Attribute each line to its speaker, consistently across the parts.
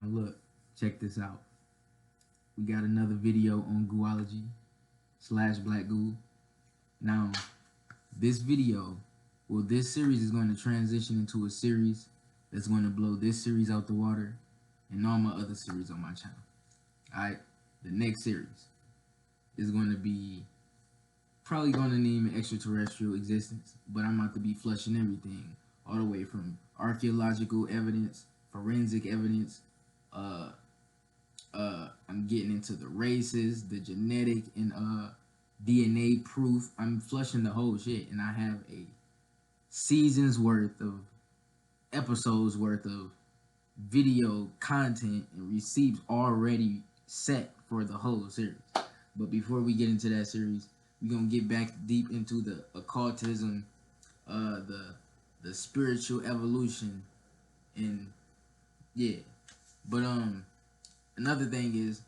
Speaker 1: Now look, check this out. We got another video on Goology / Black Goo. Now, this video, well, this series is going to transition into a series that's going to blow this series out the water and all my other series on my channel. Alright, the next series is going to be probably going to name it Extraterrestrial Existence, but I'm about to be flushing everything all the way from archaeological evidence, forensic evidence, I'm getting into the races, the genetic and DNA proof. I'm flushing the whole shit, and I have a seasons worth of episodes worth of video content and receipts already set for the whole series. But before we get into that series, we're gonna get back deep into the occultism, the spiritual evolution, and yeah. But another thing is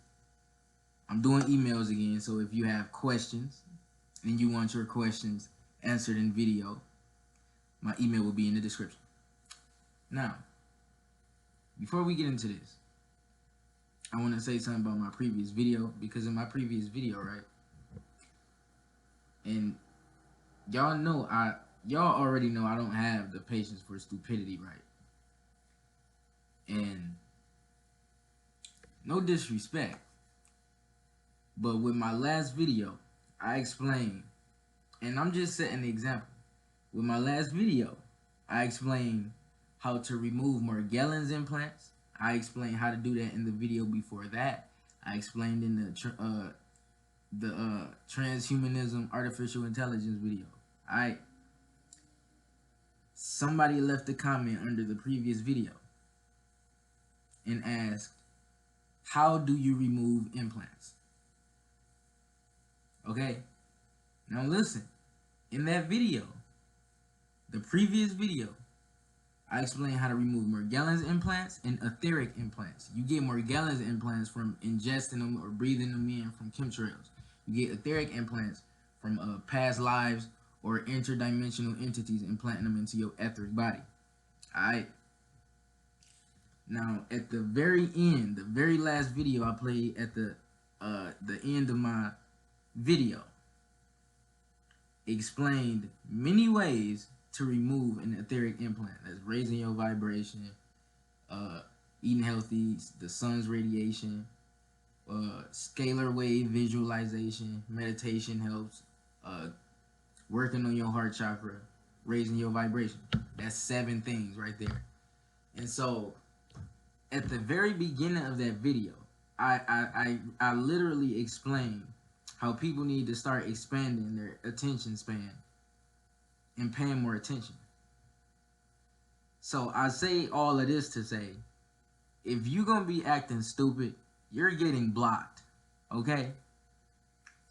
Speaker 1: I'm doing emails again, so if you have questions and you want your questions answered in video, my email will be in the description. Now, before we get into this, I want to say something about my previous video, because in my previous video, right, and y'all already know I don't have the patience for stupidity, right? And no disrespect, but with my last video, I explained, and I'm just setting the example. With my last video, I explained how to remove Morgellons implants. I explained how to do that in the video before that. I explained in the transhumanism artificial intelligence video. Somebody left a comment under the previous video and asked, how do you remove implants? Okay, now listen, in that video, the previous video, I explained how to remove Morgellons implants and etheric implants. You get Morgellons implants from ingesting them or breathing them in from chemtrails. You get etheric implants from past lives or interdimensional entities implanting them into your etheric body. Alright? Now, at the very end, the very last video I played at the end of my video, explained many ways to remove an etheric implant. That's raising your vibration, eating healthy, the sun's radiation, scalar wave visualization, meditation helps, working on your heart chakra, raising your vibration. That's 7 things right there. And so at the very beginning of that video, I literally explained how people need to start expanding their attention span and paying more attention. So I say all of this to say, if you're gonna be acting stupid, you're getting blocked, okay?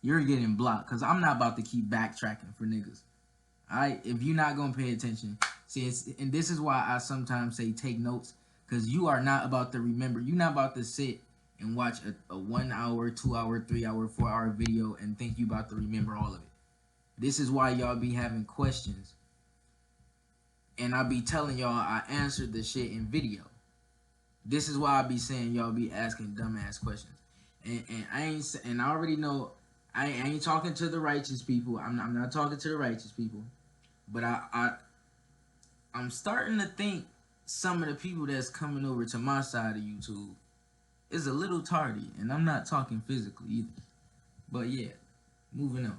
Speaker 1: You're getting blocked, because I'm not about to keep backtracking for niggas. Alright, if you're not gonna pay attention, see, and this is why I sometimes say take notes, because you are not about to remember. You're not about to sit and watch a 1 hour, 2 hour, 3 hour, 4 hour video and think you about to remember all of it. This is why y'all be having questions, and I be telling y'all I answered the shit in video. This is why I be saying y'all be asking dumbass questions, and I already know I ain't talking to the righteous people. I'm not talking to the righteous people, but I'm starting to think some of the people that's coming over to my side of YouTube is a little tardy, and I'm not talking physically either. But yeah, moving on.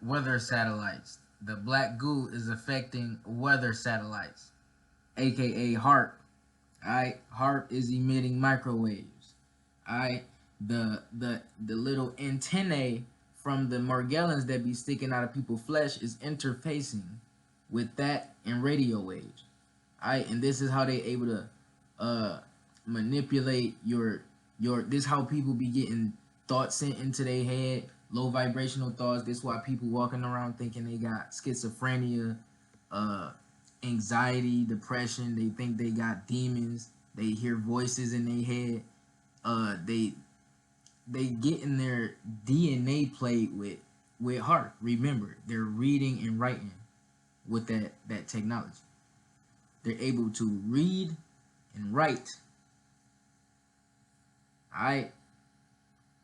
Speaker 1: weather satellites. The black goo is affecting weather satellites, aka HARP. Alright, HARP is emitting microwaves. Alright, the little antennae from the Morgellons that be sticking out of people's flesh is interfacing with that and radio waves. Alright, and this is how they able to manipulate your this how people be getting thoughts sent into their head, low vibrational thoughts. This why people walking around thinking they got schizophrenia, anxiety, depression. They think they got demons. They hear voices in their head. They getting their DNA played with heart. Remember, they're reading and writing with that technology. They're able to read and write. Alright,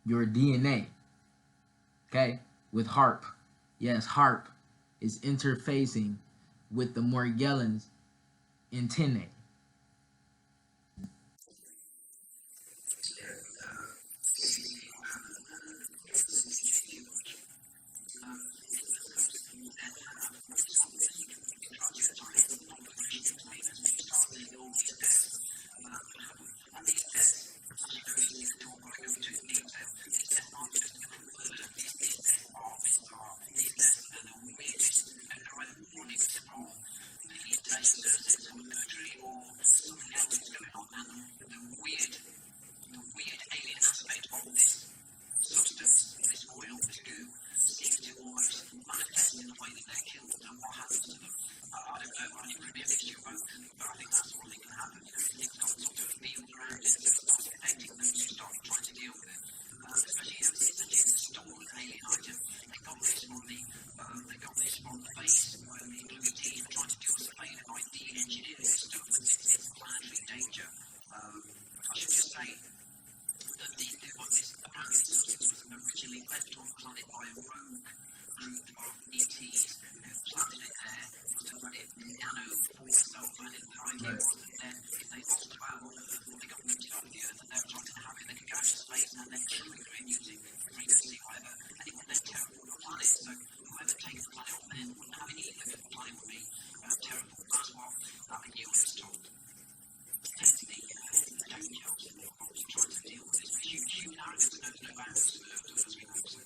Speaker 1: your DNA. Okay, with HARP. Yes, HARP is interfacing with the Morgellons antennae.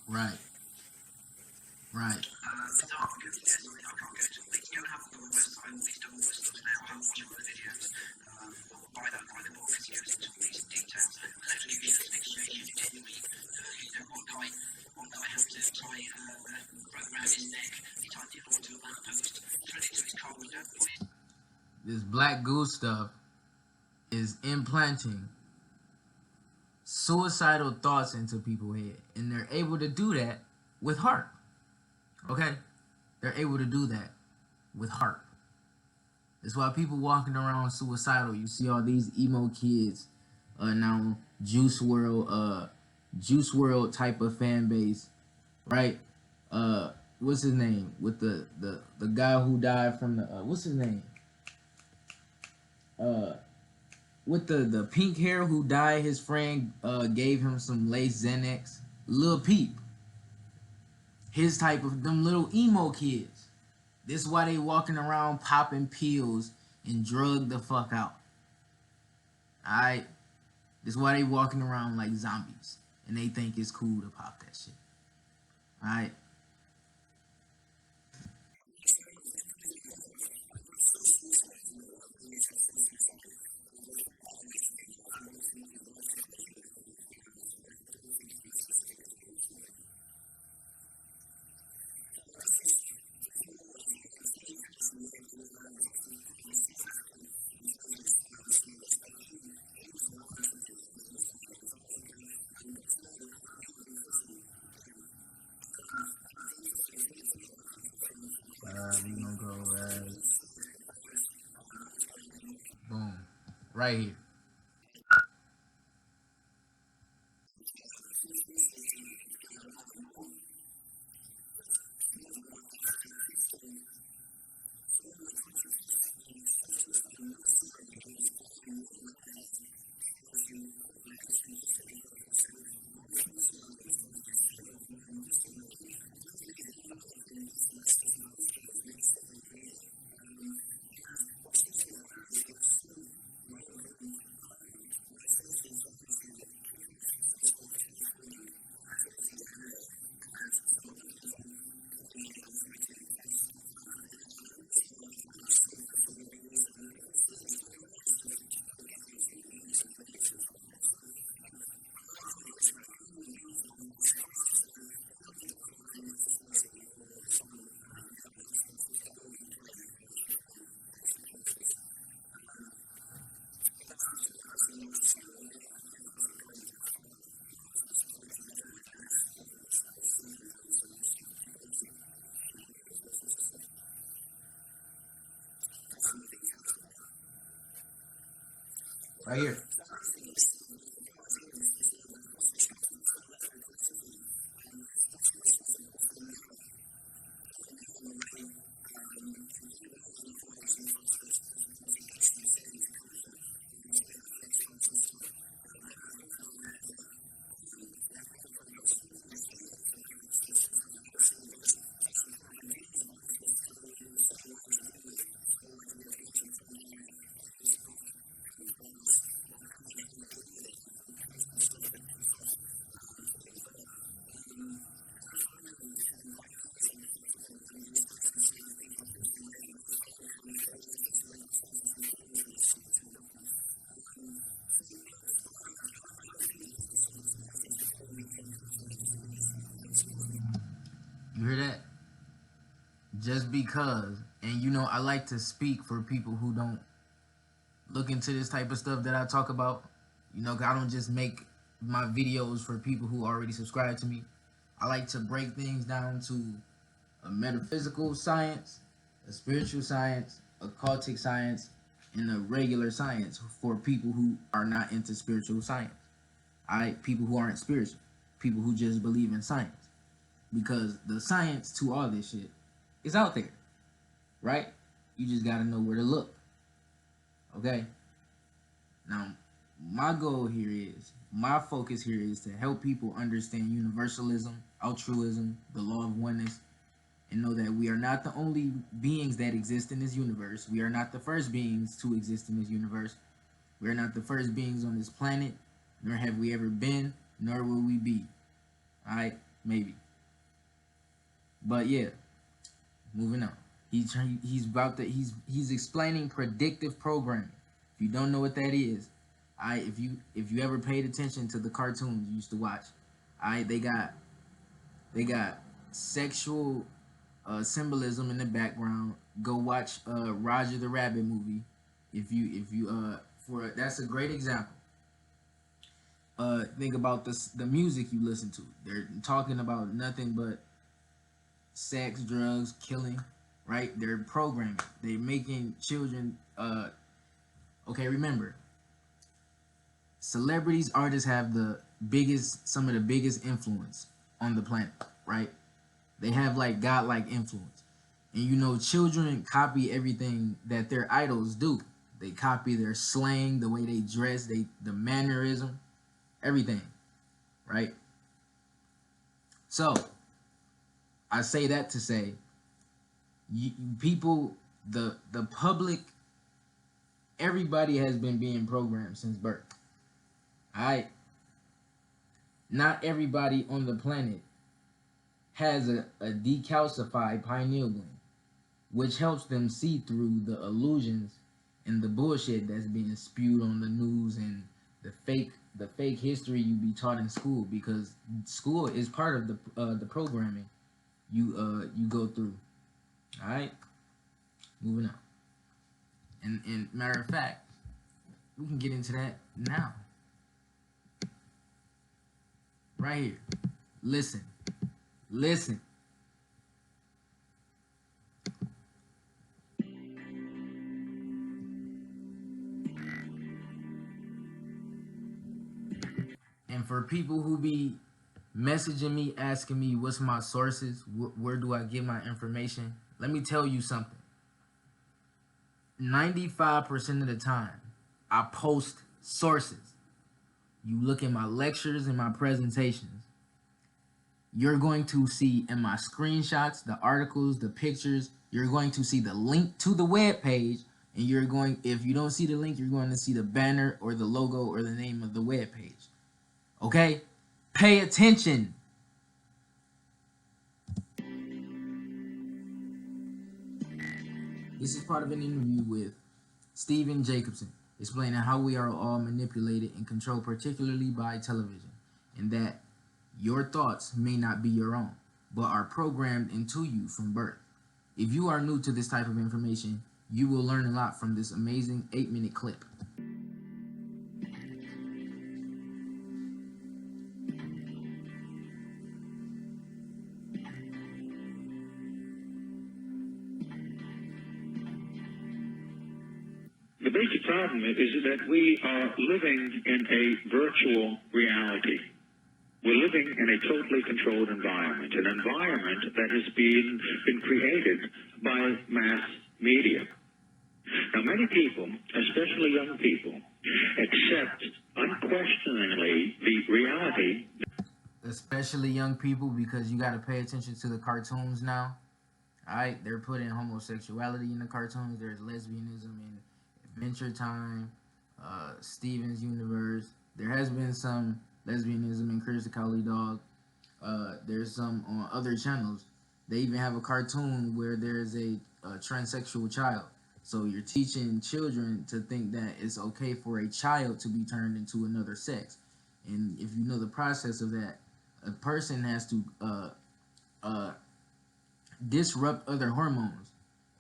Speaker 1: Right. Right. This black goo stuff is implanting suicidal thoughts into people's head, and they're able to do that with HARP. Okay, they're able to do that with HARP. That's why people walking around suicidal. You see all these emo kids now, Juice World type of fan base, right? What's his name? With the guy who died from the what's his name? With the pink hair who died, his friend gave him some lace Xanax. Lil Peep. His type of them little emo kids. This is why they walking around popping pills and drug the fuck out. Alright? This is why they walking around like zombies. And they think it's cool to pop that shit. Alright? We gonna go right. Boom. Right here. Right here. You hear that? Just because, and you know, I like to speak for people who don't look into this type of stuff that I talk about. You know, I don't just make my videos for people who already subscribe to me. I like to break things down to a metaphysical science, a spiritual science, occultic science, and a regular science for people who are not into spiritual science. People who aren't spiritual, people who just believe in science. Because the science to all this shit is out there, right? You just gotta know where to look. Okay? Now, my goal here is, my focus here is to help people understand universalism, altruism, the law of oneness, and know that we are not the only beings that exist in this universe. We are not the first beings to exist in this universe. We are not the first beings on this planet, nor have we ever been, nor will we be. Alright? Maybe. But yeah, moving on. He's explaining predictive programming. If you don't know what that is, if you ever paid attention to the cartoons you used to watch, they got sexual symbolism in the background. Go watch Roger the Rabbit movie. That's a great example. Think about the music you listen to. They're talking about nothing but sex, drugs, killing, right? They're programming. They're making children. Okay, remember, celebrities, artists have some of the biggest influence on the planet, right? They have like godlike influence, and you know, children copy everything that their idols do. They copy their slang, the way they dress, the mannerism, everything, right? So I say that to say, people, the public, everybody has been being programmed since birth. Alright? Not everybody on the planet has a decalcified pineal gland, which helps them see through the illusions and the bullshit that's being spewed on the news and the fake history you be taught in school, because school is part of the programming you go through. All right, moving on. And matter of fact, we can get into that now. Right here. Listen. And for people who be messaging me, asking me what's my sources, where do I get my information, let me tell you something. 95% of the time, I post sources. You look at my lectures and my presentations, you're going to see in my screenshots, the articles, the pictures, you're going to see the link to the web page, and if you don't see the link, you're going to see the banner or the logo or the name of the web page. Okay? Pay attention. This is part of an interview with Stephen Jacobson, explaining how we are all manipulated and controlled, particularly by television, and that your thoughts may not be your own, but are programmed into you from birth. If you are new to this type of information, you will learn a lot from this amazing 8-minute clip.
Speaker 2: The The basic problem is that we are living in a virtual reality. We're living in a totally controlled environment, an environment that has been created by mass media. Now, many people, especially young people, accept unquestioningly the reality.
Speaker 1: Especially young people, because you got to pay attention to the cartoons now. Alright, they're putting homosexuality in the cartoons. There's lesbianism in Adventure Time, Steven's Universe. There has been some lesbianism in Critically Dog. There's some on other channels. They even have a cartoon where there's a transsexual child. So you're teaching children to think that it's okay for a child to be turned into another sex. And if you know the process of that, a person has to disrupt other hormones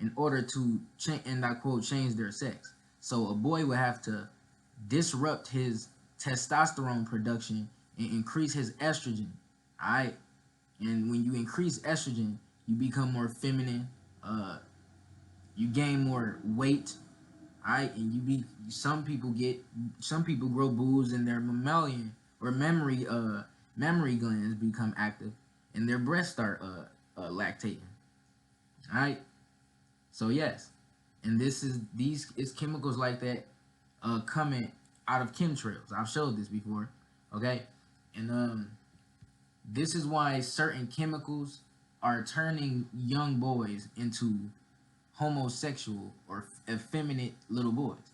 Speaker 1: in order to, and I quote, change their sex. So a boy would have to disrupt his testosterone production and increase his estrogen. Alright? And when you increase estrogen, you become more feminine, you gain more weight, alright, and some people grow boobs in their mammalian or memory glands become active, and their breasts start lactating. Alright, so yes, and it's chemicals like that coming out of chemtrails. I've showed this before, okay, and this is why certain chemicals are turning young boys into homosexual or effeminate little boys.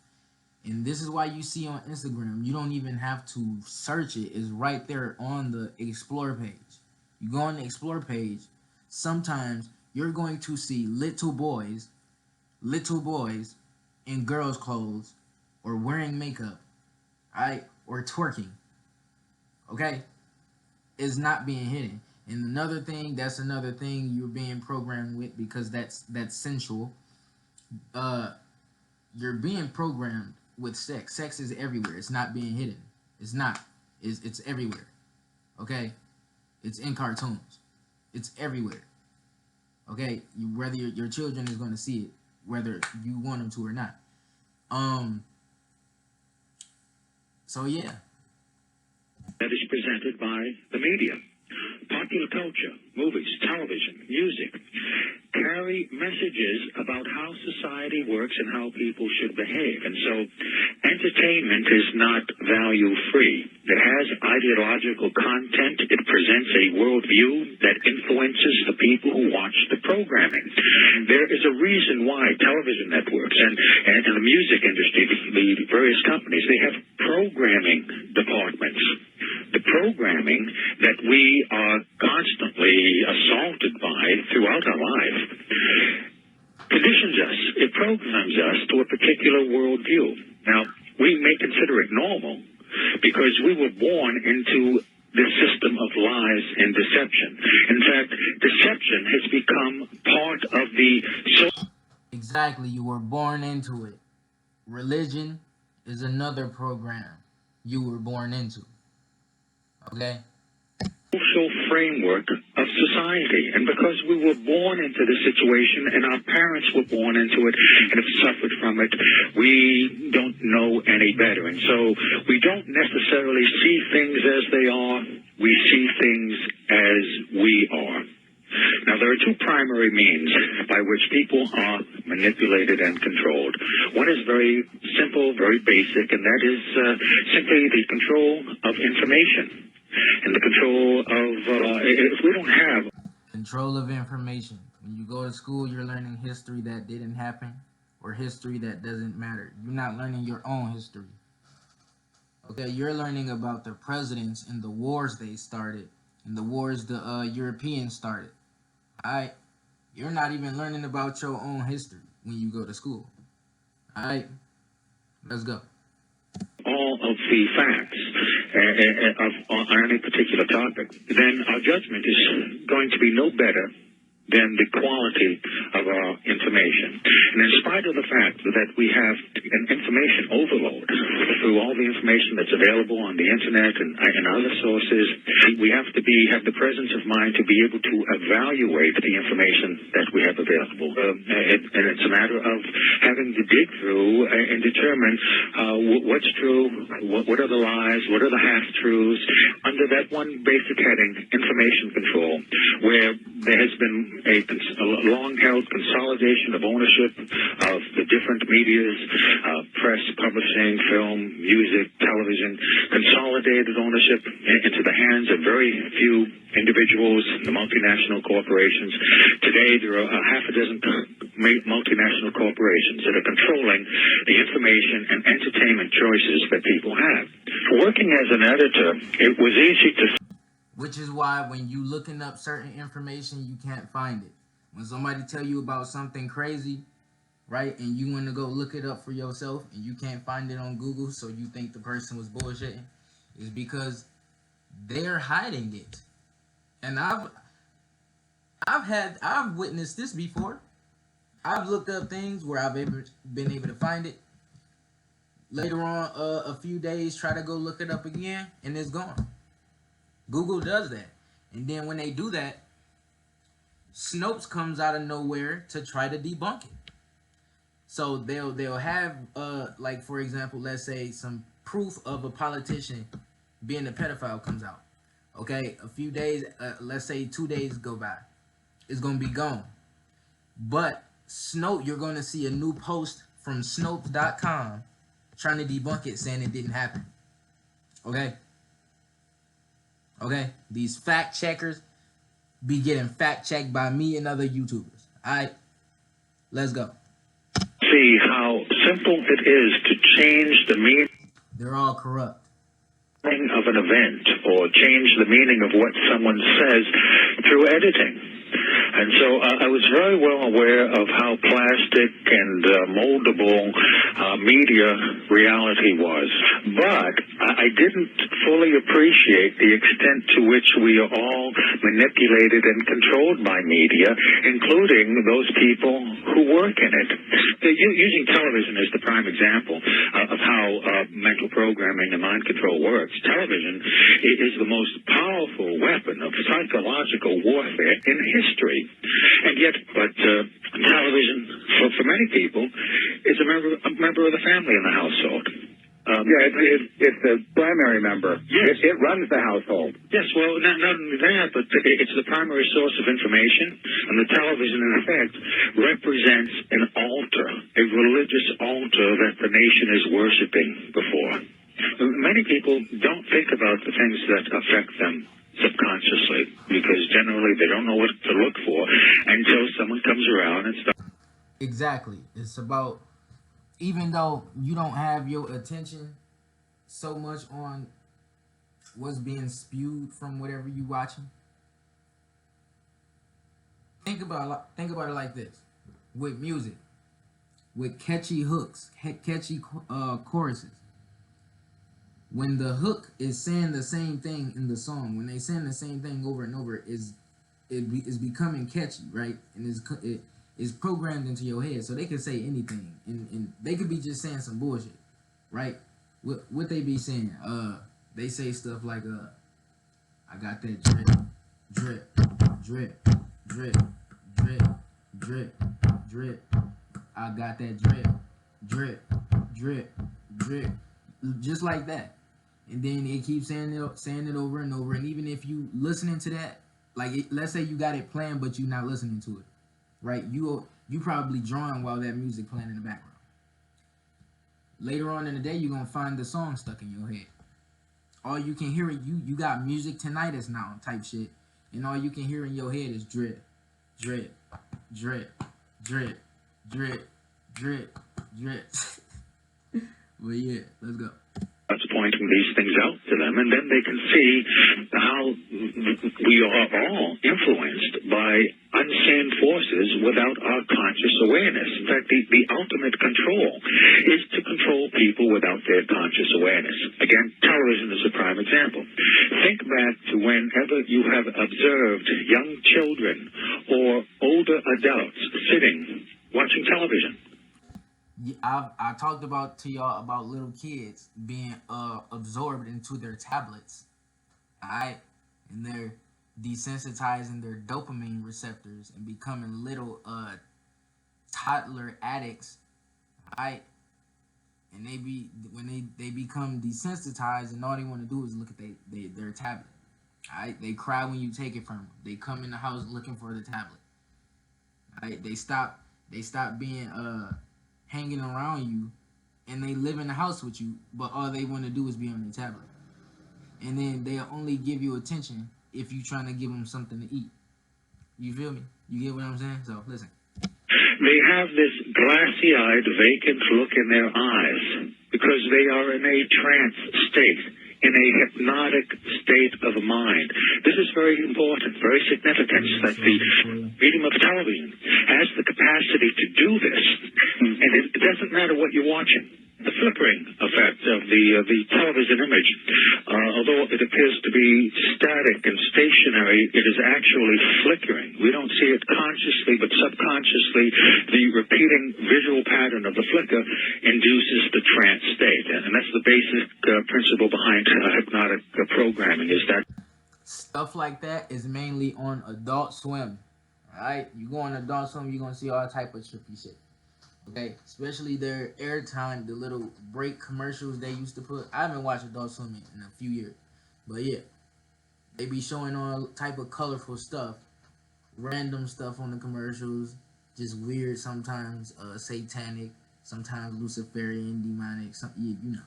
Speaker 1: And this is why you see on Instagram, you don't even have to search it. It's right there on the explore page. You go on the explore page, sometimes you're going to see little boys in girls' clothes or wearing makeup, right, or twerking, okay? Is not being hidden. And that's another thing you're being programmed with, because that's sensual. You're being programmed with sex. Sex is everywhere. It's not being hidden. It's not. It's everywhere. Okay? It's in cartoons. It's everywhere. Okay? Whether your children is going to see it, whether you want them to or not. So yeah.
Speaker 2: That is presented by the media. Popular culture, movies, television, music carry messages about how society works and how people should behave. And so entertainment is not value-free. It has ideological content. It presents a worldview that influences the people who watch the programming. There is a reason why television networks and the music industry, the various companies, they have programming departments. The programming that we are constantly assaulted by throughout our life conditions us, it programs us to a particular worldview. Now, we may consider it normal because we were born into this system of lies and deception. In fact, deception has become part of the...
Speaker 1: Exactly, you were born into it. Religion is another program you were born into. Okay?
Speaker 2: Social framework of society. And because we were born into the situation and our parents were born into it and have suffered from it, we don't know any better. And so we don't necessarily see things as they are. We see things as we are. Now, there are two primary means by which people are manipulated and controlled. One is very simple, very basic, and that is simply the control of information. And the control of, if we don't have...
Speaker 1: Control of information. When you go to school, you're learning history that didn't happen, or history that doesn't matter. You're not learning your own history. Okay, you're learning about the presidents and the wars they started, and the wars the Europeans started. Alright? You're not even learning about your own history when you go to school. Alright? Let's go.
Speaker 2: All of the facts on any particular topic, then our judgment is going to be no better than the quality of our information. And in spite of the fact that we have an information overload through all the information that's available on the internet and other sources, we have to have the presence of mind to be able to evaluate the information that we have available. And it's a matter of having to dig through and determine what's true, what are the lies, what are the half-truths, under that one basic heading, information control, where there has been a long-held consolidation of ownership of the different medias, press, publishing, film, music, television, consolidated ownership into the hands of very few individuals, the multinational corporations. Today, there are half a dozen multinational corporations that are controlling the information and entertainment choices that people have. Working as an editor, it was easy to...
Speaker 1: Which is why when you looking up certain information, you can't find it. When somebody tell you about something crazy, right, and you want to go look it up for yourself and you can't find it on Google, so you think the person was bullshitting, is because they're hiding it. And I've witnessed this before. I've looked up things where I've been able to find it. Later on, a few days, try to go look it up again, and it's gone. Google does that. And then when they do that, Snopes comes out of nowhere to try to debunk it. So they'll have like, for example, let's say some proof of a politician being a pedophile comes out. Okay, a few days, let's say 2 days go by, it's gonna be gone. But you're gonna see a new post from Snopes.com trying to debunk it, saying it didn't happen. Okay, these fact checkers be getting fact checked by me and other YouTubers. Alright, let's go.
Speaker 2: See how simple it is to change the meaning.
Speaker 1: They're all corrupt.
Speaker 2: Of an event, or change the meaning of what someone says through editing. And so I was very well aware of how plastic and moldable media reality was. But I didn't fully appreciate the extent to which we are all manipulated and controlled by media, including those people who work in it. Using television as the prime example of how mental programming and mind control works, television is the most powerful weapon of psychological warfare in history. And yet, television, for many people, is a member of the family in the household.
Speaker 3: It's the primary member.
Speaker 2: Yes.
Speaker 3: It runs the household.
Speaker 2: Yes, well, not only that, but it's the primary source of information, and the television, in effect, represents an altar, a religious altar that the nation is worshiping before. Many people don't think about the things that affect them subconsciously, because generally they don't know what to look for until someone comes around and starts.
Speaker 1: Exactly. It's about, even though you don't have your attention so much on what's being spewed from whatever you watching, think about it like this. With music, with catchy hooks, catchy choruses, when the hook is saying the same thing in the song, when they saying the same thing over and over, is becoming catchy, right? And it is programmed into your head, so they can say anything, and they could be just saying some bullshit, right? What they be saying? They say stuff like, I got that drip, drip, drip, drip, drip, drip, drip. I got that drip, drip, drip, drip, just like that. And then it keeps saying it over and over. And even if you listening to that, like let's say you got it playing, but you're not listening to it, right? You probably drawing while that music playing in the background. Later on in the day, you're gonna find the song stuck in your head. All you can hear, you got music tinnitus now type shit, and all you can hear in your head is drip, drip, drip, drip, drip, drip, drip. Well, yeah, let's go.
Speaker 2: That's pointing these things out to them, and then they can see how we are all influenced by unseen forces without our conscious awareness. In fact, the ultimate control is to control people without their conscious awareness. Again, television is a prime example. Think back to whenever you have observed young children or older adults sitting watching television.
Speaker 1: I talked about to y'all about little kids being absorbed into their tablets, alright, and they're desensitizing their dopamine receptors and becoming little toddler addicts, alright, and when they become desensitized and all they want to do is look at their tablet, alright. They cry when you take it from them. They come in the house looking for the tablet, alright. They stop being hanging around you, and they live in the house with you, but all they want to do is be on their tablet. And then they'll only give you attention if you're trying to give them something to eat. You feel me? You get what I'm saying? So listen.
Speaker 2: They have this glassy-eyed, vacant look in their eyes because they are in a trance state, in a hypnotic state of mind. This is very important, very significant, that the medium of television has the capacity to do this. And it doesn't matter what you're watching. The flickering effect of the television image, although it appears to be static and stationary, it is actually flickering. We don't see it consciously, but subconsciously, the repeating visual pattern of the flicker induces the trance state. And that's the basic principle behind hypnotic programming, is that
Speaker 1: stuff like that is mainly on Adult Swim. Alright? You go on Adult Swim, you're going to see all type of trippy shit. Okay, especially their airtime, the little break commercials they used to put. I haven't watched Adult Swim in a few years, but yeah, they be showing all type of colorful stuff, random stuff on the commercials, just weird sometimes, satanic, sometimes Luciferian, demonic. You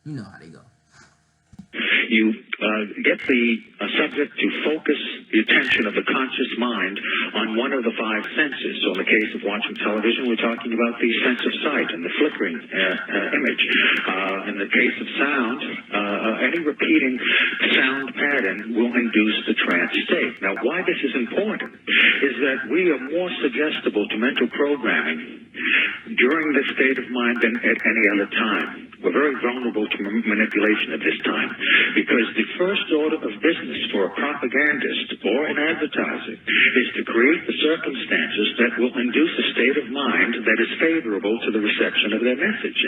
Speaker 1: know how they go.
Speaker 2: You get the subject to focus the attention of the conscious mind on one of the five senses. So in the case of watching television, we're talking about the sense of sight and the flickering image. In the case of sound, any repeating sound pattern will induce the trance state. Now, why this is important is that we are more suggestible to mental programming during this state of mind than at any other time. We're very vulnerable to manipulation at this time because the first order of business for a propagandist or an advertiser is to create the circumstances that will induce a state of mind that is favorable to the reception of their message.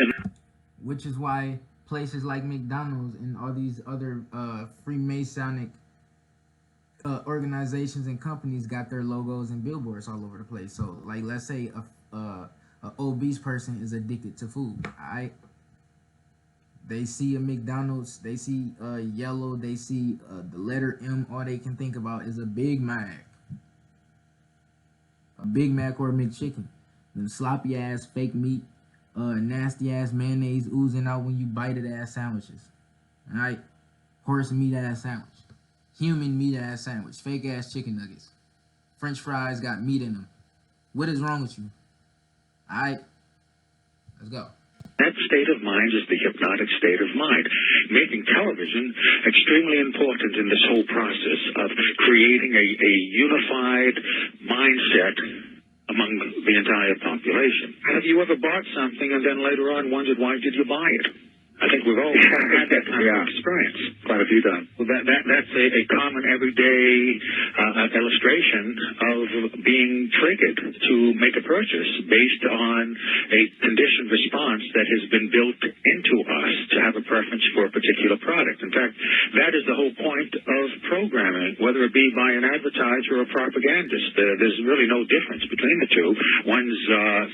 Speaker 1: Which is why places like McDonald's and all these other Freemasonic organizations and companies got their logos and billboards all over the place. So, like, let's say a obese person is addicted to food, alright? They see a McDonald's, they see yellow, they see the letter M, all they can think about is a Big Mac. A Big Mac or a McChicken. Them sloppy ass fake meat, nasty ass mayonnaise oozing out when you bite it ass sandwiches. Alright? Horse meat ass sandwich. Human meat ass sandwich. Fake ass chicken nuggets. French fries got meat in them. What is wrong with you? Alright? Let's go.
Speaker 2: That state of mind is the hypnotic state of mind, making television extremely important in this whole process of creating a unified mindset among the entire population. Have you ever bought something and then later on wondered why did you buy it? I think we've all had that kind of experience.
Speaker 3: Quite a few times.
Speaker 2: Well, that's a common everyday illustration of being triggered to make a purchase based on a conditioned response that has been built into us to have a preference for a particular product. In fact, that is the whole point of programming, whether it be by an advertiser or a propagandist. There's really no difference between the two. One's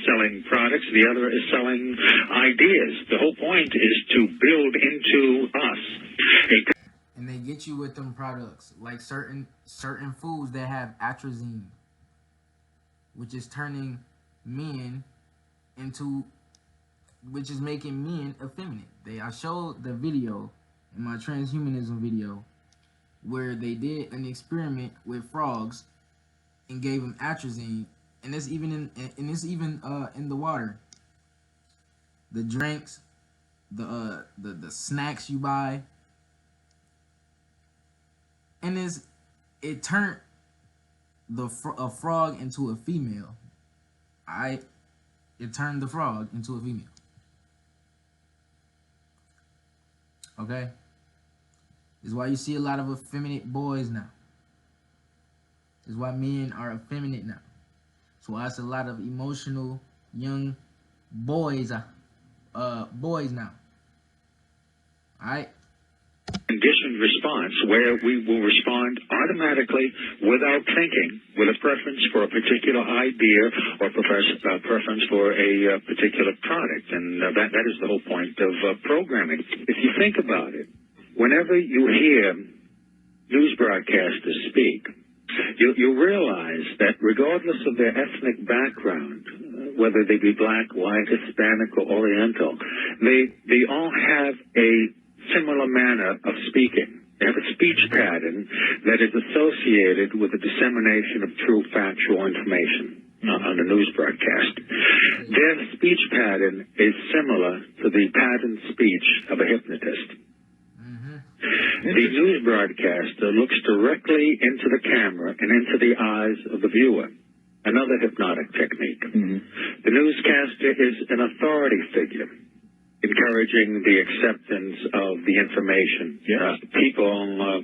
Speaker 2: selling products, the other is selling ideas. The whole point is to build into us
Speaker 1: and they get you with them products like certain foods that have atrazine, which is turning men into, which is making men effeminate. I showed the video in my transhumanism video where they did an experiment with frogs and gave them atrazine, and it's even in the water, the drinks, the snacks you buy, it turned a frog into a female. It turned the frog into a female. Okay? This is why you see a lot of effeminate boys now. This is why men are effeminate now. So that's a lot of emotional young boys now. Alright?
Speaker 2: Conditioned response where we will respond automatically without thinking with a preference for a particular idea or preference for a particular product. And that is the whole point of programming. If you think about it, whenever you hear news broadcasters speak, you realize that regardless of their ethnic background, whether they be black, white, Hispanic, or Oriental, they all have a similar manner of speaking. They have a speech pattern that is associated with the dissemination of true factual information on the news broadcast. Their speech pattern is similar to the patterned speech of a hypnotist. The news broadcaster looks directly into the camera and into the eyes of the viewer. Another hypnotic technique. The newscaster is an authority figure, encouraging the acceptance of the information. People,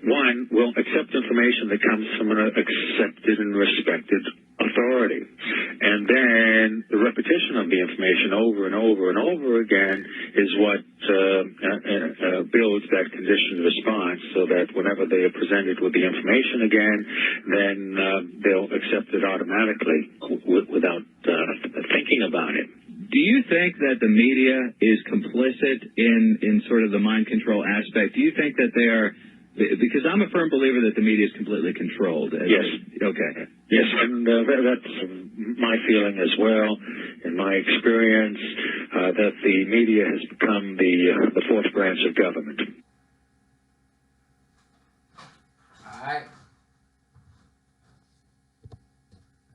Speaker 2: one, will accept information that comes from an accepted and respected authority. And then the repetition of the information over and over and over again is what builds that conditioned response, so that whenever they are presented with the information again, then they'll accept it automatically without thinking about it.
Speaker 4: Do you think that the media is complicit in sort of the mind control aspect? Do you think that they are, because I'm a firm believer that the media is completely controlled.
Speaker 2: Yes.
Speaker 4: Okay.
Speaker 2: Yes, and that's my feeling as well, in my experience, that the media has become the fourth branch of government.
Speaker 1: All right.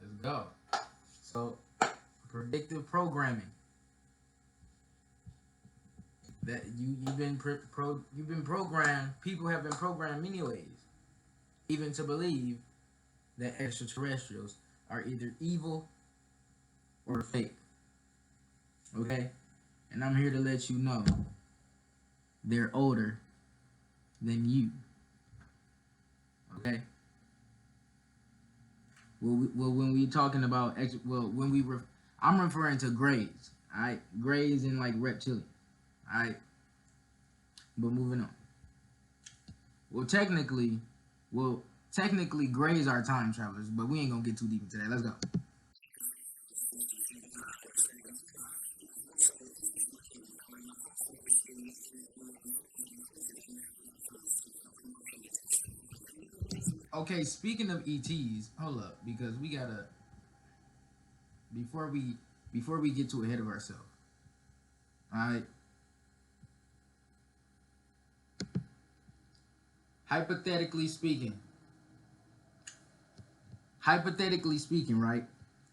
Speaker 1: Let's go. So, predictive programming. That you've been programmed. People have been programmed many ways, even to believe that extraterrestrials are either evil or fake. Okay, and I'm here to let you know they're older than you. Okay. Well, when we talking about I'm referring to grays. All right, grays and like reptilian. All right, but moving on. Well, technically, grays are time travelers, but we ain't gonna get too deep into that. Let's go. Okay, speaking of ETs, hold up, because we gotta before we get too ahead of ourselves. All right. Hypothetically speaking, right?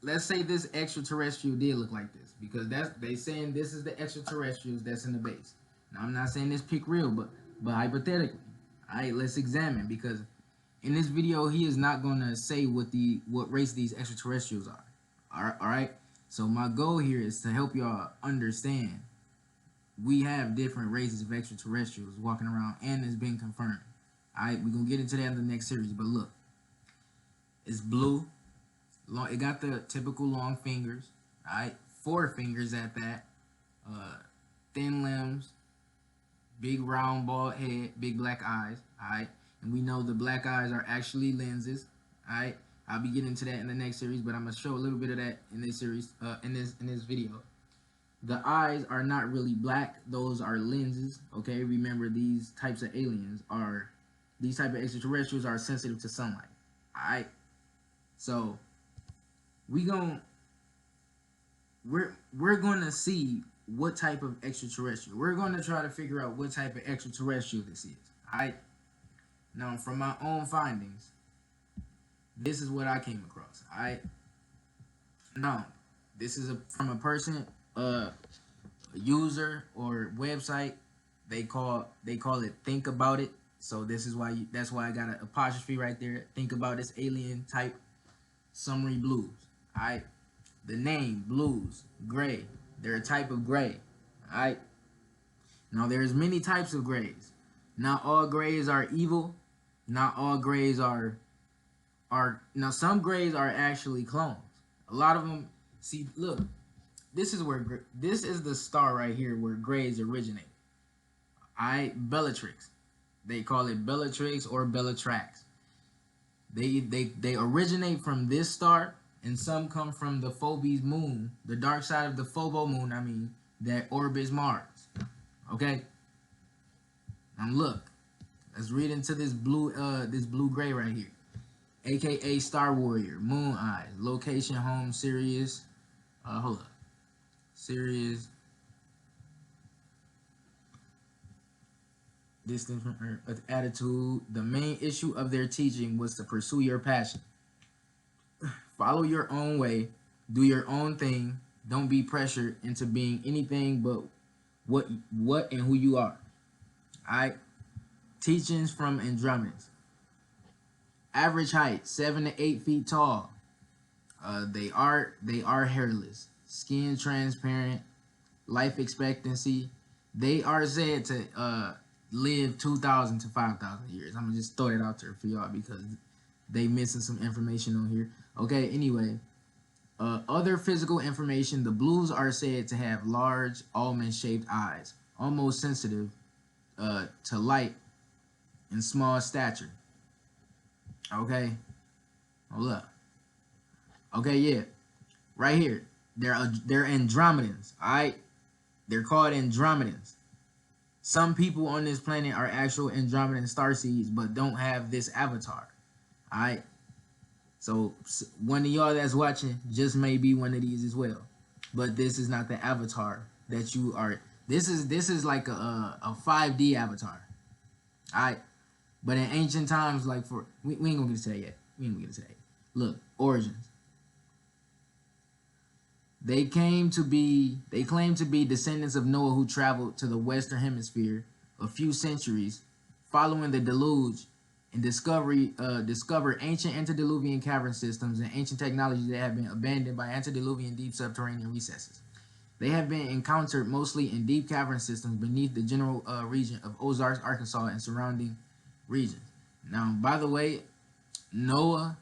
Speaker 1: Let's say this extraterrestrial did look like this, because they saying this is the extraterrestrials that's in the base. Now, I'm not saying this pick real, but hypothetically, all right, let's examine, because in this video he is not gonna say what race these extraterrestrials are. All right. So my goal here is to help y'all understand we have different races of extraterrestrials walking around, and it's been confirmed. Alright, we're gonna get into that in the next series, but look, it's blue, it got the typical long fingers, alright, 4 fingers at that, thin limbs, big round bald head, big black eyes, alright, and we know the black eyes are actually lenses, alright. I'll be getting into that in the next series, but I'm gonna show a little bit of that in this series, in this video. The eyes are not really black; those are lenses. Okay, remember these types of these type of extraterrestrials are sensitive to sunlight. All right, so we're gonna see what type of extraterrestrial. We're gonna try to figure out what type of extraterrestrial this is. All right. Now, from my own findings, this is what I came across. All right. Now, this is from a person, a user or website. They call it Think About It. So this is why that's why I got an apostrophe right there. Think about this alien type summary blues. Alright. The name blues, gray. They're a type of gray. Alright. Now there's many types of grays. Not all grays are evil. Not all grays are now some grays are actually clones. A lot of them, see, look, this is the star right here where grays originate. Alright, Bellatrix. They call it Bellatrix or Bellatrax. They originate from this star, and some come from the Phobos moon, the dark side of the Phobos moon, I mean, that orbits Mars. Okay? Now look, let's read into this blue gray right here. AKA Star Warrior, Moon Eyes, location, home, Sirius. Hold up. Sirius. Distance from Earth, attitude. The main issue of their teaching was to pursue your passion. Follow your own way. Do your own thing. Don't be pressured into being anything but what and who you are. Alright? Teachings from Andromedans. Average height, 7 to 8 feet tall. They are hairless. Skin transparent. Life expectancy. They are said to live 2,000 to 5,000 years. I'm gonna just throw it out there for y'all because they missing some information on here. Okay, anyway. Other physical information. The blues are said to have large almond-shaped eyes, almost sensitive to light and small stature. Okay, hold up. Okay, yeah, right here. They're Andromedans. All right, they're called Andromedans. Some people on this planet are actual Andromedan starseeds, but don't have this avatar. All right. So one of y'all that's watching just may be one of these as well, but this is not the avatar that you are. This is like a 5D avatar. All right. But in ancient times, like we ain't gonna get to that yet. We ain't gonna get to that yet. Look, origins. They claim to be descendants of Noah who traveled to the Western Hemisphere a few centuries following the deluge and discovered ancient antediluvian cavern systems and ancient technologies that have been abandoned by antediluvian deep subterranean recesses. They have been encountered mostly in deep cavern systems beneath the general region of Ozarks, Arkansas, and surrounding regions. Now, by the way, Noah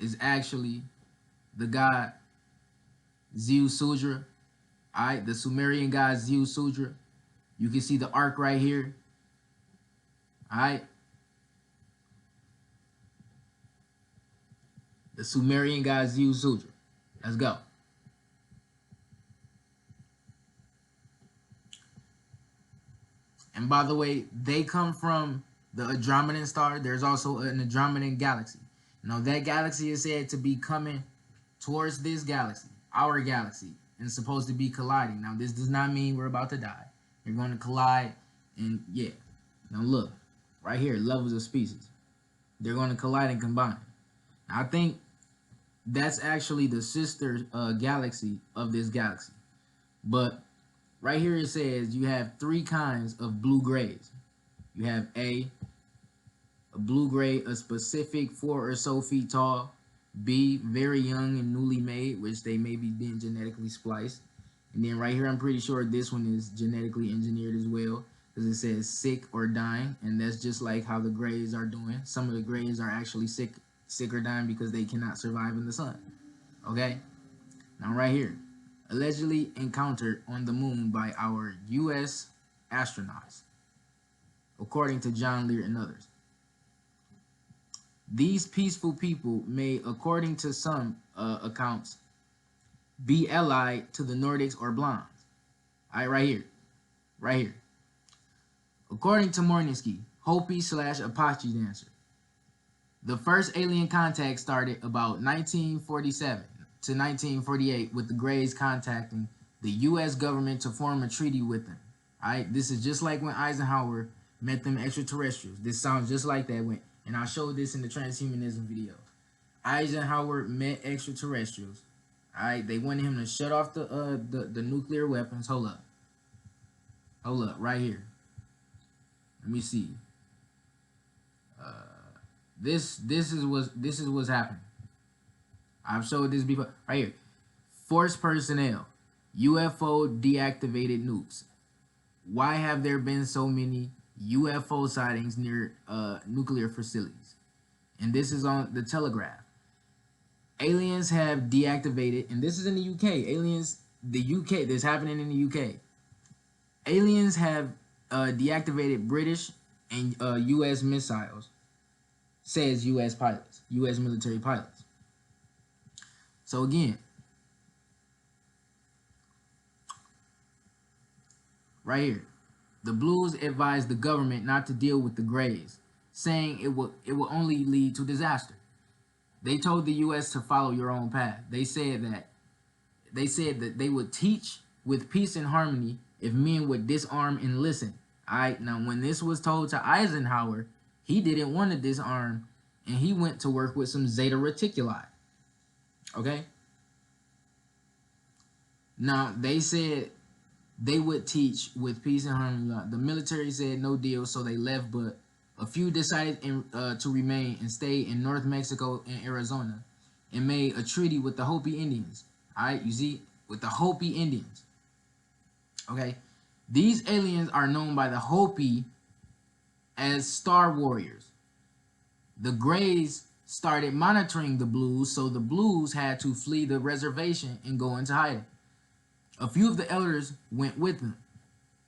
Speaker 1: is actually the god Zeus-Sudra. Alright, the Sumerian god Zeus-Sudra. You can see the ark right here. Alright. The Sumerian god Zeus-Sudra. Let's go. And by the way, they come from the Andromedan star. There's also an Andromedan galaxy. Now that galaxy is said to be coming towards this galaxy, our galaxy, and supposed to be colliding. Now this does not mean we're about to die. They're going to collide, and yeah. Now look, right here, levels of species. They're going to collide and combine. Now, I think that's actually the sister galaxy of this galaxy. But right here it says you have 3 kinds of blue grays. You have a blue gray, a specific 4 or so feet tall. B, very young and newly made, which they may be being genetically spliced. And then right here, I'm pretty sure this one is genetically engineered as well, because it says sick or dying, and that's just like how the grays are doing. Some of the grays are actually sick or dying because they cannot survive in the sun. Okay? Now right here, allegedly encountered on the moon by our U.S. astronauts, according to John Lear and others. These peaceful people may, according to some accounts, be allied to the Nordics or Blondes. All right, right here. According to Morningsky, Hopi/Apache dancer, the first alien contact started about 1947 to 1948 with the Greys contacting the U.S. government to form a treaty with them. All right, this is just like when Eisenhower met them extraterrestrials. This sounds just like that when. And I showed this in the transhumanism video. Eisenhower met extraterrestrials. Alright, they wanted him to shut off the nuclear weapons. Hold up, right here. Let me see. This is what's happening. I've showed this before. Right here. Force personnel. UFO deactivated nukes. Why have there been so many UFO sightings near nuclear facilities? And this is on the Telegraph. Aliens have deactivated, and this is in the UK. This happening in the UK. Aliens have deactivated British and U.S. missiles, says U.S. pilots, U.S. military pilots. So again, right here, the Blues advised the government not to deal with the Greys, saying it will only lead to disaster. They told the U.S. to follow your own path. They said that they would teach with peace and harmony if men would disarm and listen. All right, now when this was told to Eisenhower, he didn't want to disarm, and he went to work with some ZETA Reticuli. Okay? Now, they said they would teach with peace and harmony. The military said no deal, so they left, but a few decided to remain and stay in North Mexico and Arizona and made a treaty with the Hopi Indians. All right, you see? With the Hopi Indians. Okay? These aliens are known by the Hopi as Star Warriors. The Greys started monitoring the Blues, so the Blues had to flee the reservation and go into hiding. A few of the elders went with them.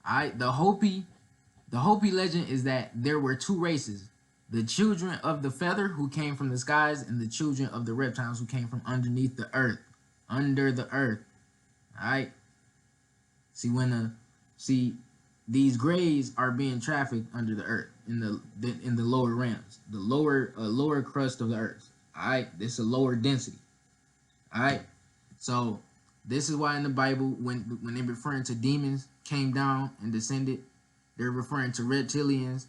Speaker 1: All right, the Hopi legend is that there were two races: the children of the feather, who came from the skies, and the children of the reptiles, who came from underneath the earth, under the earth. All right. See, these Greys are being trafficked under the earth in the lower realms, the lower crust of the earth. All right, this is a lower density. All right, so this is why in the Bible, when they're referring to demons came down and descended, they're referring to reptilians,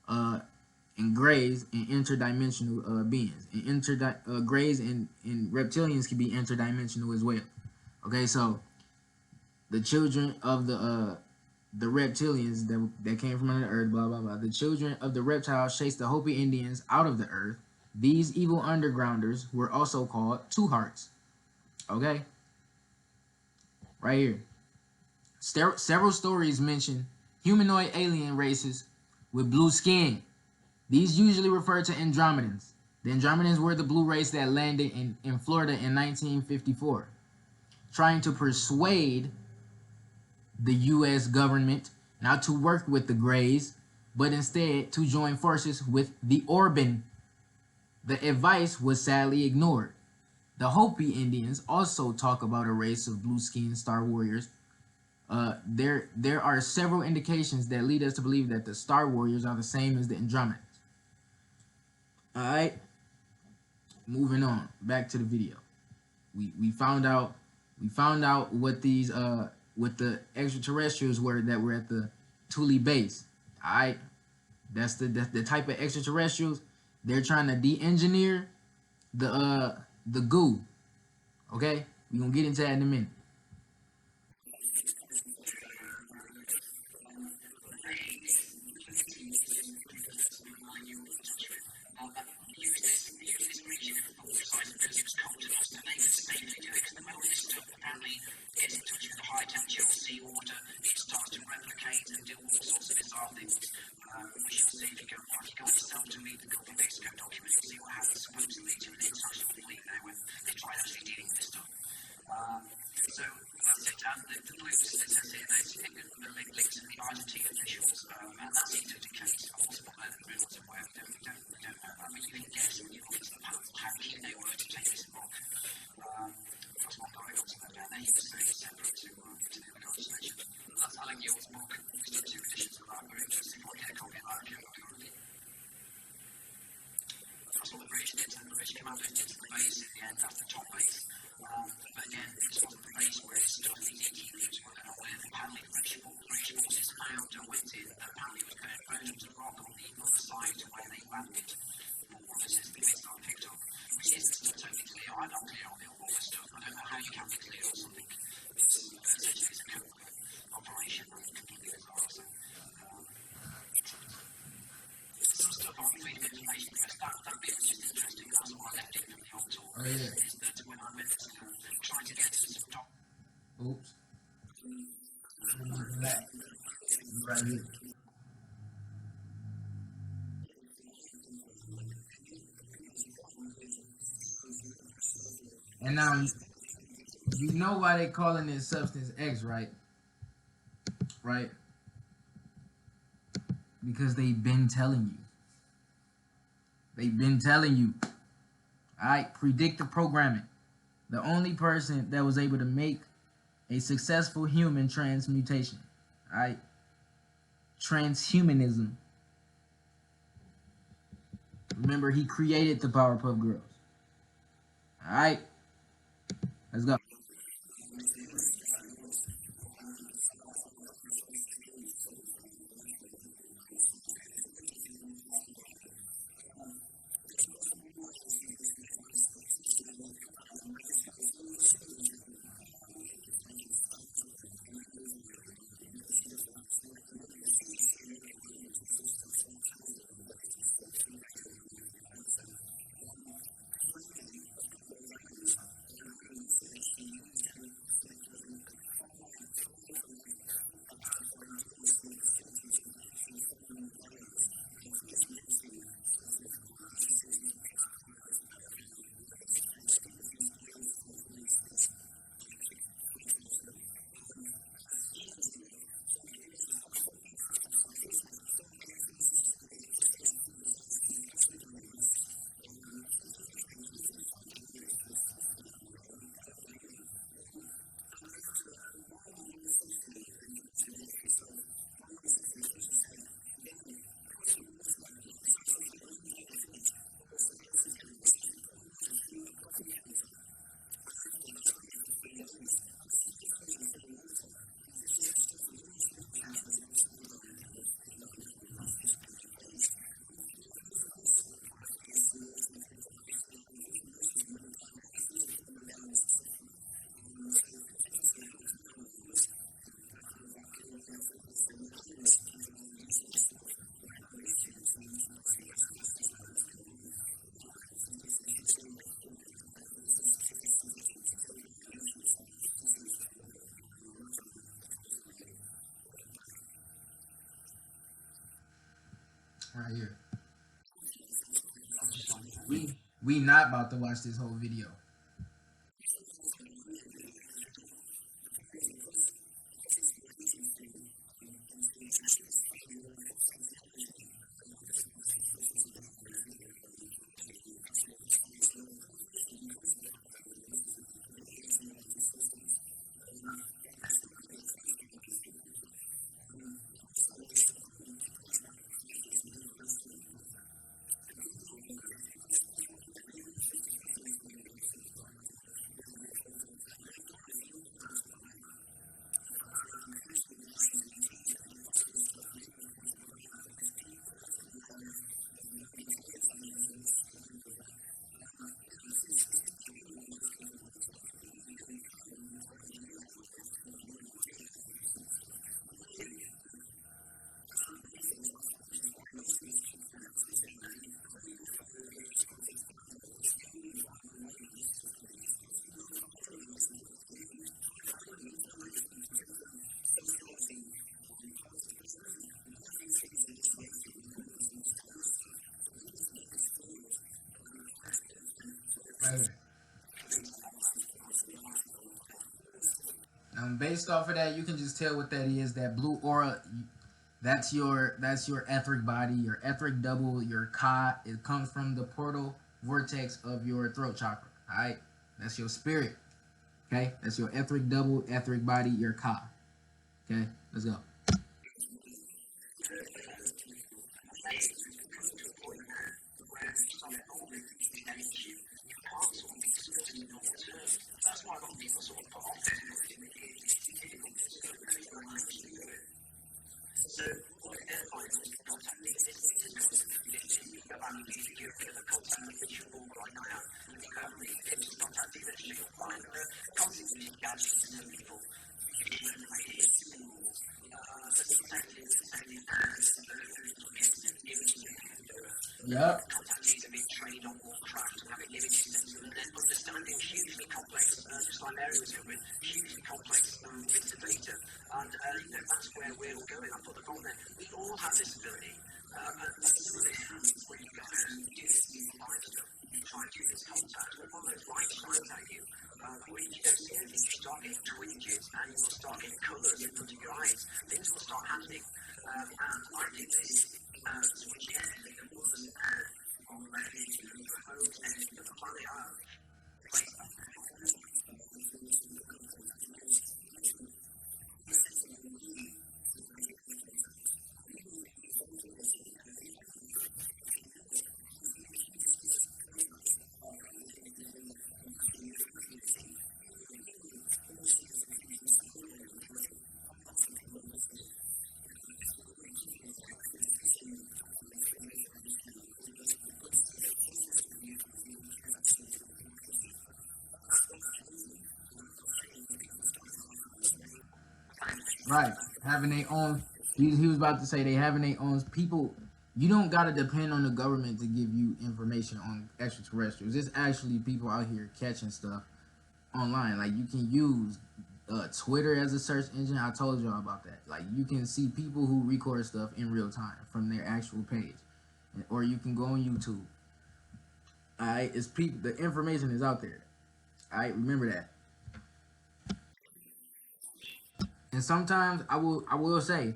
Speaker 1: and Greys and interdimensional beings. And Greys and reptilians can be interdimensional as well. Okay, so the children of the reptilians that came from under the earth, blah blah blah. The children of the reptiles chased the Hopi Indians out of the earth. These evil undergrounders were also called Two Hearts. Okay, right here. Several stories mention humanoid alien races with blue skin. These usually refer to Andromedans. The Andromedans were the blue race that landed in Florida in 1954, trying to persuade the U.S. government not to work with the Greys, but instead to join forces with the Orban. The advice was sadly ignored. The Hopi Indians also talk about a race of blue-skinned Star Warriors. There are several indications that lead us to believe that the Star Warriors are the same as the Andromedans. All right, moving on back to the video. We found out what these what the extraterrestrials were that were at the Thule base. All right, that's the type of extraterrestrials. They're trying to de-engineer the goo. Okay, we're gonna get into that in a minute. Oh, yeah. Oops. Right here. And now, you know why they calling this substance X, right? Right? Because they've been telling you. They've been telling you. Alright, predictive programming. The only person that was able to make a successful human transmutation. Alright? Transhumanism. Remember, he created the Powerpuff Girls. Alright? Let's go. Right here. We not about to watch this whole video. Right here. Based off of that, you can just tell what that is. That blue aura, that's your etheric body, your etheric double, your Ka. It comes from the portal vortex of your throat chakra. All right, that's your spirit. Okay, that's your etheric double, etheric body, your Ka. Okay, let's go. Yep.
Speaker 5: understanding hugely complex, just like Mary was covering, hugely complex bits of data. And that's where we're all going. I put the phone there. We all have this ability. And some of it happens when you guys do this live stuff. You try and do this contact. When one of those light shines at you, when you don't see anything, you start getting twinges and you will start getting colours in front of your eyes. Things will start happening. And I think this is switching everything that was already to UFOs and the planet Earth.
Speaker 1: Right, having their own. He was about to say they having their own people. You don't gotta depend on the government to give you information on extraterrestrials. There's actually people out here catching stuff online. Like you can use Twitter as a search engine. I told y'all about that. Like you can see people who record stuff in real time from their actual page, or you can go on YouTube. Alright, it's people. The information is out there. Alright, remember that. And sometimes I will say,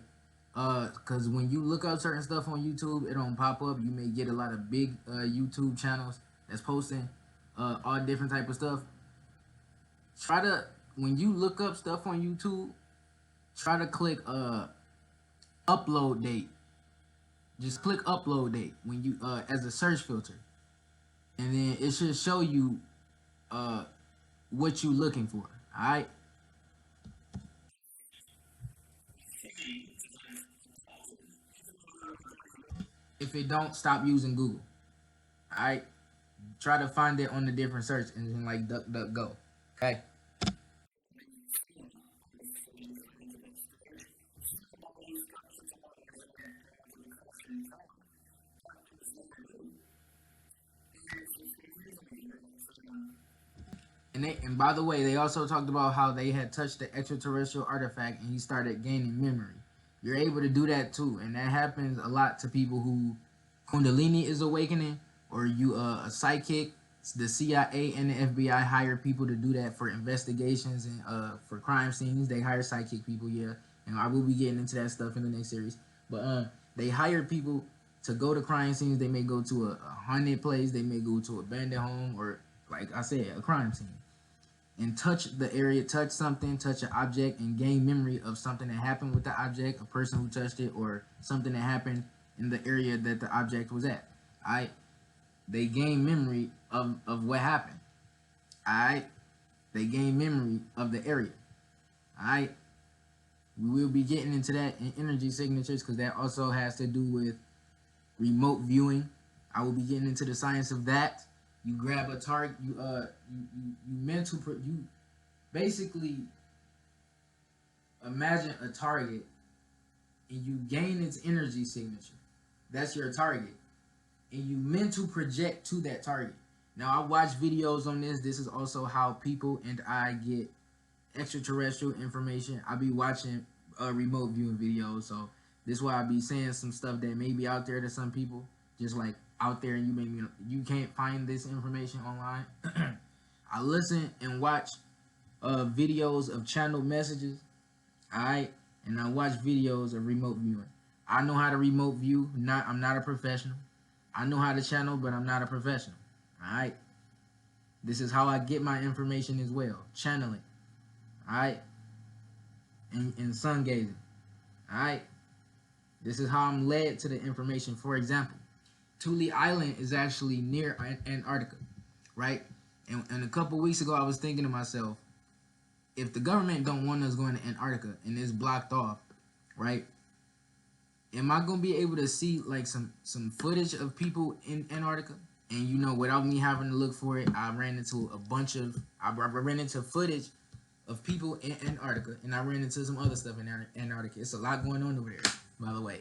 Speaker 1: because when you look up certain stuff on YouTube, it don't pop up. You may get a lot of big YouTube channels that's posting all different type of stuff. Try to, when you look up stuff on YouTube, try to click upload date. Just click upload date when you as a search filter, and then it should show you what you looking for. All right. If it don't, stop using Google. Alright? Try to find it on the different search engine like DuckDuckGo. Okay? And by the way, they also talked about how they had touched the extraterrestrial artifact and he started gaining memory. You're able to do that too, and that happens a lot to people who Kundalini is awakening, or you a psychic. The CIA and the FBI hire people to do that for investigations and for crime scenes. They hire psychic people, yeah, and I will be getting into that stuff in the next series. But they hire people to go to crime scenes. They may go to a haunted place. They may go to a abandoned home, or like I said, a crime scene, and touch the area, touch something, touch an object, and gain memory of something that happened with the object, a person who touched it, or something that happened in the area that the object was at. Alright? They gain memory of what happened. Alright? They gain memory of the area. Alright? We will be getting into that in energy signatures, because that also has to do with remote viewing. I will be getting into the science of that. You grab a target, you basically imagine a target and you gain its energy signature. That's your target. And you mental project to that target. Now I watch videos on this. This is also how people and I get extraterrestrial information. I be watching remote viewing videos, so this is why I be saying some stuff that may be out there to some people, just like out there, and you can't find this information online. I listen and watch videos of channeled messages, alright, and I watch videos of remote viewing. I know how to remote view. I'm not a professional. I know how to channel, but I'm not a professional. Alright, this is how I get my information as well, channeling. Alright, and sun gazing. Alright, this is how I'm led to the information. For example, Thule Island is actually near Antarctica, right? And a couple weeks ago, I was thinking to myself, if the government don't want us going to Antarctica and it's blocked off, right? Am I gonna be able to see like some footage of people in Antarctica? And you know, without me having to look for it, I ran into I ran into footage of people in Antarctica, and I ran into some other stuff in Antarctica. It's a lot going on over there, by the way.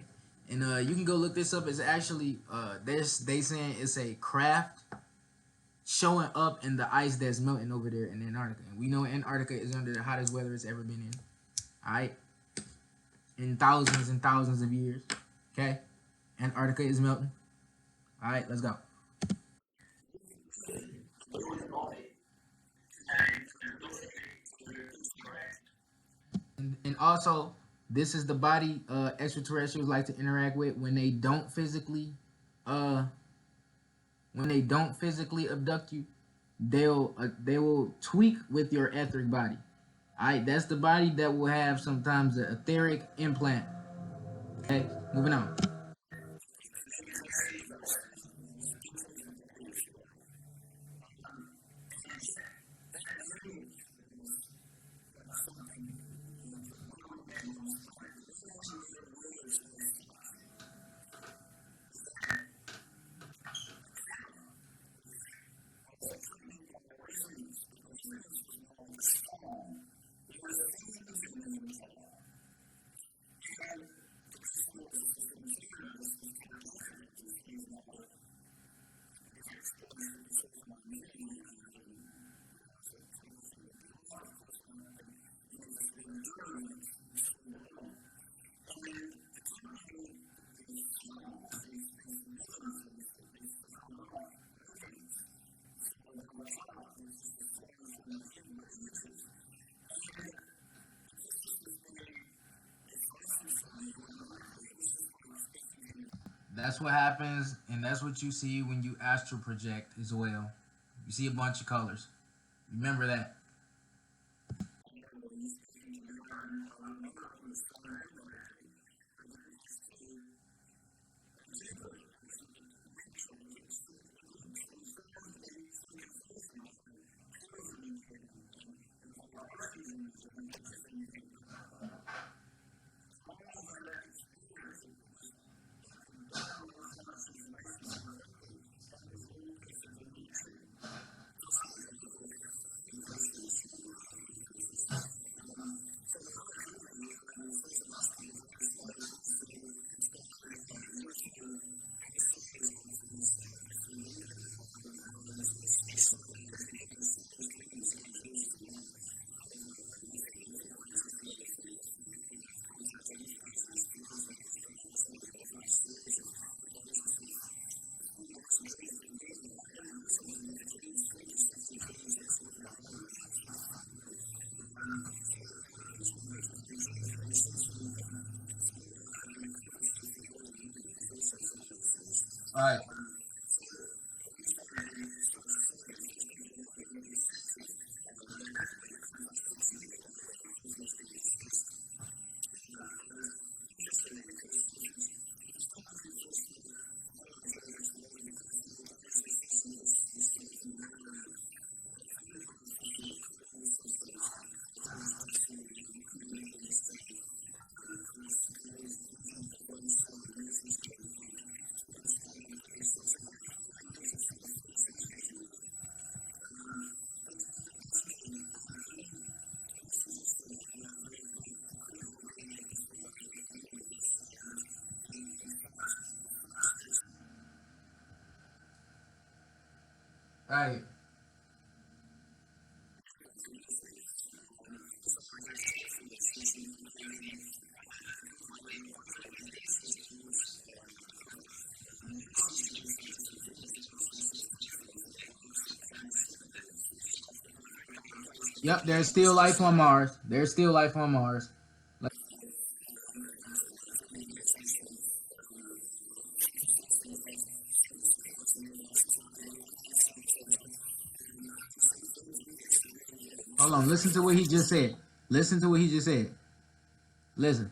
Speaker 1: And you can go look this up. It's actually they saying it's a craft showing up in the ice that's melting over there in Antarctica. And we know Antarctica is under the hottest weather it's ever been in. Alright? In thousands and thousands of years. Okay? Antarctica is melting. Alright, let's go. And also, this is the body extraterrestrials like to interact with when they don't physically abduct you. They will tweak with your etheric body. Alright, that's the body that will have sometimes an etheric implant. Okay, moving on. That's what happens, and that's what you see when you astral project as well. You see a bunch of colors. Remember that. All right. Right. Yep, there's still life on Mars. There's still life on Mars. Hold on, listen to what he just said. Listen to what he just said. Listen.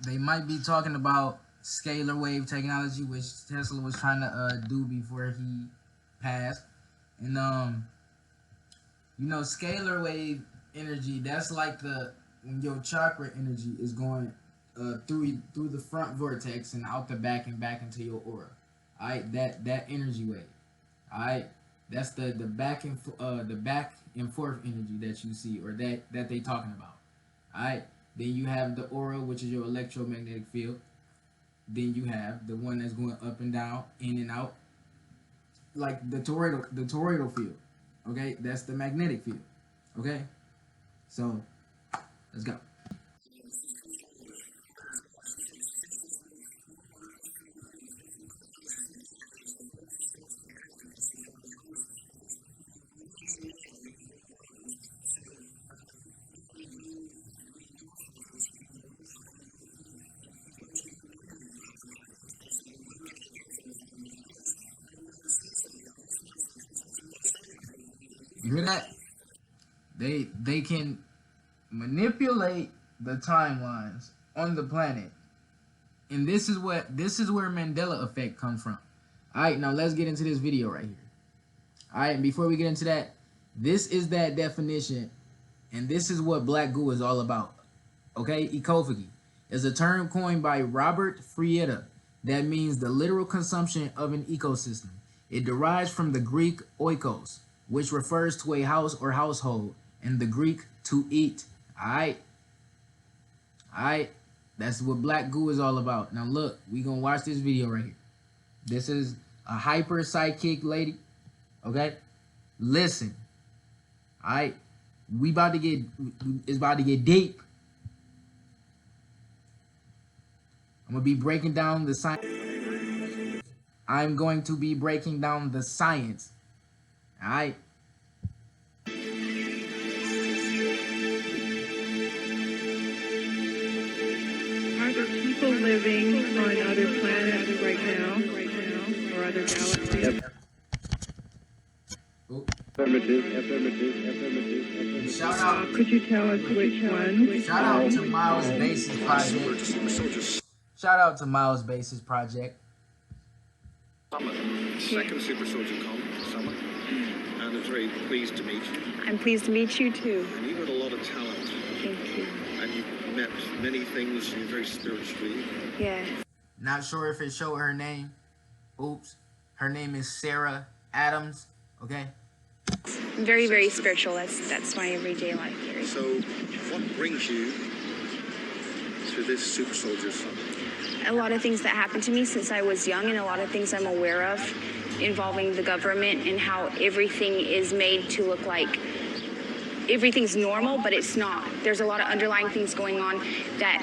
Speaker 1: They might be talking about scalar wave technology, which Tesla was trying to do before he passed. And you know, scalar wave energy, that's like when your chakra energy is going through the front vortex and out the back and back into your aura. Alright, that energy wave. Alright, that's the back and forth energy that you see, or that they talking about. Alright, then you have the aura, which is your electromagnetic field. Then you have the one that's going up and down, in and out, like the toroidal field. Okay, that's the magnetic field. Okay, so let's go. You hear that? They can manipulate the timelines on the planet, and this is where Mandela effect comes from. All right, now let's get into this video right here. All right, and before we get into that, this is that definition, and this is what black goo is all about. Okay, ecophagy is a term coined by Robert Frieda that means the literal consumption of an ecosystem. It derives from the Greek oikos, which refers to a house or household, and the Greek to eat. Alright? Alright? That's what black goo is all about. Now look, we gonna watch this video right here. This is a hyper psychic lady. Okay? Listen. Alright? It's about to get deep. I'm gonna be breaking down the science. I'm going to be breaking down the science. Alright.
Speaker 6: Are there people living on other planets right now, or other galaxies?
Speaker 1: Affirmative. Shout out.
Speaker 6: Could you tell us which one?
Speaker 1: Shout out to Miles Bases Project. Shout out to Miles Bases Project.
Speaker 7: Second Super Soldier Summit, and I'm very pleased to meet you.
Speaker 6: I'm pleased to meet you too.
Speaker 7: And you've got a lot of talent.
Speaker 6: Thank you.
Speaker 7: And you've met many things, you're very spiritually.
Speaker 6: Yeah.
Speaker 1: Not sure if it showed her name. Oops. Her name is Sarah Adams. Okay?
Speaker 6: I'm very, very spiritual. That's my everyday life here.
Speaker 7: So, what brings you to this Super Soldier Summit?
Speaker 6: A lot of things that happened to me since I was young, and a lot of things I'm aware of involving the government and how everything is made to look like everything's normal, but it's not. There's a lot of underlying things going on that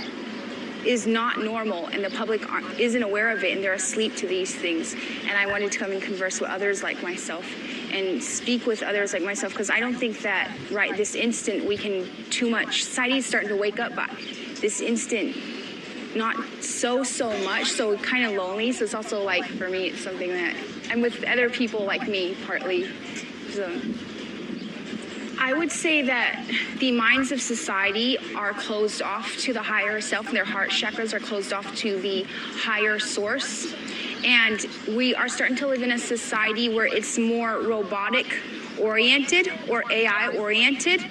Speaker 6: is not normal, and the public isn't aware of it, and they're asleep to these things. And I wanted to come and converse with others like myself and speak with others like myself, because I don't think that right this instant we can too much. Society's starting to wake up, but this instant not so much, so kind of lonely. So it's also like, for me, it's something that I'm with other people like me, partly. So I would say that the minds of society are closed off to the higher self, and their heart chakras are closed off to the higher source. And we are starting to live in a society where it's more robotic oriented or AI oriented.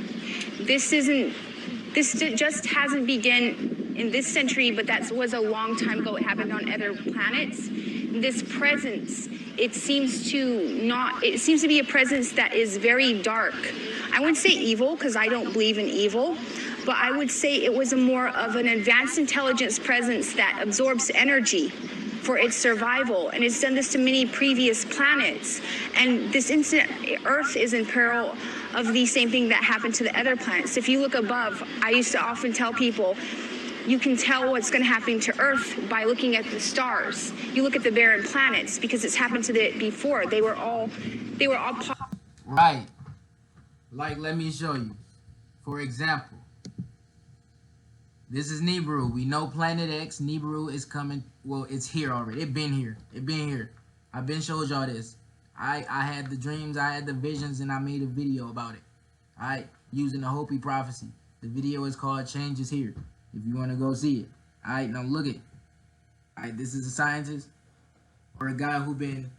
Speaker 6: This just hasn't begun in this century, but that was a long time ago. It happened on other planets. This presence, it seems to be a presence that is very dark. I wouldn't say evil, because I don't believe in evil, but I would say it was a more of an advanced intelligence presence that absorbs energy for its survival, and it's done this to many previous planets. And this instant, Earth is in peril of the same thing that happened to the other planets. If you look above, I used to often tell people, you can tell what's going to happen to Earth by looking at the stars. You look at the barren planets, because it's happened to it before. They were all
Speaker 1: right. Like, let me show you. For example, this is Nibiru. We know Planet X. Nibiru is coming. Well, it's here already. It been here. I've been showed y'all this. I had the dreams, I had the visions, and I made a video about it. Alright, using the Hopi prophecy. The video is called Change is Here, if you want to go see it. Alright, now look at. Alright, this is a scientist or a guy who been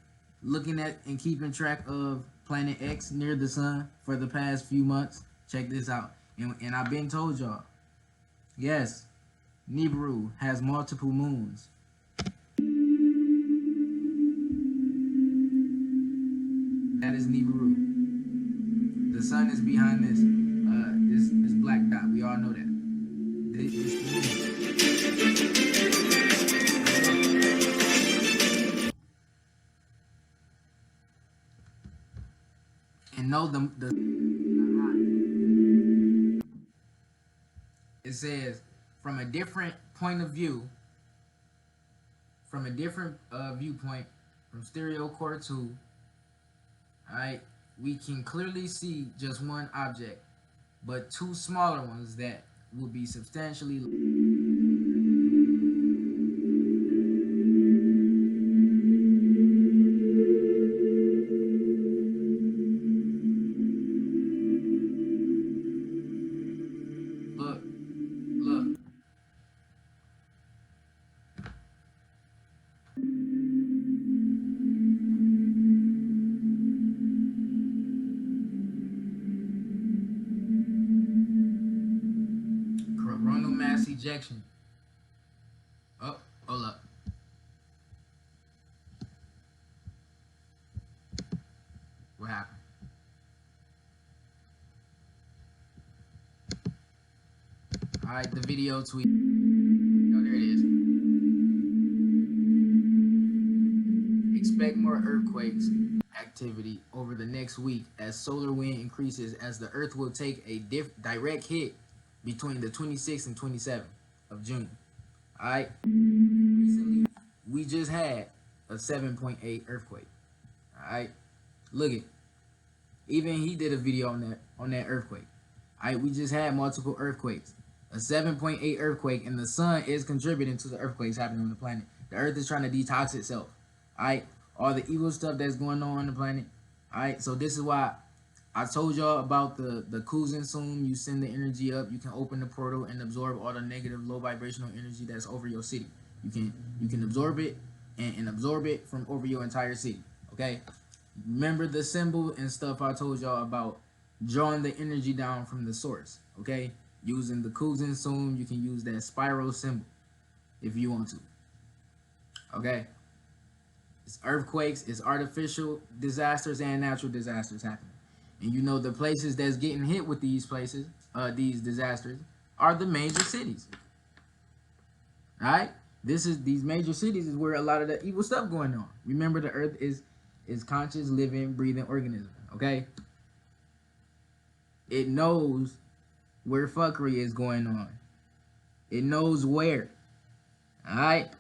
Speaker 1: looking at and keeping track of planet X near the sun for the past few months. Check this out. And I've been told y'all. Yes, Nibiru has multiple moons. That is Nibiru. The sun is behind this this black dot. We all know that. And know it says from a different point of view, from a different viewpoint, from stereo core 2, alright, we can clearly see just one object, but two smaller ones that will be substantially look. Coronal mass ejection. Oh, hold up. What happened? Alright, the video tweet. Oh, there it is. Expect more earthquakes activity over the next week as solar wind increases, as the Earth will take a direct hit between the 26th and 27th of June. Alright. Recently, we just had a 7.8 earthquake. Alright. Look it. Even he did a video on that earthquake. Alright, we just had multiple earthquakes. A 7.8 earthquake, and the sun is contributing to the earthquakes happening on the planet. The Earth is trying to detox itself. Alright. All the evil stuff that's going on the planet. Alright, so this is why I told y'all about the Kuzensum. You send the energy up, you can open the portal and absorb all the negative, low vibrational energy that's over your city. You can absorb it and absorb it from over your entire city. Okay? Remember the symbol and stuff I told y'all about drawing the energy down from the source. Okay? Using the Kuzensum, you can use that spiral symbol if you want to. Okay? It's earthquakes, it's artificial disasters and natural disasters happening. And you know the places that's getting hit with these places, these disasters, are the major cities. Alright? These major cities is where a lot of the evil stuff going on. Remember, the Earth is conscious, living, breathing organism. Okay? It knows where fuckery is going on. It knows where. Alright?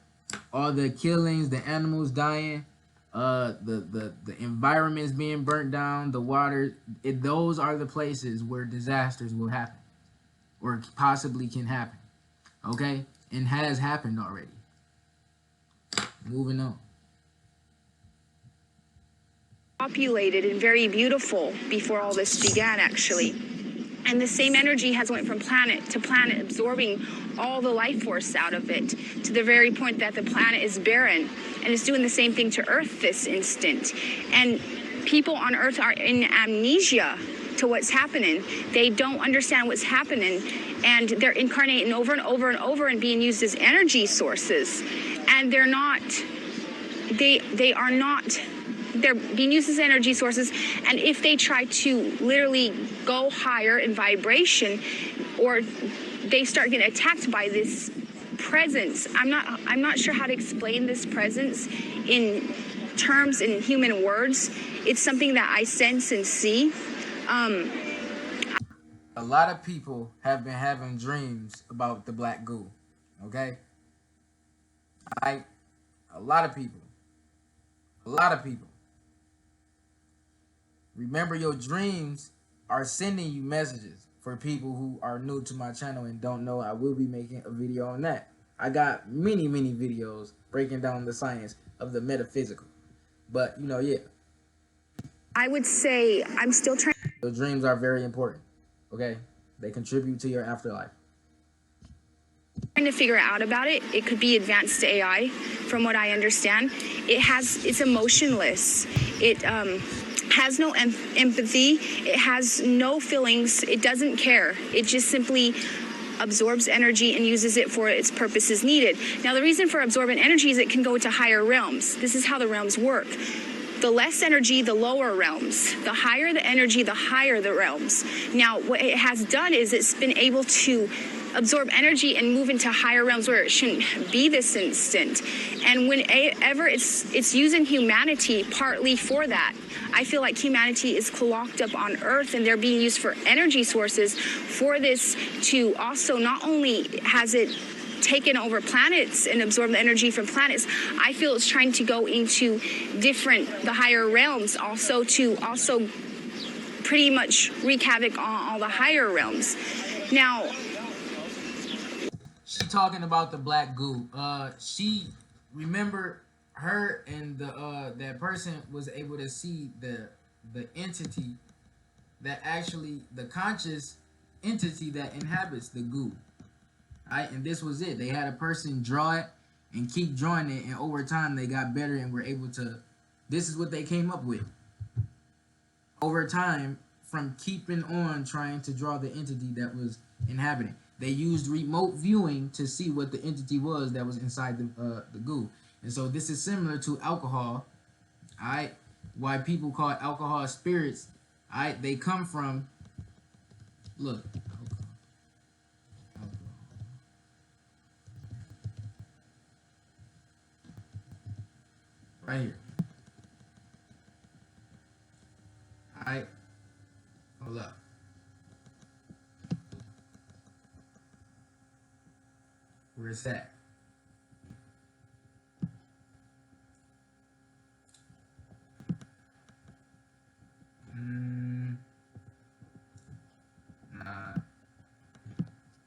Speaker 1: All the killings, the animals dying, the environments being burnt down, the water, those are the places where disasters will happen, or possibly can happen. Okay? And has happened already. Moving on.
Speaker 6: Populated and very beautiful before all this began, actually. And the same energy has went from planet to planet, absorbing all the life force out of it, to the very point that the planet is barren. And it's doing the same thing to Earth this instant. And people on Earth are in amnesia to what's happening. They don't understand what's happening. And they're incarnating over and over and over and being used as energy sources. And they're being used as energy sources, and if they try to literally go higher in vibration, or they start getting attacked by this presence, I'm not sure how to explain this presence in terms, in human words. It's something that I sense and see.
Speaker 1: A lot of people have been having dreams about the black goo. Okay? A lot of people. Remember, your dreams are sending you messages. For people who are new to my channel and don't know, I will be making a video on that. I got many videos breaking down the science of the metaphysical. But, you know, yeah.
Speaker 6: I would say I'm still trying.
Speaker 1: Your dreams are very important, okay? They contribute to your afterlife.
Speaker 6: trying to figure out about it. It could be advanced AI, from what I understand. It's emotionless. It has no empathy. It has no feelings. It doesn't care. It just simply absorbs energy and uses it for its purposes needed. Now, the reason for absorbent energy is it can go to higher realms. This is how the realms work. The less energy, the lower realms. The higher the energy, the higher the realms. Now, what it has done is it's been able to absorb energy and move into higher realms where it shouldn't be this instant. And whenever it's using humanity partly for that. I feel like humanity is locked up on Earth, and they're being used for energy sources for this to also, not only has it taken over planets and absorbed the energy from planets, I feel it's trying to go into the higher realms also to also pretty much wreak havoc on all the higher realms. Now,
Speaker 1: she talking about the black goo. Remember her and that person was able to see the entity that actually, the conscious entity that inhabits the goo. Right? And this was it. They had a person draw it and keep drawing it, and over time they got better and were able to, this is what they came up with. Over time, from keeping on trying to draw the entity that was inhabiting. They used remote viewing to see what the entity was that was inside the goo. And so this is similar to alcohol. Alright? Why people call alcohol spirits. Alright? They come from, look. Right here. Alright. Hold up. Where's that?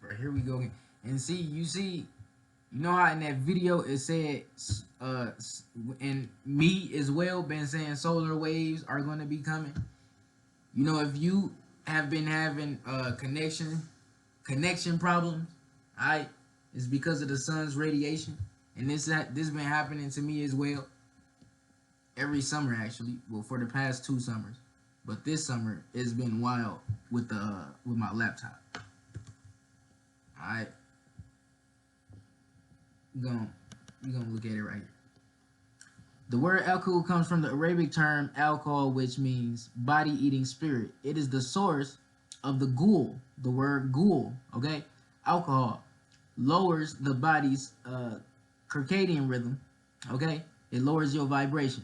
Speaker 1: Right, here we go again. And see, you know how in that video it said, and me as well been saying solar waves are going to be coming. You know, if you have been having connection problems, alright, it's because of the sun's radiation, and this been happening to me as well. Every summer, actually, well, for the past 2 summers, but this summer it's been wild with my laptop. Alright, we're gonna look at it right here. The word alcohol comes from the Arabic term alcohol, which means body-eating spirit. It is the source of the ghoul, the word ghoul, okay? Alcohol lowers the body's circadian rhythm, okay? It lowers your vibration,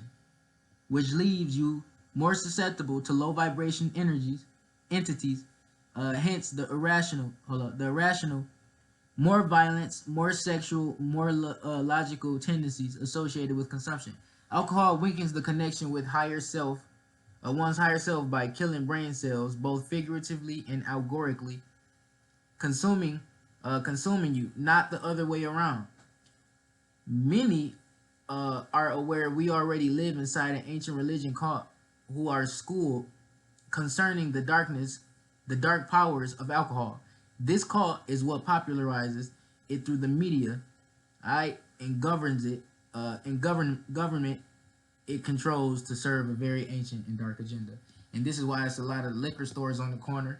Speaker 1: which leaves you more susceptible to low vibration entities, hence the irrational, more violence, more sexual, more logical tendencies associated with consumption. Alcohol weakens the connection with one's higher self by killing brain cells, both figuratively and allegorically, consuming you, not the other way around. Many are aware we already live inside an ancient religion who are schooled concerning the dark powers of alcohol. This cult is what popularizes it through the media, alright, and governs it, and government it controls to serve a very ancient and dark agenda. And this is why it's a lot of liquor stores on the corners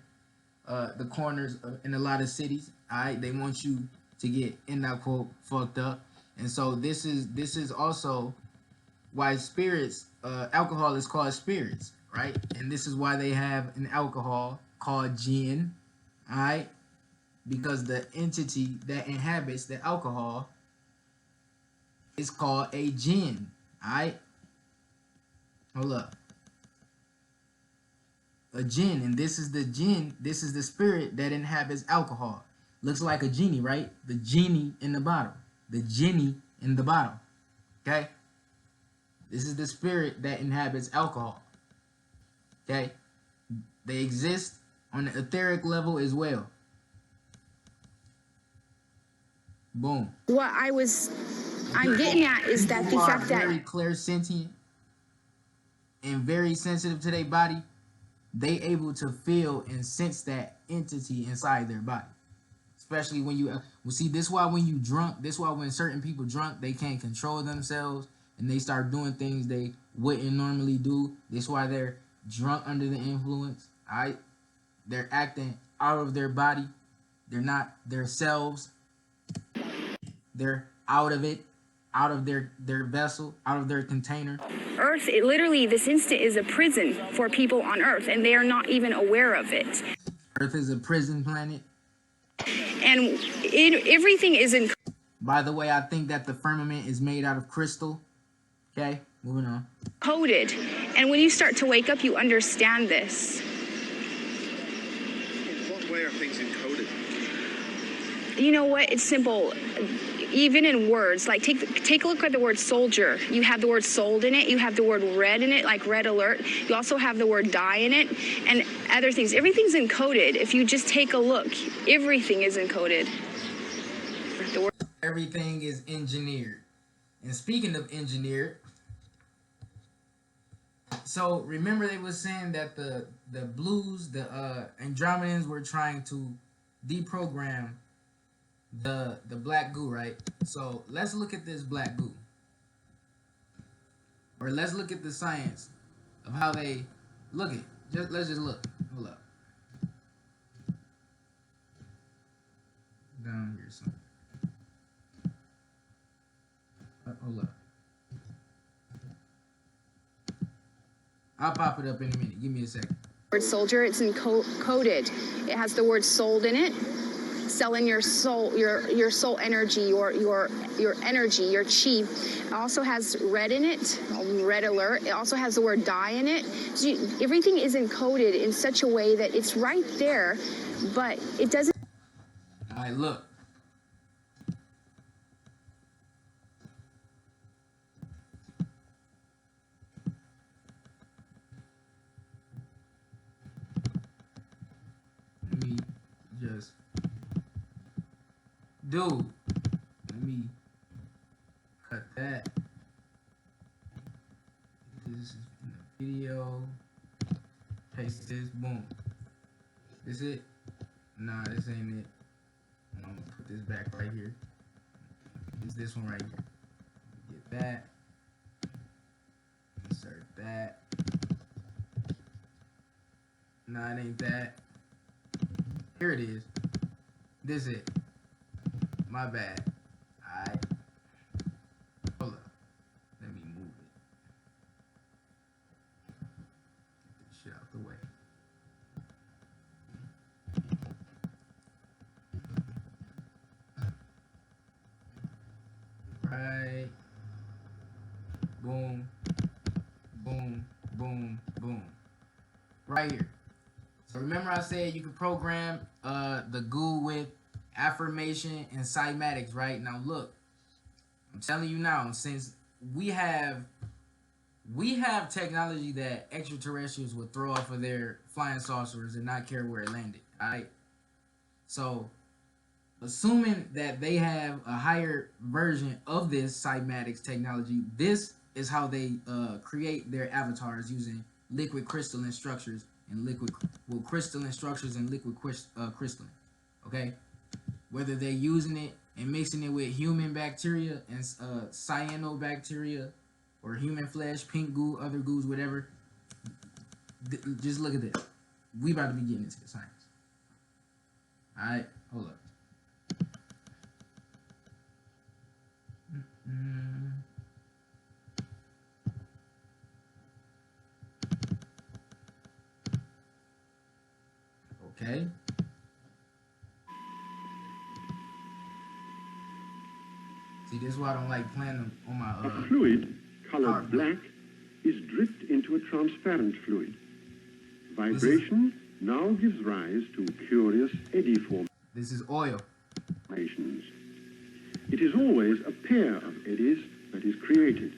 Speaker 1: in a lot of cities. Alright, they want you to get, in that quote, fucked up. And so this is also why alcohol is called spirits, right? And this is why they have an alcohol called gin, alright? Because the entity that inhabits the alcohol is called a jinn. Alright? Hold up. A jinn, and this is the jinn, this is the spirit that inhabits alcohol. Looks like a genie, right? The genie in the bottle. The genie in the bottle. Okay? This is the spirit that inhabits alcohol. Okay? They exist on the etheric level as well. Boom.
Speaker 6: What I'm getting at is that the fact that
Speaker 1: very clairsentient and very sensitive to their body, they able to feel and sense that entity inside their body. It's Especially when you see, this why when you drunk, this why when certain people drunk, they can't control themselves and they start doing things they wouldn't normally do. This why they're drunk under the influence. Alright, they're acting out of their body. They're not themselves. They're out of it, out of their vessel, out of their container.
Speaker 6: Earth, it literally, this instant is a prison for people on Earth, and they are not even aware of it.
Speaker 1: Earth is a prison planet.
Speaker 6: And everything is in.
Speaker 1: By the way, I think that the firmament is made out of crystal. Okay, moving on.
Speaker 6: Coded. And when you start to wake up, you understand this.
Speaker 7: In what way are things encoded?
Speaker 6: You know what? It's simple. Even in words, like take a look at the word soldier. You have the word sold in it. You have the word red in it, like red alert. You also have the word die in it, and other things. Everything's encoded. If you just take a look, everything is encoded.
Speaker 1: Everything is engineered. And speaking of engineered, so remember they were saying that the blues, the Andromedans were trying to deprogram the black goo, right? So let's look at this black goo, or let's look at the science of how they look at. Let's just look. Hold up. Down here somewhere. Hold up. I'll pop it up in a minute. Give me a second.
Speaker 6: Word soldier, it's encoded. It has the word sold in it. Selling your soul, your soul energy, your energy, your chi. It also has red in it, red alert. It also has the word die in it. So everything is encoded in such a way that it's right there, but it doesn't.
Speaker 1: All right, look. Let me just. Dude, let me cut that. This is in the video. Paste this, boom. This it? Nah, this ain't it. I'm gonna put this back right here. It's this one right here. Get that. Insert that. Nah, it ain't that. Here it is. This it. My bad. Alright. Hold up. Let me move it. Get this shit out the way. Right. Boom. Boom. Boom. Boom. Right here. So remember I said you could program the goo with affirmation and cymatics, right? Now look, I'm telling you now, since we have technology that extraterrestrials would throw off of their flying saucers and not care where it landed, alright? So assuming that they have a higher version of this cymatics technology, this is how they create their avatars using liquid crystalline structures and crystalline structures and liquid crystalline, okay? Whether they're using it and mixing it with human bacteria and cyanobacteria or human flesh, pink goo, other goos, whatever. Just look at this. We about to be getting into the science. Alright, hold up. Okay. See, this is why I don't like playing them on my
Speaker 8: A fluid colored black is dripped into a transparent fluid. Vibration now gives rise to curious eddy formations.
Speaker 1: This is oil.
Speaker 8: It is always a pair of eddies that is created.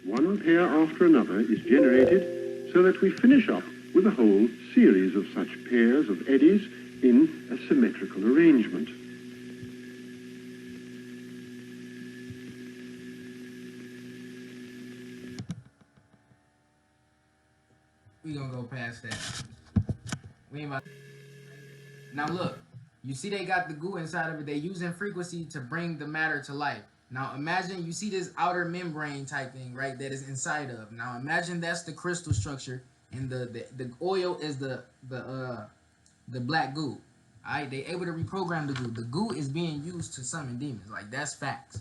Speaker 8: One pair after another is generated so that we finish up with a whole series of such pairs of eddies in a symmetrical arrangement.
Speaker 1: We gonna go past that. We ain't about. Now look, You see they got the goo inside of it. They using frequency to bring the matter to life. Now imagine you see this outer membrane type thing, right, that is inside of. Now imagine that's the crystal structure, and the oil is the black goo. Alright, they able to reprogram the goo. The goo is being used to summon demons. Like, that's facts.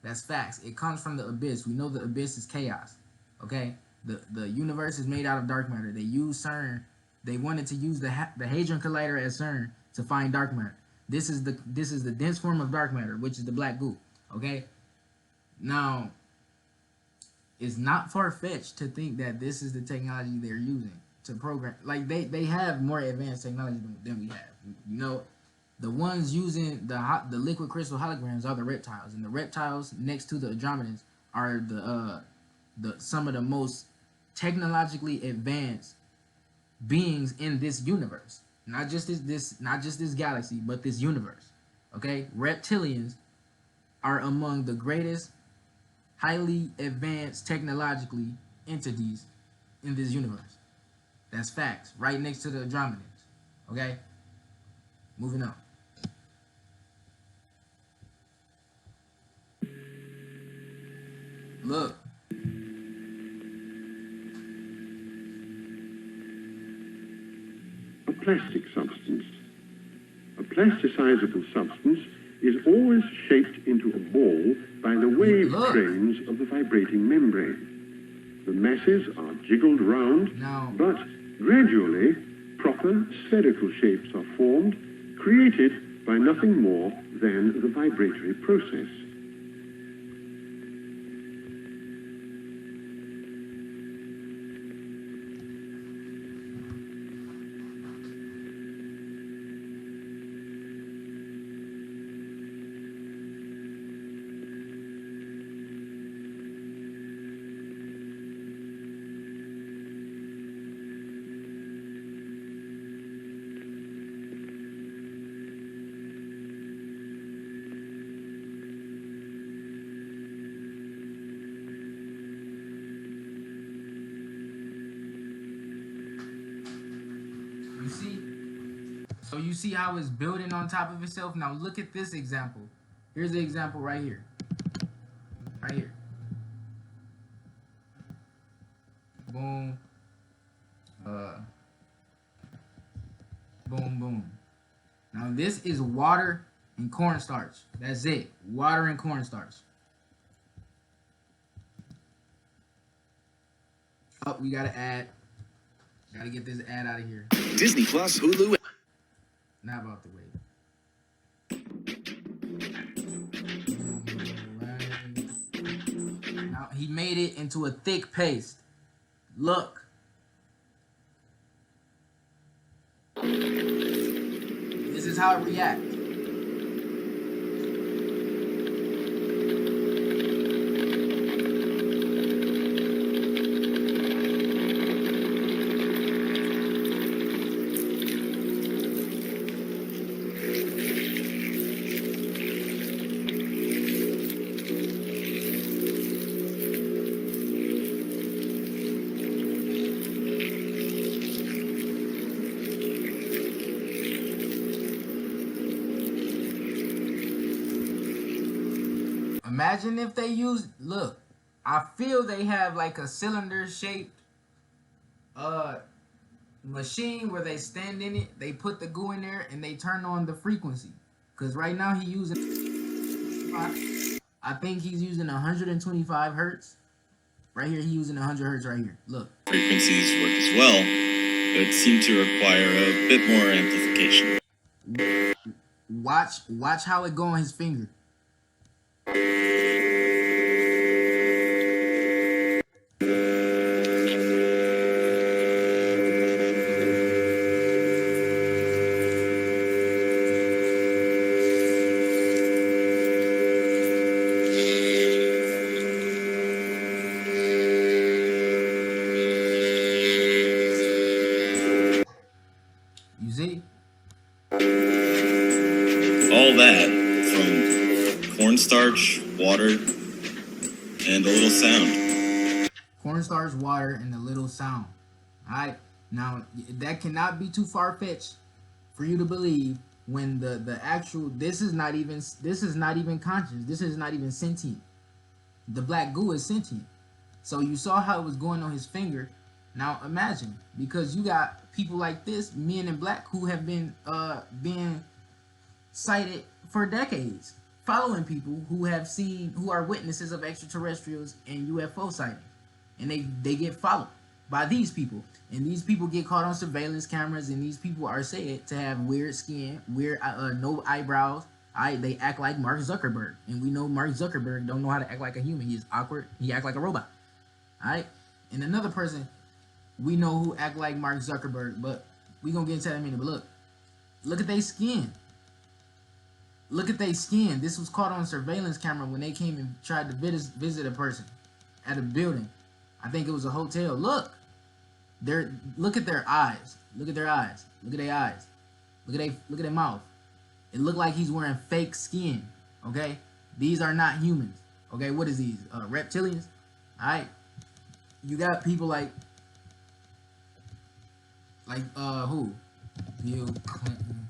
Speaker 1: That's facts. It comes from the abyss. We know the abyss is chaos. Okay? The universe is made out of dark matter. They use CERN. They wanted to use the Hadron Collider as CERN to find dark matter. This is the dense form of dark matter, which is the black goo. Okay? Now, it's not far-fetched to think that this is the technology they're using to program. Like, they have more advanced technology than we have. You know, the ones using the liquid crystal holograms are the reptiles, and the reptiles next to the Andromedans are the some of the most technologically advanced beings in this universe. Not just this galaxy, but this universe. Okay, reptilians are among the greatest, highly advanced technologically entities in this universe. That's facts. Right next to the Andromedans. Okay? Moving on. Look.
Speaker 8: A plastic substance. A plasticizable substance is always shaped into a ball by the wave trains of the vibrating membrane. The masses are jiggled round, but gradually proper spherical shapes are formed, created by nothing more than the vibratory process.
Speaker 1: So you see how it's building on top of itself? Now look at this example. Here's the example right here. Right here. Boom. Boom, boom. Now this is water and cornstarch. That's it. Water and cornstarch. Oh, we gotta add. Gotta get this ad out of here.
Speaker 9: Disney Plus, Hulu.
Speaker 1: Not about the weight. Now he made it into a thick paste. Look. This is how it reacts. Imagine if they use, look, I feel they have like a cylinder shaped machine where they stand in it, they put the goo in there and they turn on the frequency. Cause right now he using, I think he's using 125 hertz. Right here, he using 100 hertz right here. Look.
Speaker 10: Frequencies work as well, but seem to require a bit more amplification.
Speaker 1: Watch how it go on his finger. You see?
Speaker 10: All that from cornstarch, water, and a little sound.
Speaker 1: Cornstarch, water, and a little sound. Alright? Now, that cannot be too far-fetched for you to believe when the actual, this is not even conscious. This is not even sentient. The black goo is sentient. So you saw how it was going on his finger. Now imagine, because you got people like this, men in black, who have been being cited for decades, following people who have seen, who are witnesses of extraterrestrials and UFO sightings, and they get followed by these people, and these people get caught on surveillance cameras, and these people are said to have weird skin, weird no eyebrows. They act like Mark Zuckerberg, and we know Mark Zuckerberg don't know how to act like a human. He is awkward. He act like a robot. All right, and another person we know who act like Mark Zuckerberg, but we gonna get into that in a minute. But look at their skin. Look at their skin. This was caught on surveillance camera when they came and tried to visit a person at a building. I think it was a hotel. Look at their eyes. Look at their eyes. Look at their eyes. Look at their mouth. It looked like he's wearing fake skin. Okay, these are not humans. Okay, what is these? Reptilians. All right. You got people like who? Bill Clinton.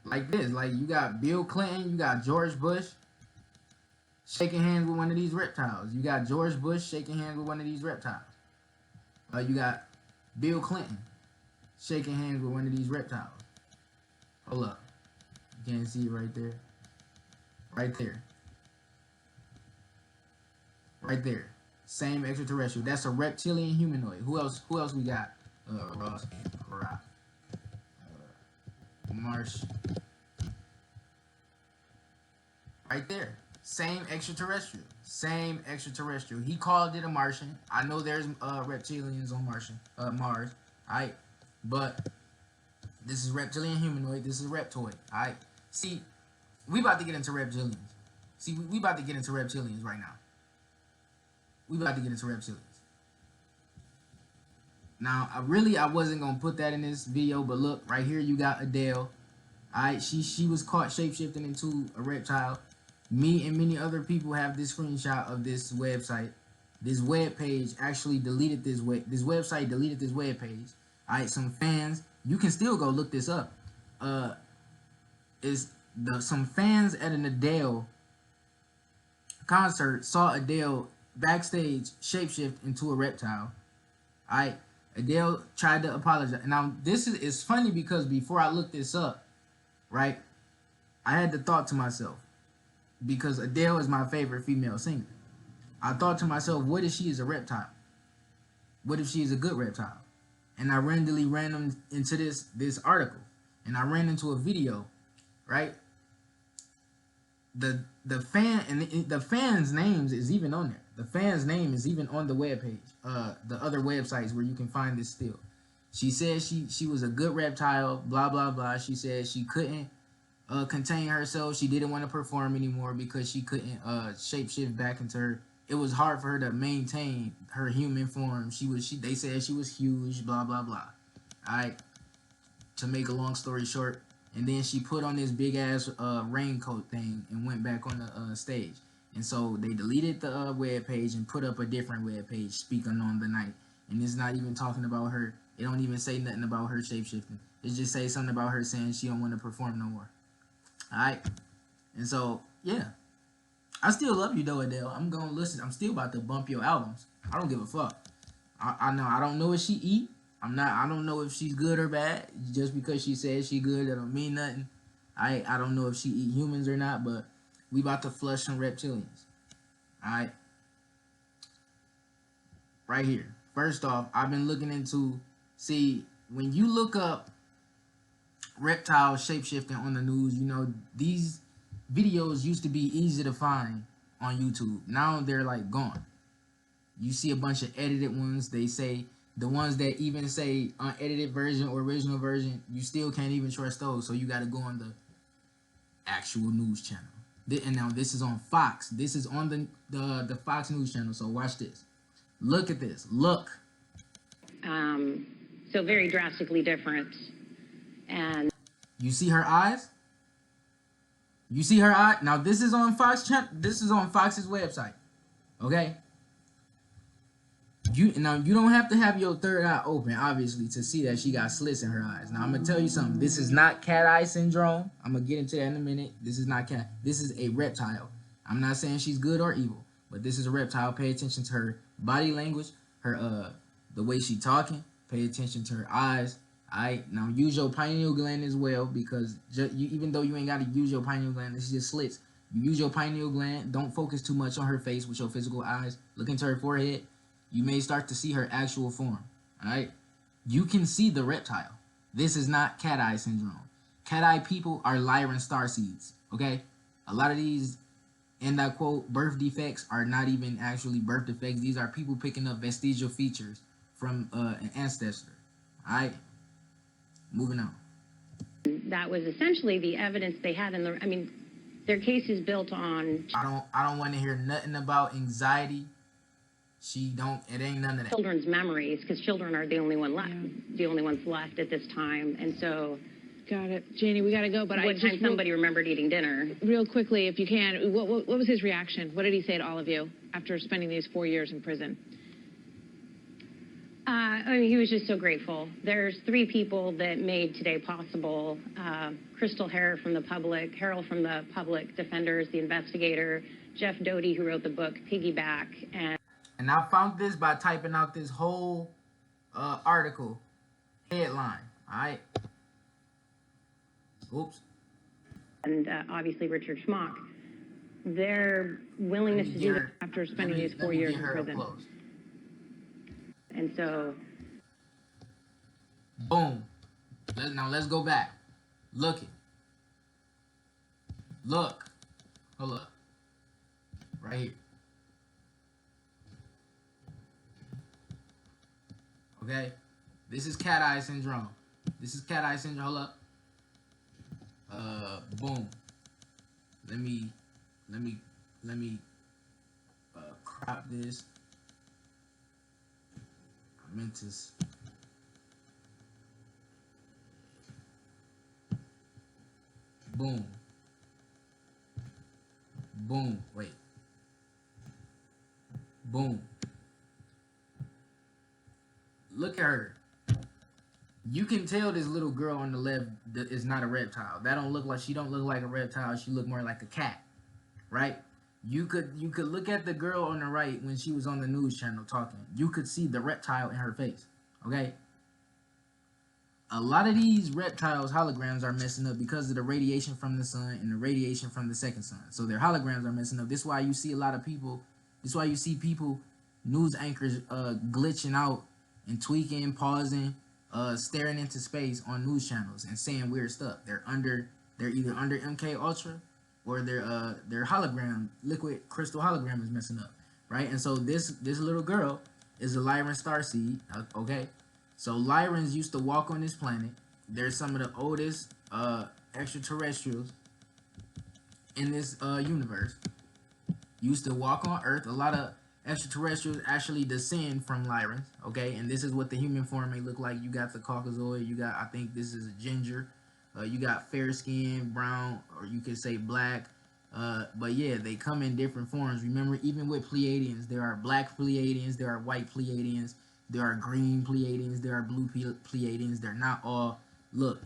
Speaker 1: Like this, like you got Bill Clinton, you got George Bush shaking hands with one of these reptiles. You got George Bush shaking hands with one of these reptiles. You got Bill Clinton shaking hands with one of these reptiles. Hold up. You can't see it right there. Right there. Right there. Same extraterrestrial. That's a reptilian humanoid. Who else we got? Ross. Marsh. Right there. Same extraterrestrial. Same extraterrestrial. He called it a Martian. I know there's reptilians on Mars. Alright. But this is reptilian humanoid. This is reptoid. Alright. See, we about to get into reptilians. See, we about to get into reptilians right now. We about to get into reptilians. Now, I wasn't gonna put that in this video, but look, right here you got Adele. Alright, she was caught shapeshifting into a reptile. Me and many other people have this screenshot of this website. This web page actually deleted this website deleted this web page. Alright, some fans, you can still go look this up. Some fans at an Adele concert saw Adele backstage shapeshift into a reptile. Alright, Adele tried to apologize. Now this is funny because before I looked this up, right, I had to thought to myself, because Adele is my favorite female singer. I thought to myself, what if she is a reptile? What if she is a good reptile? And I randomly ran into this article, and I ran into a video, right? The fan's names is even on there. The fan's name is even on the webpage. The other websites where you can find this still. She said she was a good reptile, blah blah blah. She said she couldn't contain herself. She didn't want to perform anymore because she couldn't shapeshift back into her. It was hard for her to maintain her human form. They said she was huge, blah blah blah. Alright. To make a long story short, and then she put on this big ass raincoat thing and went back on the stage. And so they deleted the web page and put up a different web page speaking on the night. And it's not even talking about her. It don't even say nothing about her shapeshifting. It just say something about her saying she don't want to perform no more. Alright? And so, yeah. I still love you though, Adele. I'm gonna listen. I'm still about to bump your albums. I don't give a fuck. I don't know what she eat. I don't know if she's good or bad. Just because she says she good, that don't mean nothing. I don't know if she eat humans or not, but we about to flush some reptilians. Alright? Right here. First off, I've been looking into, see, when you look up reptile shapeshifting on the news, you know, these videos used to be easy to find on YouTube. Now they're like gone. You see a bunch of edited ones. They say, the ones that even say unedited version or original version, you still can't even trust those. So you got to go on the actual news channel. And now this is on Fox. This is on the Fox News channel. So watch this. Look at this. Look.
Speaker 9: So very drastically different. And
Speaker 1: you see her eyes? You see her eye? Now this is on Fox channel. This is on Fox's website. Okay? You don't have to have your third eye open, obviously, to see that she got slits in her eyes. Now I'm gonna tell you something. This is not cat eye syndrome. I'm gonna get into that in a minute. This is not cat. This is a reptile. I'm not saying she's good or evil, but this is a reptile. Pay attention to her body language, her the way she talking. Pay attention to her eyes. Alright, now use your pineal gland as well, because even though you ain't gotta use your pineal gland, it's just slits. You use your pineal gland. Don't focus too much on her face with your physical eyes. Look into her forehead. You may start to see her actual form. Alright? You can see the reptile. This is not cat eye syndrome. Cat eye people are Lyran starseeds. Okay? A lot of these, and I quote, birth defects are not even actually birth defects. These are people picking up vestigial features from an ancestor. Alright? Moving on.
Speaker 9: That was essentially the evidence they had in the, I mean, their case is built on.
Speaker 1: I don't want to hear nothing about anxiety. It ain't none of that.
Speaker 9: Children's memories, because children are the only ones left at this time, and so.
Speaker 11: Got it, Janie. We got to go. But
Speaker 9: what time somebody remembered eating dinner?
Speaker 11: Real quickly, if you can, what was his reaction? What did he say to all of you after spending these 4 years in prison?
Speaker 9: I mean, he was just so grateful. There's 3 people that made today possible. Crystal Hare from the public, Harold from the public defenders, the investigator, Jeff Doty, who wrote the book Piggyback,
Speaker 1: and I found this by typing out this whole article headline. All right. Oops.
Speaker 9: And obviously Richard Schmock. Their willingness to do that
Speaker 11: after spending these 4 years in prison.
Speaker 9: And so.
Speaker 1: Boom. Now let's go back. Look. Hold up. Right here. Okay, this is cat eye syndrome. Hold up. Boom. Let me crop this. I meant to. Boom. Boom. Wait. Boom. Look at her. You can tell this little girl on the left is not a reptile. She don't look like a reptile. She look more like a cat, right? You could look at the girl on the right when she was on the news channel talking. You could see the reptile in her face, okay? A lot of these reptiles holograms are messing up because of the radiation from the sun and the radiation from the second sun. So their holograms are messing up. This is why you see a lot of people. This is why you see people, news anchors, glitching out and tweaking, pausing, staring into space on news channels and saying weird stuff. They're either under MK Ultra or their hologram, liquid crystal hologram is messing up, right? And so this little girl is a Lyran starseed, okay? So Lyrans used to walk on this planet. They're some of the oldest extraterrestrials in this universe. Used to walk on Earth. A lot of extraterrestrials actually descend from Lyrans, okay? And this is what the human form may look like. You got the Caucasoid. You got, I think this is a ginger. You got fair skin, brown, or you could say black. But yeah, they come in different forms. Remember, even with Pleiadians, there are black Pleiadians, there are white Pleiadians, there are green Pleiadians, there are blue Pleiadians. They're not all, look,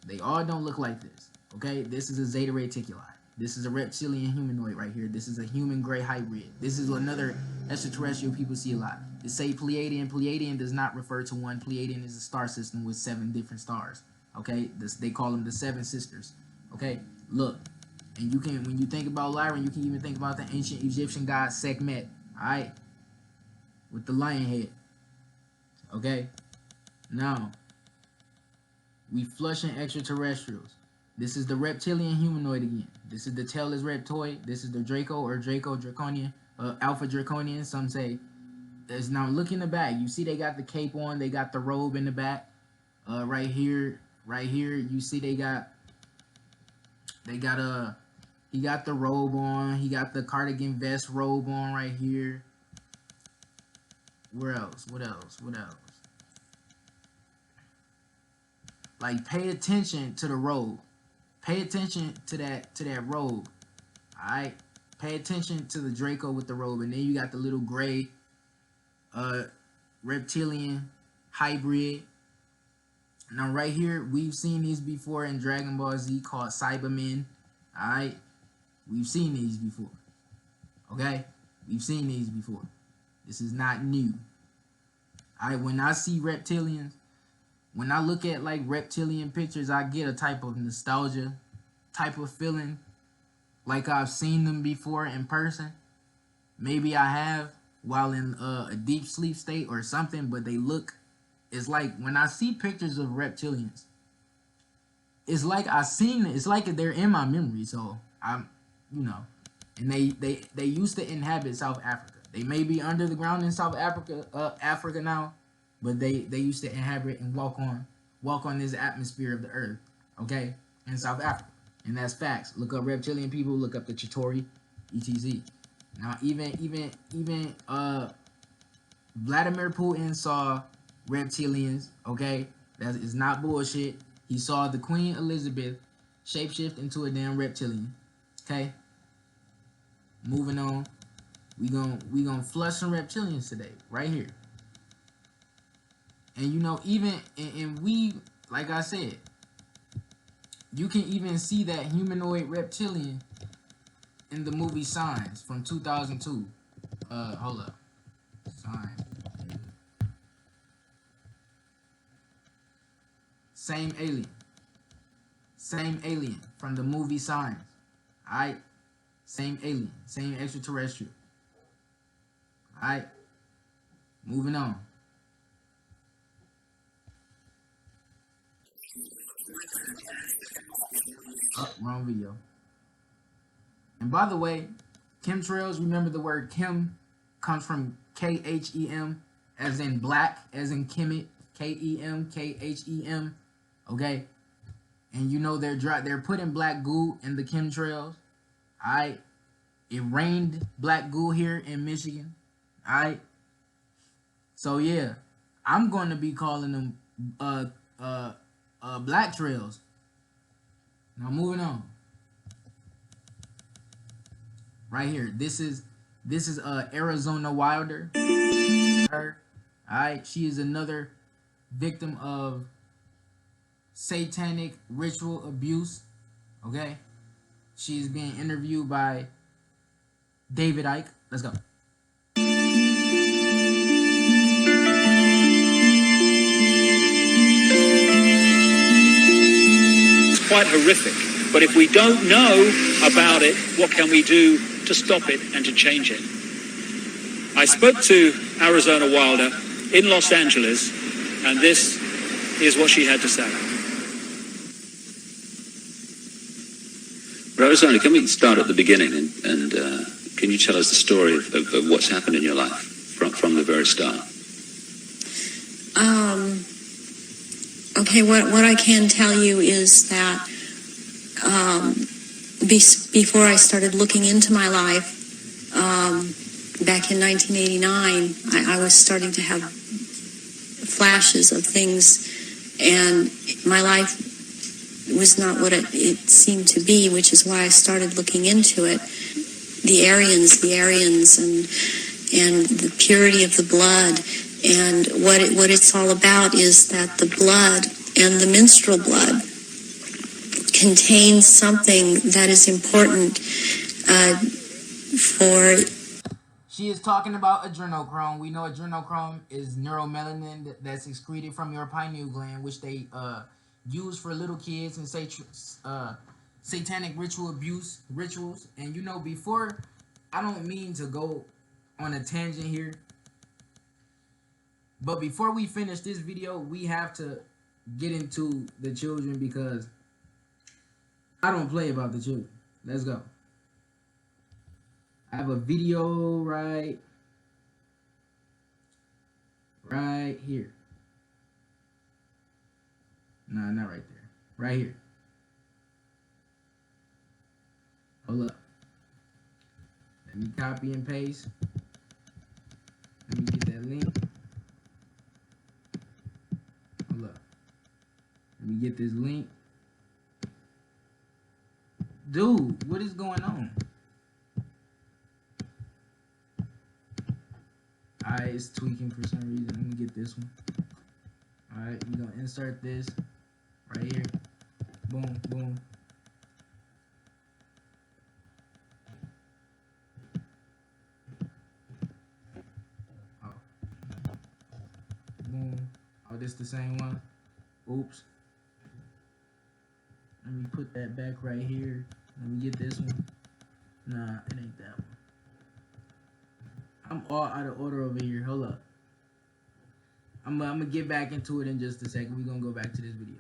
Speaker 1: they all don't look like this, okay? This is a Zeta Reticuli. This is a reptilian humanoid right here. This is a human gray hybrid. This is another extraterrestrial people see a lot. They say Pleiadian. Pleiadian does not refer to one. Pleiadian is a star system with 7 different stars. Okay, they call them the 7 sisters. Okay, look, and you can, when you think about Lyran, you can even think about the ancient Egyptian god Sekhmet. All right, with the lion head. Okay, now we flushing extraterrestrials. This is the reptilian humanoid again. This is the tailless reptoid. This is the Draco or Draco Draconian, Alpha Draconian. Some say. Is now look in the back. You see they got the cape on. They got the robe in the back. Right here, you see he got the robe on. He got the cardigan vest robe on right here. Where else? What else? Like, pay attention to the robe. Pay attention to that robe. Alright? Pay attention to the Draco with the robe. And then you got the little gray reptilian hybrid. Now right here, we've seen these before in Dragon Ball Z called Cybermen. Alright? We've seen these before. Okay? We've seen these before. This is not new. Alright, when I see reptilians, when I look at like reptilian pictures, I get a type of nostalgia, type of feeling like I've seen them before in person. Maybe I have while in a deep sleep state or something, but they look, it's like when I see pictures of reptilians, it's like I've seen it, it's like they're in my memory. So I'm, you know, and they used to inhabit South Africa. They may be under the ground in South Africa now, but they used to inhabit and walk on this atmosphere of the earth, okay, in South Africa. And that's facts. Look up reptilian people, look up the Chitori, etc. Now even Vladimir Putin saw reptilians, okay? That is not bullshit. He saw the Queen Elizabeth shapeshift into a damn reptilian. Okay? Moving on. We gonna flush some reptilians today, right here. And you know, even and we, like I said, you can even see that humanoid reptilian in the movie Signs from 2002. Hold up. Signs. Same alien. Same alien from the movie Signs. Alright? Same alien. Same extraterrestrial. Alright? Moving on. Oh, wrong video. And by the way, chemtrails, remember the word chem comes from K-H-E-M, as in black, as in Kemet, K-E-M, K-H-E-M, okay? And you know they're putting black goo in the chemtrails, alright? It rained black goo here in Michigan, alright? So yeah, I'm going to be calling them black trails. Now moving on. Right here. This is Arizona Wilder. Her. Alright. She is another victim of satanic ritual abuse. Okay. She is being interviewed by David Icke. Let's go.
Speaker 12: Quite horrific. But if we don't know about it, what can we do to stop it and to change it? I spoke to Arizona Wilder in Los Angeles, and this is what she had to say.
Speaker 13: Arizona, can we start at the beginning and can you tell us the story of what's happened in your life from the very start?
Speaker 14: Okay, what I can tell you is that before I started looking into my life, back in 1989, I was starting to have flashes of things, and my life was not what it seemed to be, which is why I started looking into it. The Aryans, and the purity of the blood, and what it's all about is that the blood and the menstrual blood contains something that is important for...
Speaker 1: She is talking about adrenochrome. We know adrenochrome is neuromelanin that's excreted from your pineal gland, which they use for little kids and satanic rituals. And you know, before, I don't mean to go on a tangent here, but before we finish this video, we have to get into the children, because I don't play about the children. Let's go. I have a video right here. Nah, not right there. Right here. Hold up. Let me copy and paste. Let me get that link. Hold up. Let me get this link. Dude, what is going on? Alright, it's tweaking for some reason. Let me get this one. Alright, we're gonna insert this right here. Boom, boom. Oh. Boom. Oh, this the same one. Oops. Let me put that back right here. Let me get this one. Nah, it ain't that one. I'm all out of order over here. Hold up. I'm gonna get back into it in just a second. We're gonna go back to this video.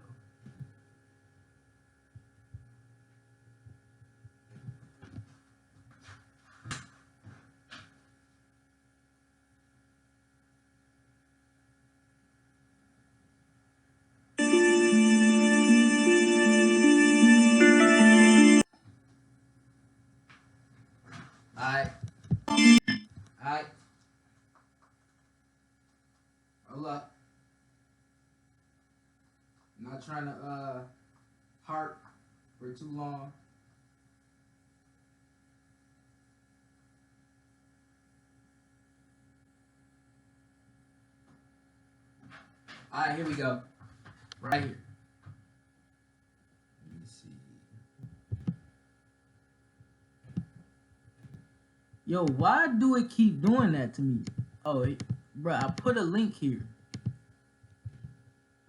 Speaker 1: Alright. Hold up. I'm not trying to harp for too long. Alright, here we go. Right here. Let me see. Yo, why do it keep doing that to me? Oh, bruh, I put a link here.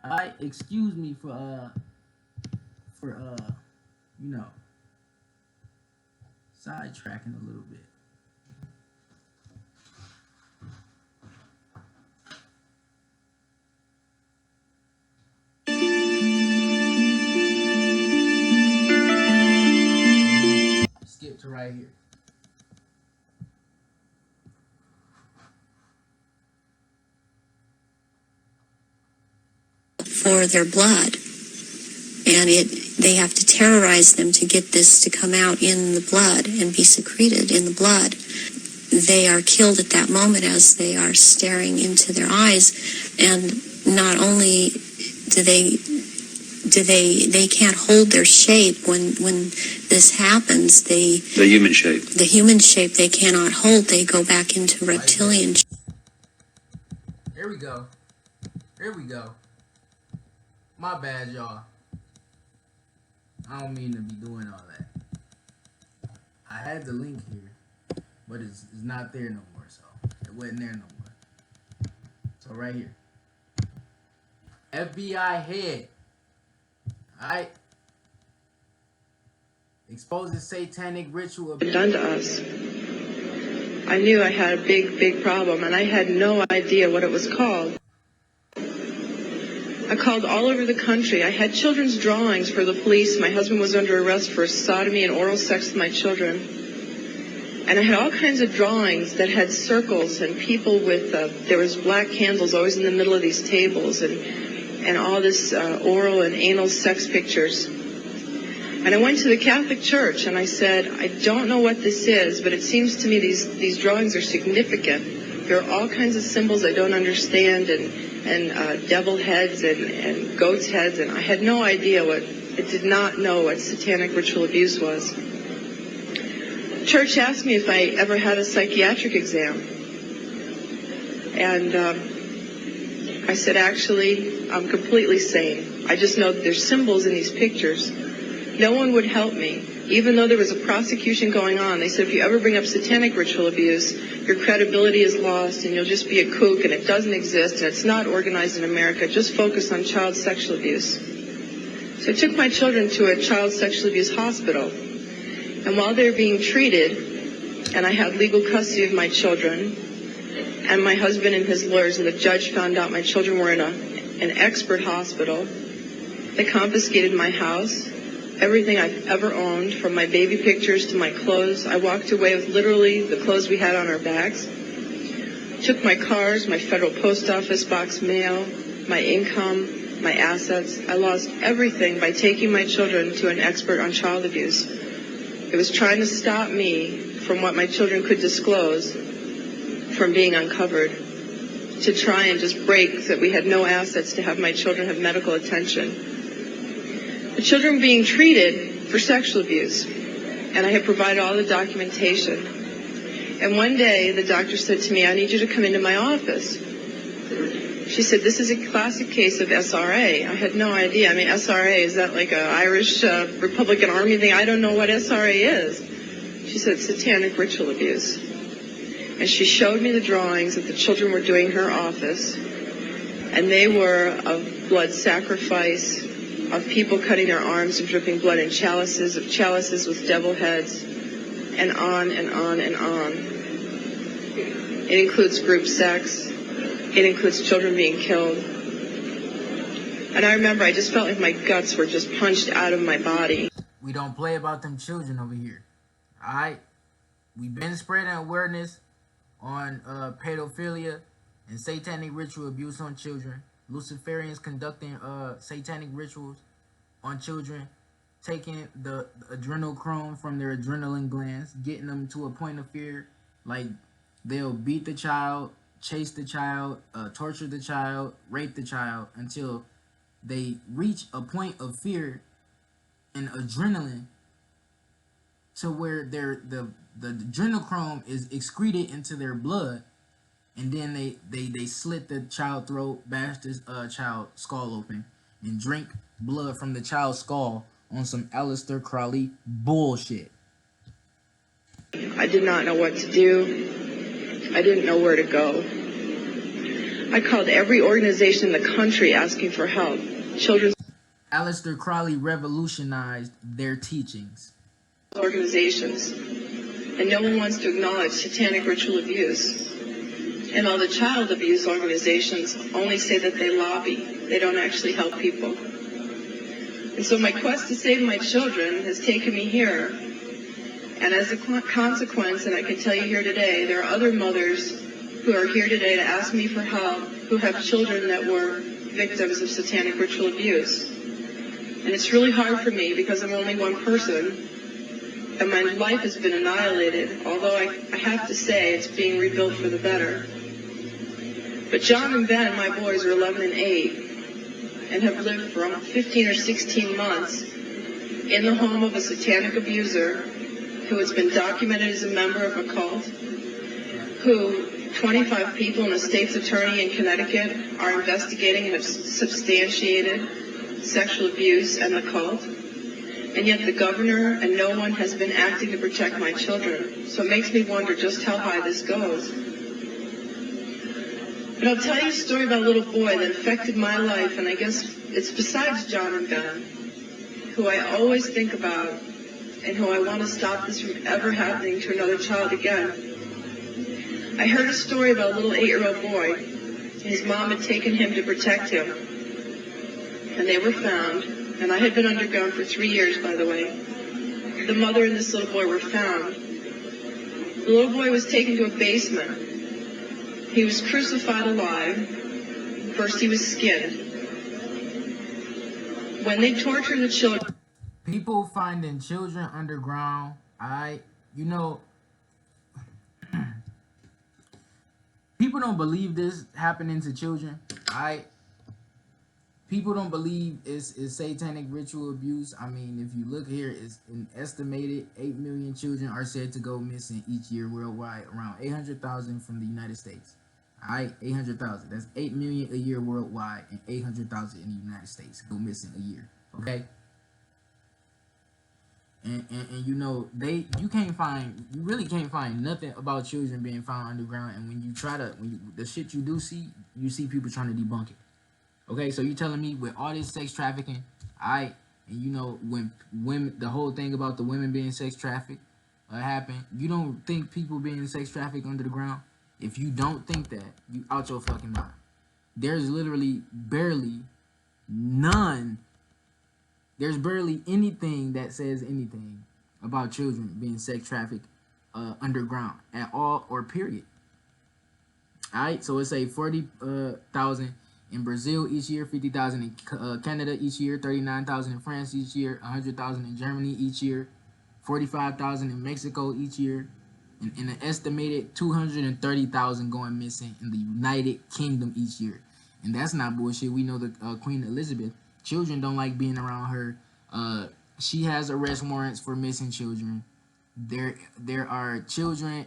Speaker 1: Alright, excuse me for you know, sidetracking a little bit. Skip to right here.
Speaker 14: For their blood, and they have to terrorize them to get this to come out in the blood and be secreted in the blood. They are killed at that moment as they are staring into their eyes, and not only do they can't hold their shape when this happens. The
Speaker 13: human shape.
Speaker 14: The human shape they cannot hold. They go back into reptilian.
Speaker 1: Here we go. Here we go. My bad, y'all. I don't mean to be doing all that. I had the link here, but it's not there no more, so it wasn't there no more. So right here. FBI head. Alright. Exposes satanic ritual
Speaker 15: done to us. I knew I had a big problem, and I had no idea what it was called. I called all over the country. I had children's drawings for the police. My husband was under arrest for sodomy and oral sex with my children. And I had all kinds of drawings that had circles and people with, there was black candles always in the middle of these tables, and all this oral and anal sex pictures. And I went to the Catholic Church and I said, I don't know what this is, but it seems to me these drawings are significant. There are all kinds of symbols I don't understand, and devil heads and goat's heads, and I had no idea I did not know what satanic ritual abuse was. The church asked me if I ever had a psychiatric exam, and I said, actually, I'm completely sane. I just know that there's symbols in these pictures. No one would help me. Even though there was a prosecution going on, they said if you ever bring up satanic ritual abuse, your credibility is lost and you'll just be a kook and it doesn't exist and it's not organized in America. Just focus on child sexual abuse. So I took my children to a child sexual abuse hospital. And while they were being treated, and I had legal custody of my children, and my husband and his lawyers and the judge found out my children were in an expert hospital, they confiscated my house. Everything I've ever owned, from my baby pictures to my clothes. I walked away with literally the clothes we had on our backs. Took my cars, my federal post office box mail, my income, my assets. I lost everything by taking my children to an expert on child abuse. It was trying to stop me from what my children could disclose from being uncovered, to try and just break that we had no assets to have my children have medical attention. The children were being treated for sexual abuse, and I had provided all the documentation. And one day, the doctor said to me, I need you to come into my office. She said, this is a classic case of SRA. I had no idea. I mean, SRA, is that like an Irish Republican Army thing? I don't know what SRA is. She said, satanic ritual abuse. And she showed me the drawings that the children were doing in her office. And they were of blood sacrifice, of people cutting their arms and dripping blood in chalices, of chalices with devil heads, and on and on and on. It includes group sex. It includes children being killed. And I remember I just felt like my guts were just punched out of my body.
Speaker 1: We don't play about them children over here. Alright? We've been spreading awareness on pedophilia and satanic ritual abuse on children. Luciferians conducting satanic rituals on children, taking the adrenochrome from their adrenaline glands, getting them to a point of fear. Like, they'll beat the child, chase the child, torture the child, rape the child until they reach a point of fear and adrenaline to where the adrenochrome is excreted into their blood, and then they slit the child throat, bash this child skull open, and drink blood from the child's skull on some Aleister Crowley bullshit.
Speaker 15: I did not know what to do. I didn't know where to go. I called every organization in the country asking for help. Children's
Speaker 1: Aleister Crowley revolutionized their teachings.
Speaker 15: Organizations. And no one wants to acknowledge satanic ritual abuse. And all the child abuse organizations only say that they lobby. They don't actually help people. And so my quest to save my children has taken me here. And as a consequence, and I can tell you here today, there are other mothers who are here today to ask me for help, who have children that were victims of satanic ritual abuse. And it's really hard for me because I'm only one person, and my life has been annihilated, although I have to say it's being rebuilt for the better. But John and Ben, my boys, are 11 and 8, and have lived for 15 or 16 months in the home of a satanic abuser who has been documented as a member of a cult, who 25 people and a state's attorney in Connecticut are investigating and have substantiated sexual abuse and the cult. And yet the governor and no one has been acting to protect my children. So it makes me wonder just how high this goes. But I'll tell you a story about a little boy that affected my life, and I guess it's besides John and Ben, who I always think about and who I want to stop this from ever happening to another child again. I heard a story about a little 8-year-old boy. His mom had taken him to protect him, and they were found. And I had been underground for 3 years, by the way. The mother and this little boy were found. The little boy was taken to a basement. He was crucified alive. First he was skinned. When they tortured the children...
Speaker 1: People finding children underground, you know, people don't believe this happening to children, People don't believe it's satanic ritual abuse. I mean, if you look here, it's an estimated 8 million children are said to go missing each year worldwide, around 800,000 from the United States. 800,000. That's 8 million a year worldwide, and 800,000 in the United States go missing a year. Okay. And you know, you really can't find nothing about children being found underground. And when you try to, the shit you do see, you see people trying to debunk it. Okay, so you telling me with all this sex trafficking, and you know, when women, the whole thing about the women being sex trafficked happened, you don't think people being sex trafficked under the ground? If you don't think that, you out your fucking mind. There's literally barely anything that says anything about children being sex trafficked underground at all, or period. Alright, so it's a 40,000 in Brazil each year, 50,000 in Canada each year, 39,000 in France each year, 100,000 in Germany each year, 45,000 in Mexico each year, and an estimated 230,000 going missing in the United Kingdom each year. And that's not bullshit. We know that Queen Elizabeth, children don't like being around her. She has arrest warrants for missing children. There are children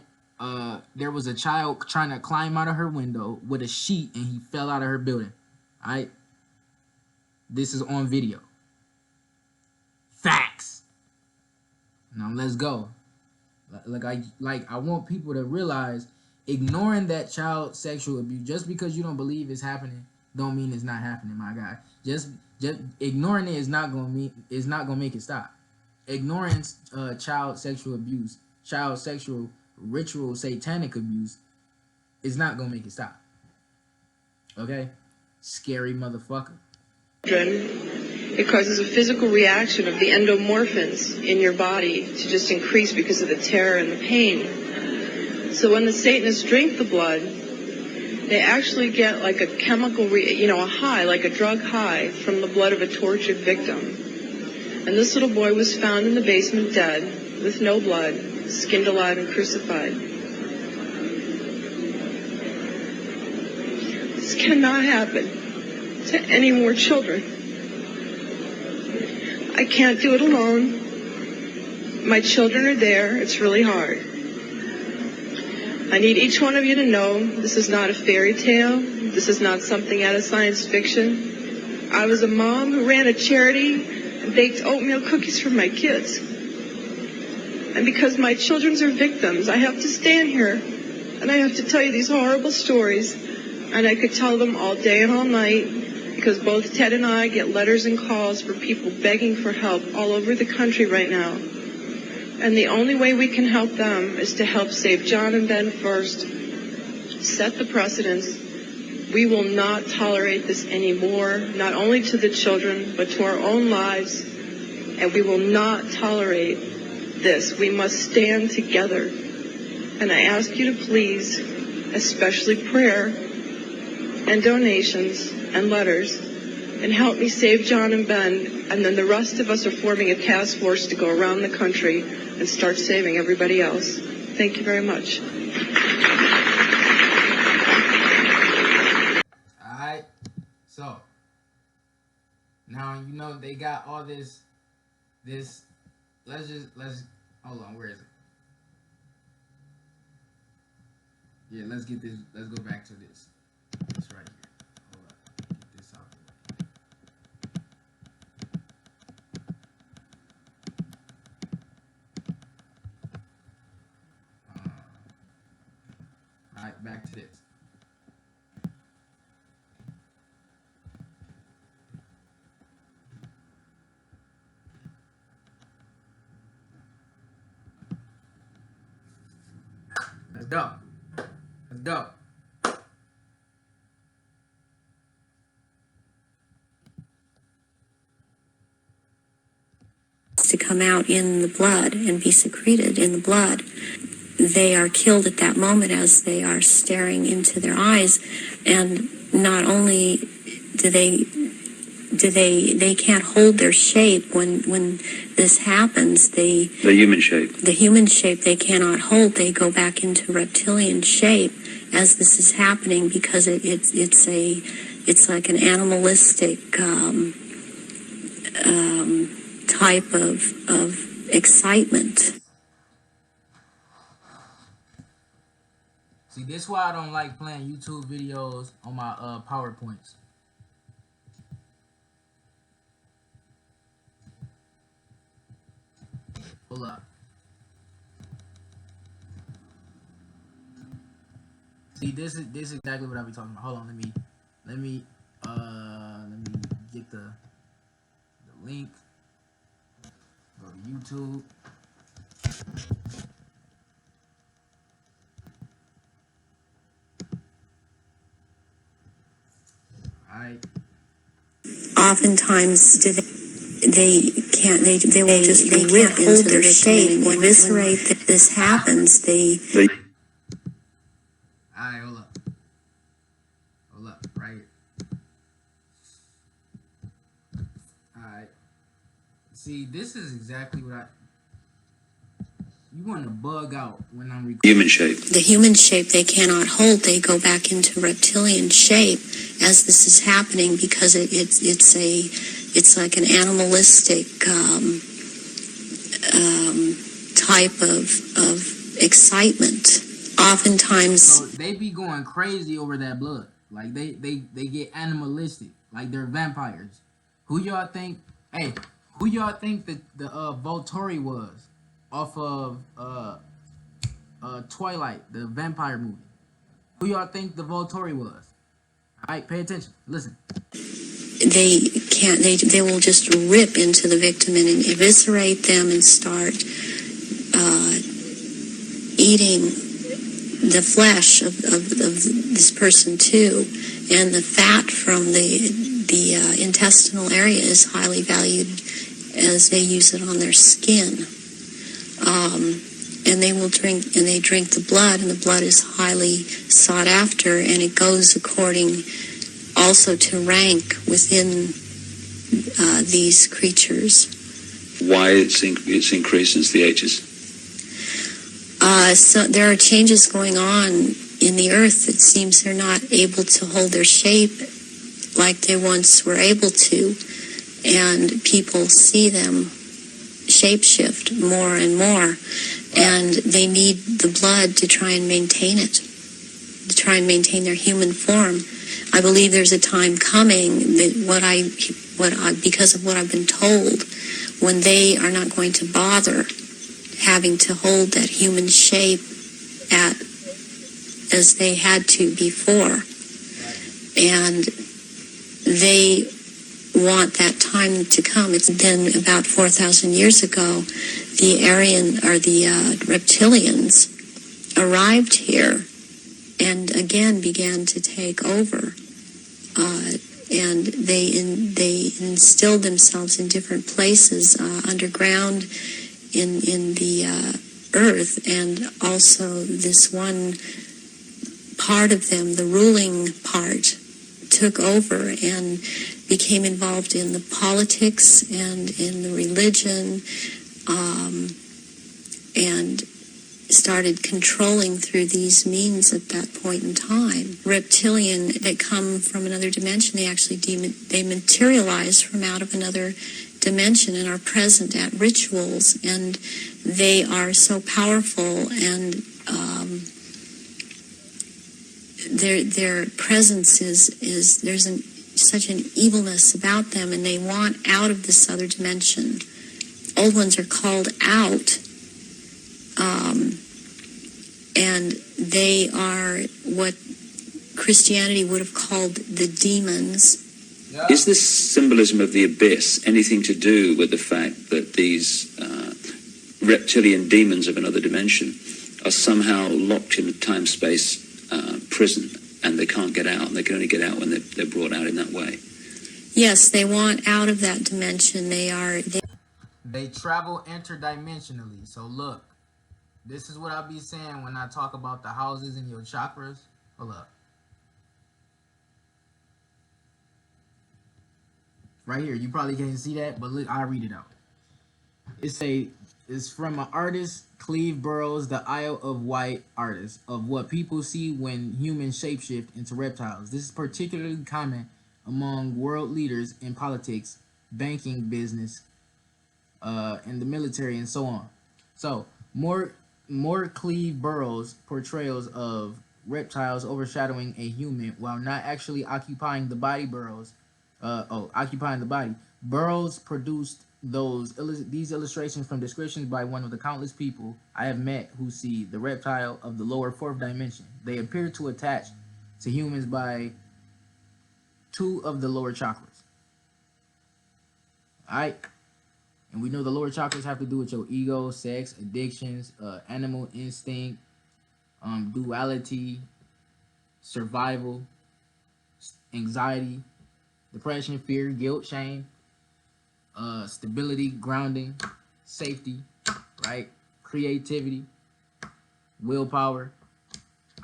Speaker 1: there was a child trying to climb out of her window with a sheet, and he fell out of her building. All right, this is on video. Facts. Now let's go. I want people to realize, ignoring that child sexual abuse just because you don't believe it's happening don't mean it's not happening, my guy. Just ignoring it is not gonna make it stop. Ignoring child sexual abuse, child sexual ritual, satanic abuse is not gonna make it stop. Okay? Scary motherfucker.
Speaker 15: It causes a physical reaction of the endomorphins in your body to just increase because of the terror and the pain. So when the Satanists drink the blood, they actually get like a chemical, a high, like a drug high from the blood of a tortured victim. And this little boy was found in the basement dead, with no blood, skinned alive and crucified. This cannot happen to any more children. I can't do it alone. My children are there. It's really hard. I need each one of you to know this is not a fairy tale. This is not something out of science fiction. I was a mom who ran a charity and baked oatmeal cookies for my kids. And because my children are victims, I have to stand here and I have to tell you these horrible stories. And I could tell them all day and all night, because both Ted and I get letters and calls for people begging for help all over the country right now. And the only way we can help them is to help save John and Ben first, set the precedence. We will not tolerate this anymore, not only to the children, but to our own lives. And we will not tolerate this. We must stand together. And I ask you to please, especially prayer and donations and letters, and help me save John and Ben, and then the rest of us are forming a task force to go around the country and start saving everybody else. Thank you very much.
Speaker 1: Alright, so now you know they got all this let's hold on, where is it? Yeah, let's go back to this. It's right here. Hold up. Get this out the way. Alright, back to this. Let's go. Let's go.
Speaker 14: To come out in the blood and be secreted in the blood. They are killed at that moment as they are staring into their eyes, and not only do they can't hold their shape when this happens. The human shape they cannot hold. They go back into reptilian shape as this is happening, because it's like an animalistic type of excitement.
Speaker 1: See, this is why I don't like playing YouTube videos on my PowerPoints. Hold up. See, this is exactly what I be talking about. Hold on, let me get the link. Go to YouTube. Alright.
Speaker 14: Oftentimes they will just hold their shape and eviscerate. That this happens, they
Speaker 1: Alright, hold up, right here. Alright. See, this is exactly what you want to bug out when I'm recording.
Speaker 14: The human shape they cannot hold. They go back into reptilian shape as this is happening, because it's like an animalistic type of excitement. oftentimes.
Speaker 1: So they be going crazy over that blood. Like they get animalistic. Like they're vampires. Who y'all think? Hey, who y'all think that the Volturi was off of Twilight, the vampire movie? Who y'all think the Volturi was? All right, pay attention. Listen.
Speaker 14: They can't. They will just rip into the victim and eviscerate them and start eating the flesh of this person too, and the fat from the intestinal area is highly valued as they use it on their skin. And they will drink, and they drink the blood, and the blood is highly sought after, and it goes according also to rank within these creatures.
Speaker 13: Why it's increased since the ages?
Speaker 14: So there are changes going on in the earth. It seems they're not able to hold their shape like they once were able to, and people see them shapeshift more and more, and they need the blood to try and maintain it, to try and maintain their human form. I believe there's a time coming that because of what I've been told, when they are not going to bother having to hold that human shape as they had to before, and they want that time to come. It's been about 4,000 years ago, the Aryan or the reptilians arrived here and again began to take over, and they instilled themselves in different places underground in the earth, and also this one part of them, the ruling part, took over and became involved in the politics and in the religion, and started controlling through these means at that point in time. Reptilian that come from another dimension, they actually they materialize from out of another dimension and are present at rituals, and they are so powerful, and their presence is there's such an evilness about them, and they want out of this other dimension. Old ones are called out, and they are what Christianity would have called the demons.
Speaker 13: Is this symbolism of the abyss anything to do with the fact that these reptilian demons of another dimension are somehow locked in a time-space prison, and they can't get out, and they can only get out when they're brought out in that way?
Speaker 14: Yes, they want out of that dimension. They
Speaker 1: travel interdimensionally. So look, this is what I'll be saying when I talk about the houses in your chakras. Hold up. Right here, you probably can't see that, but look, I'll read it out. It's from an artist, Cleve Burrows, the Isle of Wight artist, of what people see when humans shapeshift into reptiles. This is particularly common among world leaders in politics, banking, business, in the military, and so on. So, more Cleve Burrows portrayals of reptiles overshadowing a human while not actually occupying the body. Occupying the body. Burrows produced these illustrations from descriptions by one of the countless people I have met who see the reptile of the lower fourth dimension. They appear to attach to humans by two of the lower chakras. Alright? And we know the lower chakras have to do with your ego, sex, addictions, animal instinct, duality, survival, anxiety, depression, fear, guilt, shame, stability, grounding, safety, right? Creativity, willpower,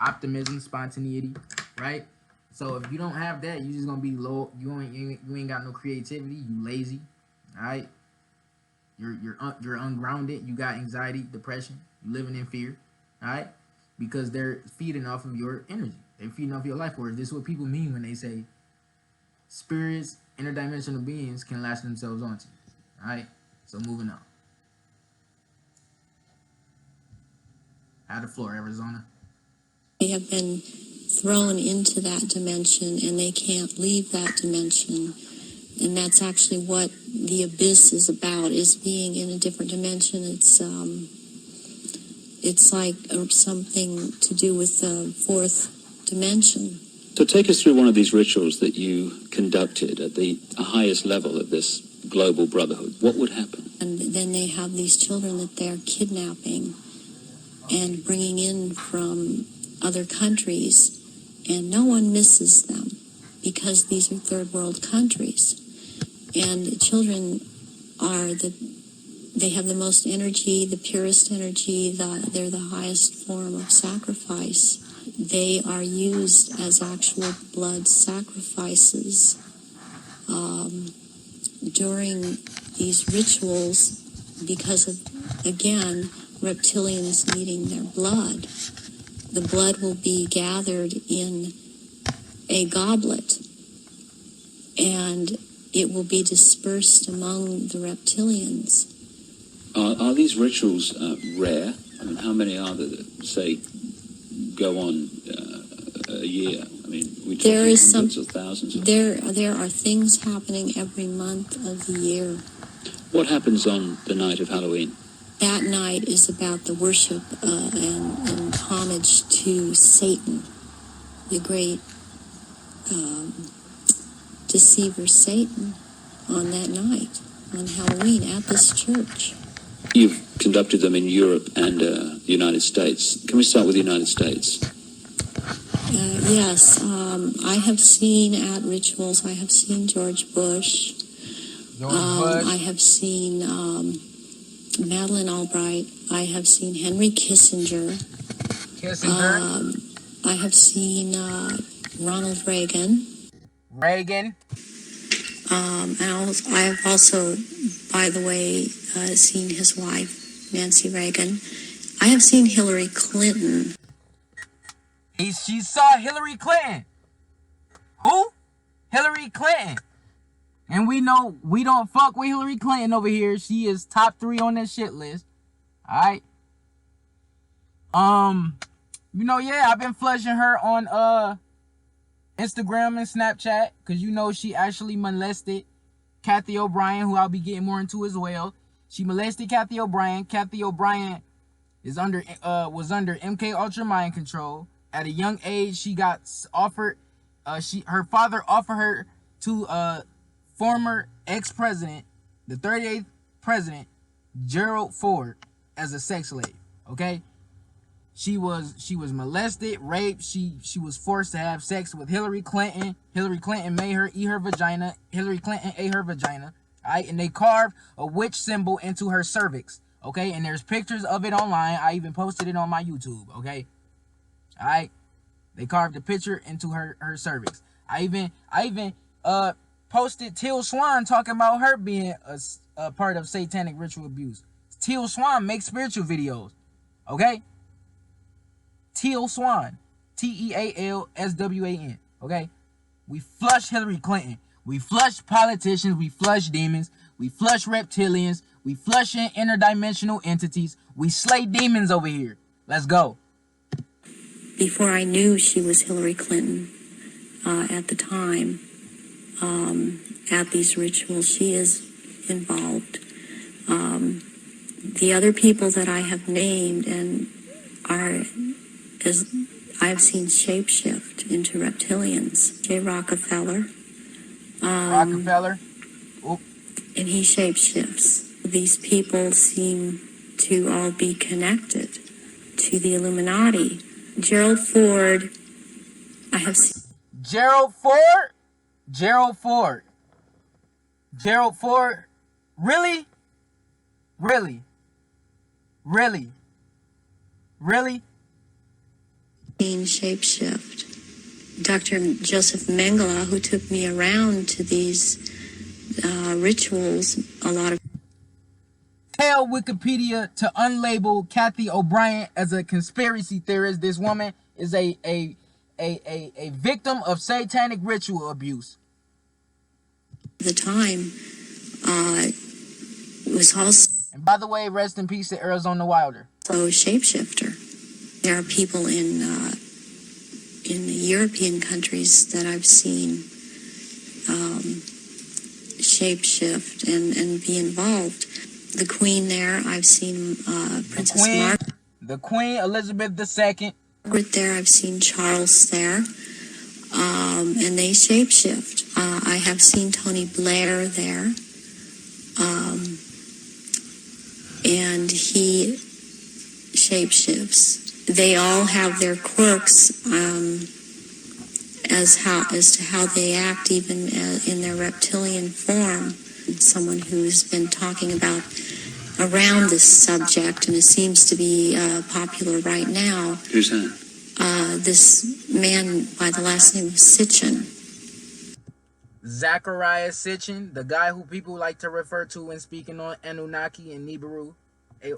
Speaker 1: optimism, spontaneity, right? So if you don't have that, you're just gonna be low. You ain't got no creativity. You lazy, all right? You're ungrounded. You got anxiety, depression. You living in fear, all right? Because they're feeding off of your energy. They're feeding off your life force. This is what people mean when they say spirits, interdimensional beings can latch themselves onto you. Alright? So moving on. Have the floor, Arizona.
Speaker 14: They have been thrown into that dimension and they can't leave that dimension. And that's actually what the abyss is about, is being in a different dimension. It's like something to do with the fourth dimension.
Speaker 13: So take us through one of these rituals that you conducted at the highest level of this global brotherhood. What would happen?
Speaker 14: And then they have these children that they're kidnapping and bringing in from other countries, and no one misses them because these are third world countries. And the children they have the most energy, the purest energy, they're the highest form of sacrifice. They are used as actual blood sacrifices. During these rituals, because of, again, reptilians needing their blood, the blood will be gathered in a goblet, and it will be dispersed among the reptilians.
Speaker 13: Are these rituals rare? I mean, how many are there that, say, go on a year? I mean, we talking hundreds or thousands?
Speaker 14: There are things happening every month of the year.
Speaker 13: What happens on the night of Halloween?
Speaker 14: That night is about the worship and homage to Satan, the great deceiver Satan, on that night, on Halloween, at this church.
Speaker 13: You've conducted them in Europe and the United States. Can we start with the United States?
Speaker 14: Yes, I have seen at rituals, I have seen George Bush. I have seen Madeleine Albright. I have seen Henry Kissinger. I have seen Ronald Reagan. And I have also, by the way, seen his wife, Nancy Reagan. I have seen Hillary Clinton.
Speaker 1: She saw Hillary Clinton. Who? Hillary Clinton. And we know we don't fuck with Hillary Clinton over here. She is top 3 on that shit list. Alright. You know, yeah, I've been flushing her on Instagram and Snapchat, because you know she actually molested Kathy O'Brien, who I'll be getting more into as well. She molested Kathy O'Brien. Kathy O'Brien was under MK Ultra mind control. At a young age, she got offered. Her father offered her to former ex-president, the 38th president, Gerald Ford, as a sex slave. Okay. She was molested, raped. She was forced to have sex with Hillary Clinton. Hillary Clinton made her eat her vagina. Hillary Clinton ate her vagina. Alright, and they carved a witch symbol into her cervix. Okay, and there's pictures of it online. I even posted it on my YouTube. Okay, alright, they carved a picture into her cervix. I even posted Teal Swan talking about her being a part of satanic ritual abuse. Teal Swan makes spiritual videos. Okay. Teal Swan, TEALSWAN. Okay, we flush Hillary Clinton. We flush politicians. We flush demons. We flush reptilians. We flush interdimensional entities. We slay demons over here. Let's go.
Speaker 14: Before I knew she was Hillary Clinton, at the time, at these rituals, she is involved. The other people that I have named and are, as I've seen shapeshift into reptilians. J. Rockefeller.
Speaker 1: Rockefeller? Oop.
Speaker 14: And he shapeshifts. These people seem to all be connected to the Illuminati. Gerald Ford, I have seen.
Speaker 1: Gerald Ford? Gerald Ford. Gerald Ford? Really? Really? Really? Really?
Speaker 14: Shapeshift. Dr. Joseph Mengele, who took me around to these rituals, a lot of.
Speaker 1: Tell Wikipedia to unlabel Kathy O'Brien as a conspiracy theorist. This woman is a victim of satanic ritual abuse.
Speaker 14: The time was also.
Speaker 1: And by the way, rest in peace to Arizona Wilder.
Speaker 14: So shapeshifter. There are people in in the European countries that I've seen shapeshift and be involved. The Queen there, I've seen Princess Margaret.
Speaker 1: The Queen Elizabeth II.
Speaker 14: Margaret there, I've seen Charles there, and they shapeshift. I have seen Tony Blair there, and he shapeshifts. They all have their quirks as to how they act, even in their reptilian form. Someone who's been talking about around this subject, and it seems to be popular right now.
Speaker 13: Who's that?
Speaker 14: This man by the last name of Sitchin.
Speaker 1: Zachariah Sitchin, the guy who people like to refer to when speaking on Anunnaki and Nibiru,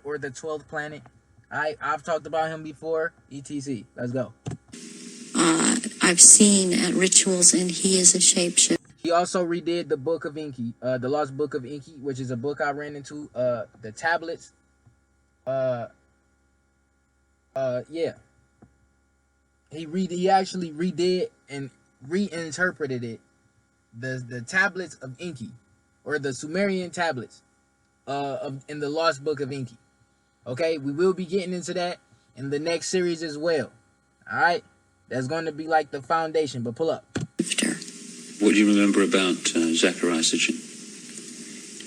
Speaker 1: or the 12th planet. I've talked about him before. ETC. Let's go.
Speaker 14: I've seen at rituals, and he is a shapeshifter.
Speaker 1: He also redid the Book of Enki, the Lost Book of Enki, which is a book I ran into. The tablets. Yeah. He actually redid and reinterpreted it. The tablets of Enki, or the Sumerian tablets, in the Lost Book of Enki. Okay, we will be getting into that in the next series as well. All right, that's going to be like the foundation. But pull up.
Speaker 13: What do you remember about Zachariah Sitchin?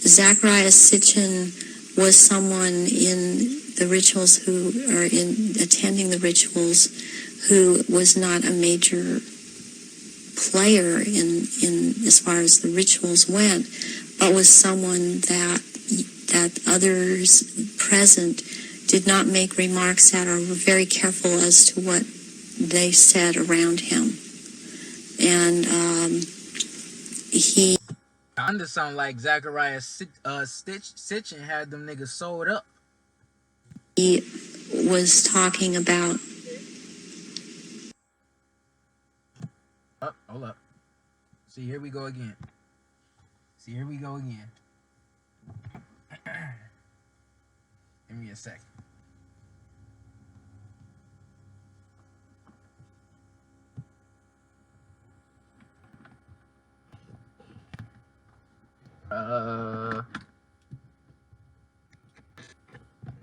Speaker 14: Zachariah Sitchin was someone in the rituals attending the rituals who was not a major player in as far as the rituals went, but was someone that others present did not make remarks at, or were very careful as to what they said around him. And he
Speaker 1: kinda sound like Zachariah Sitchin had them niggas sold up.
Speaker 14: He was talking about.
Speaker 1: Oh, hold up. See, here we go again. Give me a second.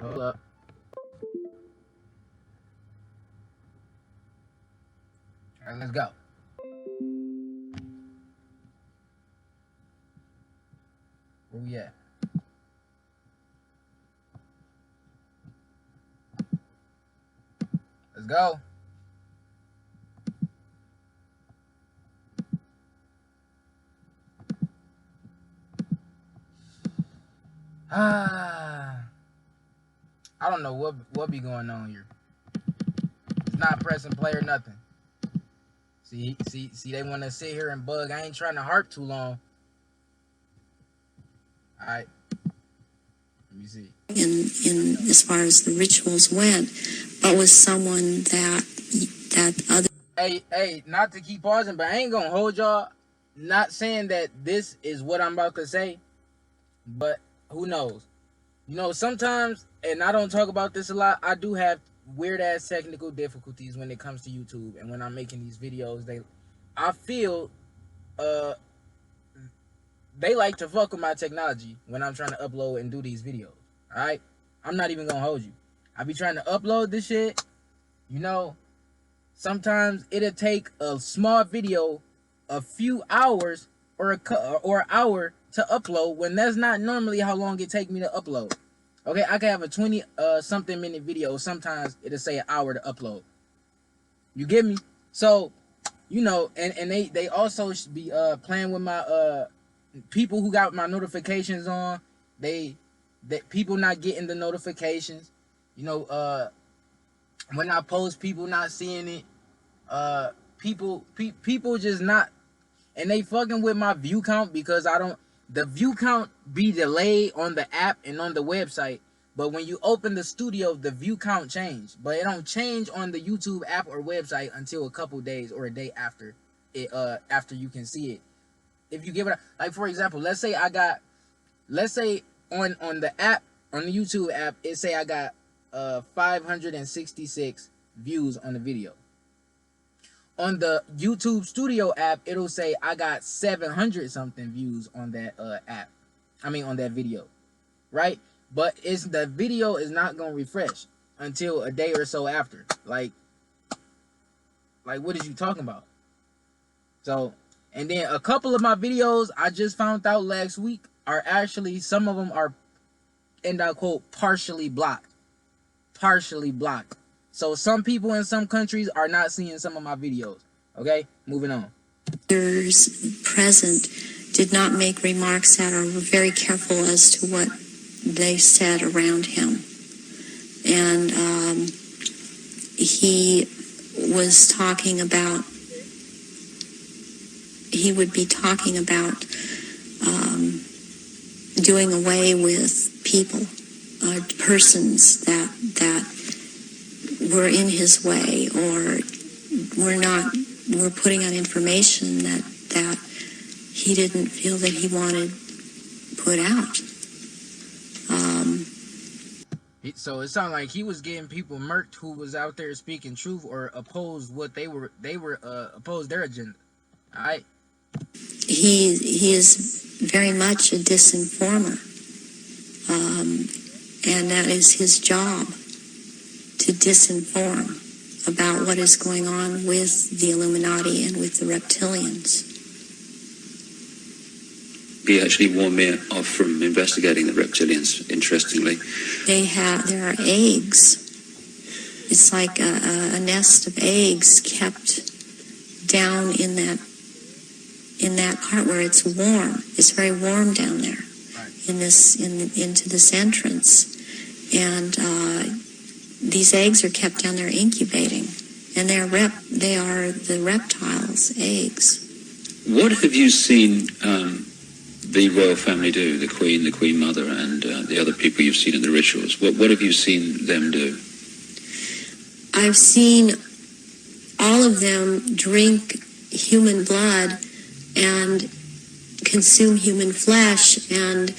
Speaker 1: Hold up. All right, let's go. Where we at? Let's go. I don't know what be going on here. It's not pressing play or nothing. See, they want to sit here and bug. I ain't trying to harp too long. All right. Let me see.
Speaker 14: In as far as the rituals went, but was someone that other.
Speaker 1: Hey, not to keep pausing, but I ain't gonna hold y'all. Not saying that this is what I'm about to say, but who knows? You know, sometimes, and I don't talk about this a lot, I do have weird ass technical difficulties when it comes to YouTube, and when I'm making these videos, I feel they like to fuck with my technology when I'm trying to upload and do these videos. All right, I'm not even gonna hold you. I be trying to upload this shit. You know, sometimes it'll take a small video a few hours or an hour to upload, when that's not normally how long it take me to upload. Okay, I can have a 20 something minute video. Sometimes it'll say an hour to upload. You get me? So, you know, and they also should be playing with my people who got my notifications on. That people not getting the notifications. You know, when I post, people not seeing it. People just not, and they fucking with my view count, because the view count be delayed on the app and on the website, but when you open the studio, the view count change, but it don't change on the YouTube app or website until a couple days or a day after it, after you can see it. If you give it like, for example, let's say on the app, on the YouTube app, it say I got 566 views on the video. on the YouTube Studio app, it'll say I got 700 something views on that app. I mean on that video, right? But it's the video is not gonna refresh until a day or so after. Like what is you talking about? So, and then a couple of my videos I just found out last week are actually, some of them are, and I quote, partially blocked. Partially blocked. So some people in some countries are not seeing some of my videos. Okay, moving on.
Speaker 14: Present did not make remarks that are very careful as to what they said around him. And he was talking about, he would be talking about doing away with people, persons that were in his way or were putting out information that he didn't feel that he wanted put out.
Speaker 1: So it sounded like he was getting people murked who was out there speaking truth or opposed what they were opposed their agenda. All right.
Speaker 14: He is very much a disinformer, and that is his job, to disinform about what is going on with the Illuminati and with the reptilians.
Speaker 13: He actually warned me off from investigating the reptilians, interestingly.
Speaker 14: There are eggs. It's like a nest of eggs kept down in that part where it's warm. It's very warm down there into this entrance. And these eggs are kept down there incubating. And they are the reptiles' eggs.
Speaker 13: What have you seen the royal family do, the Queen Mother, and the other people you've seen in the rituals? What have you seen them do?
Speaker 14: I've seen all of them drink human blood and consume human flesh, and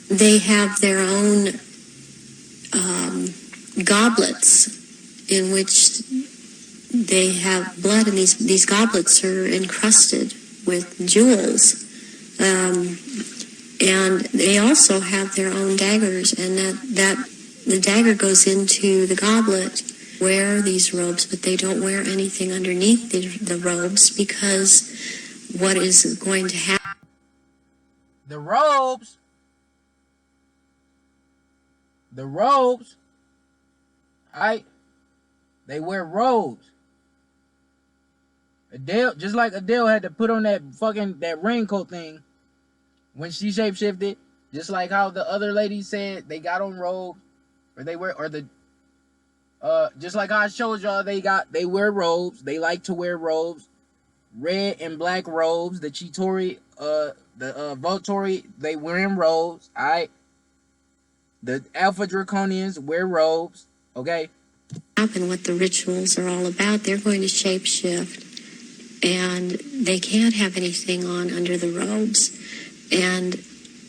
Speaker 14: they have their own goblets in which they have blood, and these goblets are encrusted with jewels, and they also have their own daggers, and that the dagger goes into the goblet. Wear these robes, but they don't wear anything underneath the robes, because what is going to happen?
Speaker 1: The robes, all right? They wear robes. Adele, just like Adele had to put on that raincoat thing when she shapeshifted, just like how the other ladies said they got on robes, or they wear, or the just like how I showed y'all, they wear robes. They like to wear robes, red and black robes. The Chitori, the Volturi, they wearing robes. All right. The Alpha Draconians wear robes. Okay.
Speaker 14: And what the rituals are all about. They're going to shapeshift, and they can't have anything on under the robes. And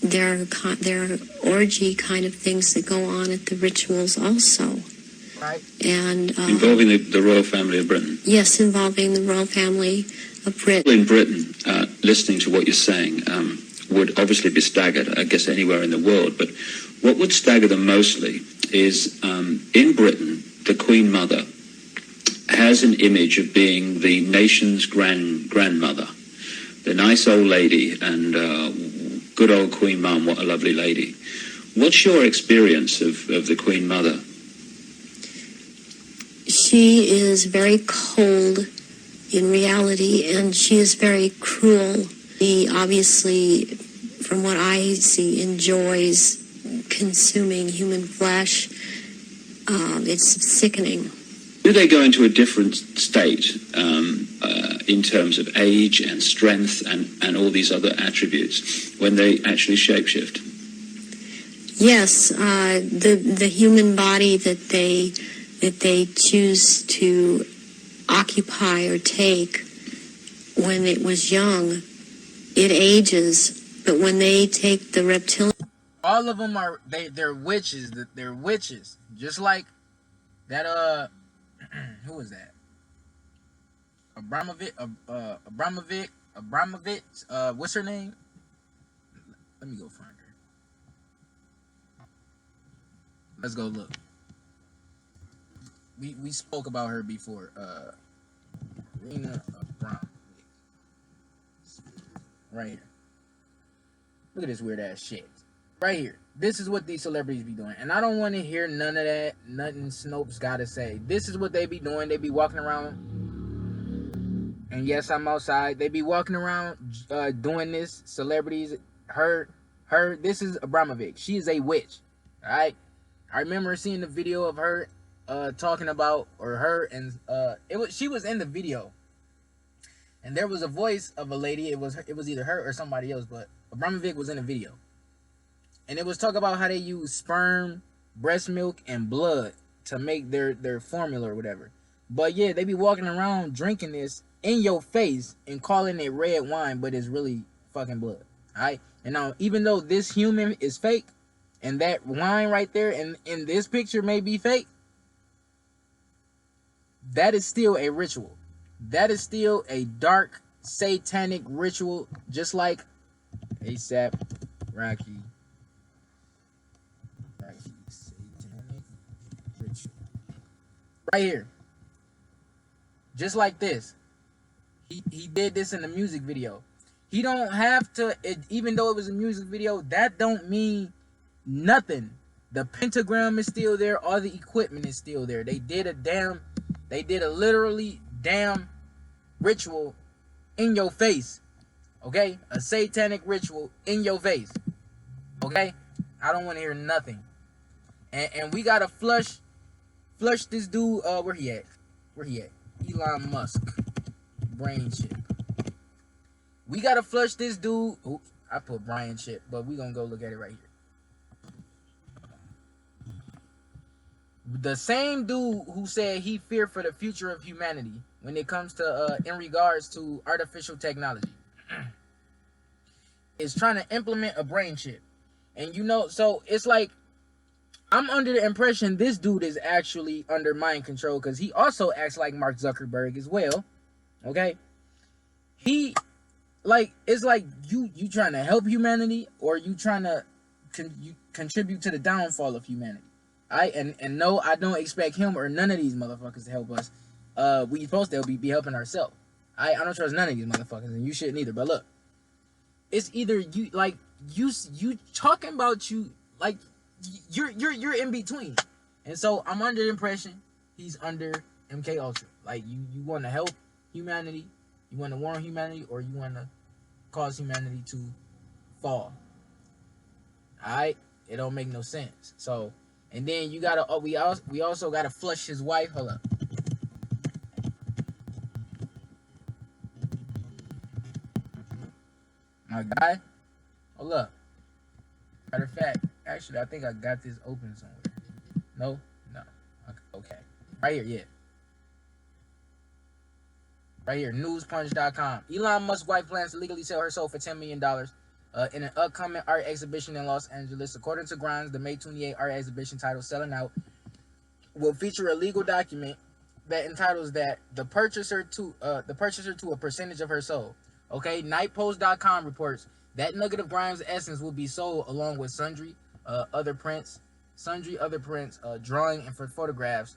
Speaker 14: there are orgy kind of things that go on at the rituals also.
Speaker 1: Right.
Speaker 14: And
Speaker 13: involving the royal family of Britain.
Speaker 14: Yes, involving the royal family of Britain.
Speaker 13: In Britain, listening to what you're saying, would obviously be staggered, I guess, anywhere in the world. But what would stagger them mostly is in Britain, the Queen Mother has an image of being the nation's grandmother, the nice old lady, and good old Queen Mum, what a lovely lady. What's your experience of the Queen Mother?
Speaker 14: She is very cold in reality, and she is very cruel. She obviously, from what I see, enjoys consuming human flesh. It's sickening.
Speaker 13: Do they go into a different state in terms of age and strength and all these other attributes when they actually shapeshift?
Speaker 14: Yes, the human body that they choose to occupy or take when it was young, it ages. But when they take the reptilian,
Speaker 1: all of them are they're witches. They're witches, just like that. Who was that? Abramovic, what's her name? Let me go find her. Let's go look. We spoke about her before. Marina Abramovic. Right here. Look at this weird ass shit. Right here. This is what these celebrities be doing. And I don't want to hear none of that. Nothing Snopes gotta say. This is what they be doing. They be walking around. And yes, I'm outside. They be walking around doing this. Celebrities. Her. This is Abramovic. She is a witch. Alright? I remember seeing the video of her talking about, or her, and she was in the video. And there was a voice of a lady. It was either her or somebody else, but Abramovic was in the video. And it was talk about how they use sperm, breast milk, and blood to make their formula or whatever. But yeah, they be walking around drinking this in your face and calling it red wine, but it's really fucking blood. Alright? And now, even though this human is fake, and that wine right there in this picture may be fake, that is still a ritual. That is still a dark, satanic ritual, just like ASAP Rocky satanic ritual. Right here. Just like this. He did this in the music video. He don't have to, even though it was a music video, that don't mean nothing. The pentagram is still there. All the equipment is still there. They did a literally damn ritual in your face. Okay? A satanic ritual in your face. Okay? I don't want to hear nothing. And we gotta flush this dude. Where he at? Elon Musk. Brain chip. We gotta flush this dude. Oops, I put Brian chip, but we gonna go look at it right here. The same dude who said he feared for the future of humanity when it comes to in regards to artificial technology is trying to implement a brain chip. And you know, so it's like, I'm under the impression this dude is actually under mind control, because he also acts like Mark Zuckerberg as well. Okay? He, like, it's like you trying to help humanity, or you trying to contribute to the downfall of humanity. And no, I don't expect him or none of these motherfuckers to help us. We supposed to be helping ourselves. I don't trust none of these motherfuckers, and you shouldn't either. But look, it's either you, like, you talking about you, like, you're in between. And so I'm under the impression he's under MK Ultra. Like, you want to help humanity, you want to warn humanity, or you want to cause humanity to fall. Alright? It don't make no sense. So, and then you gotta, we also gotta flush his wife. Hold up. My guy? Hold up. Matter of fact, actually, I think I got this open somewhere. No? No. Okay. Right here, yeah. Right here, newspunch.com. Elon Musk's wife plans to legally sell her soul for $10 million in an upcoming art exhibition in Los Angeles. According to Grimes, the May 28 art exhibition titled Selling Out will feature a legal document that entitles that the purchaser to a percentage of her soul. Okay, nightpost.com reports that nugget of Grimes' essence will be sold along with sundry other prints, drawing and photographs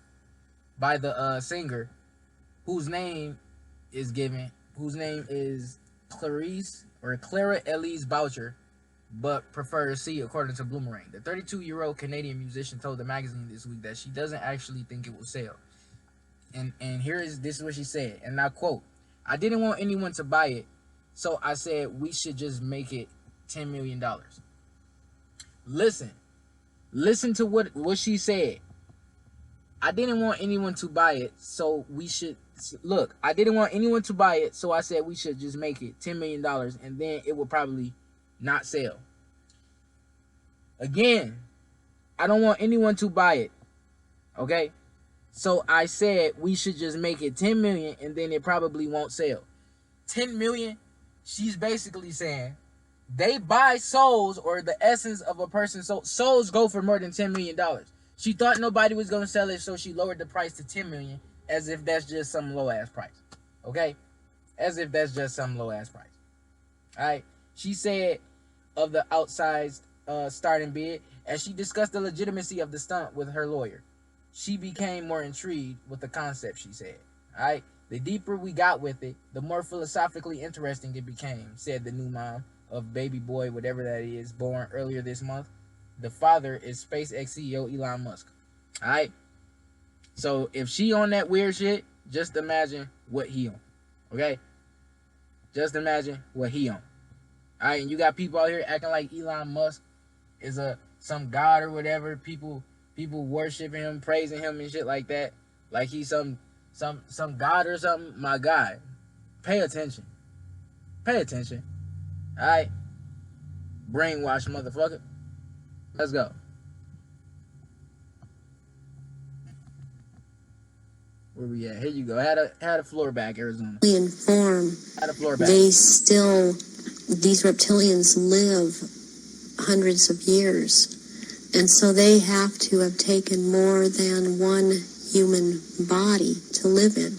Speaker 1: by the singer whose name is Clara Elise Boucher, but prefers C, according to Bloomerang. The 32-year-old Canadian musician told the magazine this week that she doesn't actually think it will sell. And this is what she said, and I quote, "I didn't want anyone to buy it, so I said we should just make it $10 million. Listen to what she said. I didn't want anyone to buy it, so we should look. I didn't want anyone to buy it, so I said we should just make it $10 million, and then it will probably not sell. Again, I don't want anyone to buy it. Okay, so I said we should just make it 10 million, and then it probably won't sell. 10 million. She's basically saying they buy souls, or the essence of a person's soul. Souls go for more than $10 million. She thought nobody was going to sell it, so she lowered the price to $10 million, as if that's just some low-ass price. Okay? As if that's just some low-ass price. Alright? She said of the outsized starting bid, as she discussed the legitimacy of the stunt with her lawyer, she became more intrigued with the concept, she said. Alright? The deeper we got with it, the more philosophically interesting it became, said the new mom of baby boy, whatever that is, born earlier this month. The father is SpaceX CEO Elon Musk. Alright? So if she on that weird shit, just imagine what he on. Okay? Just imagine what he on. Alright, and you got people out here acting like Elon Musk is some god or whatever. People worshiping him, praising him and shit like that. Like he's some god or something. My God. Pay attention. Pay attention. Alright? Brainwash, motherfucker. Let's go. Where we at? Here you go. Had a floor back, Arizona.
Speaker 14: Form,
Speaker 1: had a floor back.
Speaker 14: These reptilians live hundreds of years. And so they have to have taken more than one human body to live in.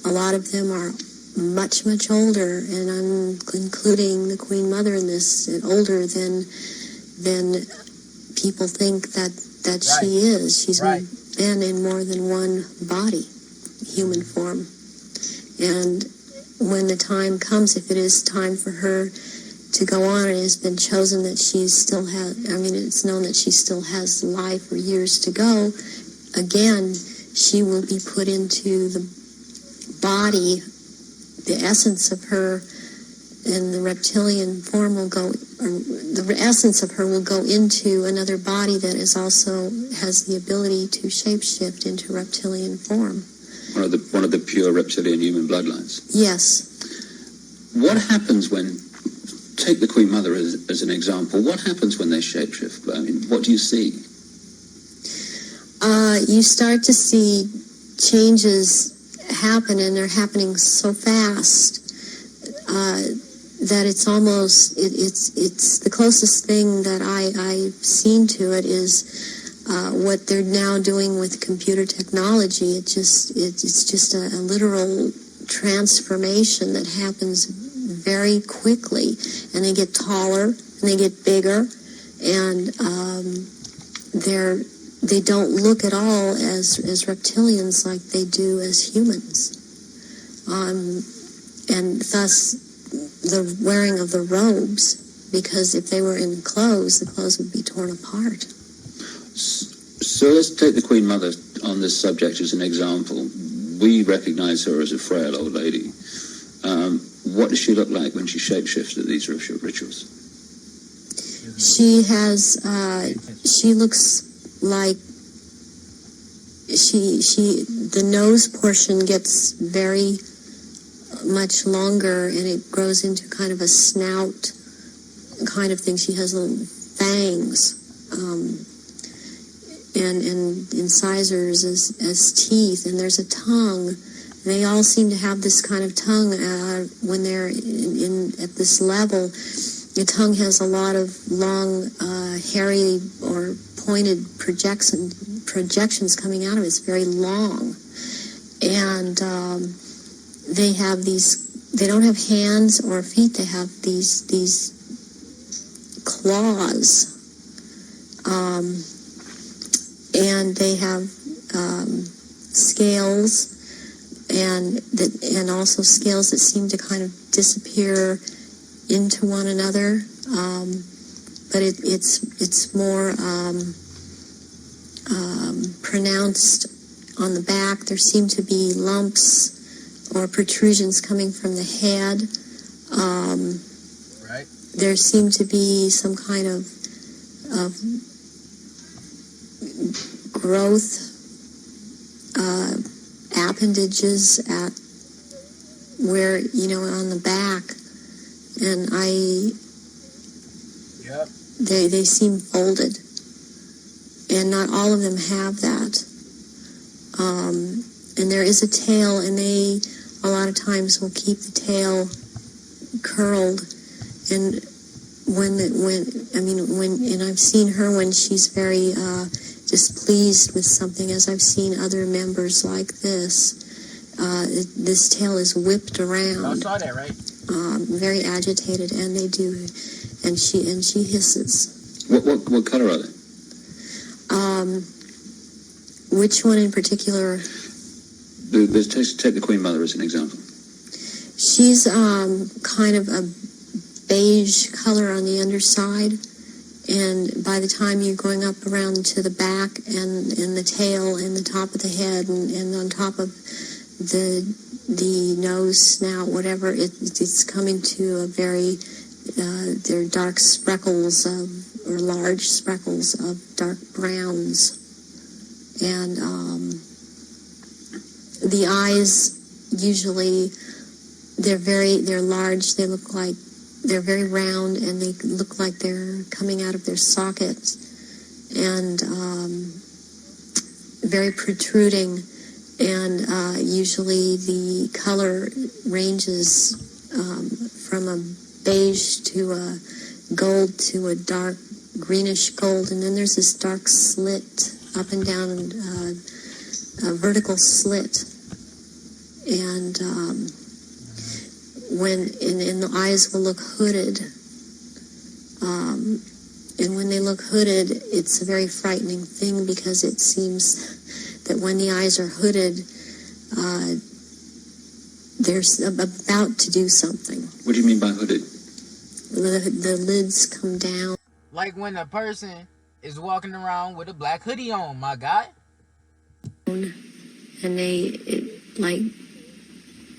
Speaker 14: A lot of them are much, much older, and I'm including the Queen Mother in this, older than people think that she is. She's been in more than one body, human form. And when the time comes, if it is time for her to go on, it has been chosen that she still has, it's known that she still has life or years to go. Again, she will be put into the body, the essence of her, and the reptilian form will go, the essence of her will go into another body that is also has the ability to shapeshift into reptilian form.
Speaker 13: One of the pure reptilian human bloodlines.
Speaker 14: Yes.
Speaker 13: What happens when, take the Queen Mother as an example, what happens when they shapeshift? I mean, what do you see?
Speaker 14: You start to see changes happen, and they're happening so fast that it's almost, it's the closest thing that I've seen to it is what they're now doing with computer technology. It's just a literal transformation that happens very quickly, and they get taller and they get bigger, and they don't look at all as reptilians like they do as humans, and thus the wearing of the robes, because if they were in clothes, the clothes would be torn apart.
Speaker 13: So let's take the Queen Mother on this subject as an example. We recognize her as a frail old lady. What does she look like when she shapeshifts at these rituals?
Speaker 14: She has, she looks like, the nose portion gets very much longer, and it grows into kind of a snout kind of thing. She has little fangs, and incisors as teeth, and there's a tongue. They all seem to have this kind of tongue when they're at this level. The tongue has a lot of long, hairy or pointed projections coming out of it. It's very long. And they have these, they don't have hands or feet, they have these claws. And they have scales, and also scales that seem to kind of disappear into one another, but it's more pronounced on the back. There seem to be lumps or protrusions coming from the head. There seem to be some kind of growth appendages at where, on the back, and they seem folded, and not all of them have that. And there is a tail, and they a lot of times will keep the tail curled, and and I've seen her when she's very displeased with something, as I've seen other members like this. This tail is whipped around.
Speaker 1: Y'all saw that, right?
Speaker 14: Very agitated, and they do, and she hisses.
Speaker 13: What color are they?
Speaker 14: Which one in particular?
Speaker 13: Take the Queen Mother as an example.
Speaker 14: She's kind of a beige color on the underside, and by the time you're going up around to the back and the tail and the top of the head and on top of the nose, snout, whatever, it's coming to a very they're dark speckles or large speckles of dark browns, and the eyes usually they're large. They look like they're very round, and they look like they're coming out of their sockets, and very protruding. And usually the color ranges from a beige to a gold to a dark greenish gold, and then there's this dark slit up and down, a vertical slit, and and the eyes will look hooded, and when they look hooded, it's a very frightening thing, because it seems that when the eyes are hooded, they're about to do something.
Speaker 13: What do you mean by hooded?
Speaker 14: The lids come down.
Speaker 1: Like when a person is walking around with a black hoodie on, my guy.
Speaker 14: And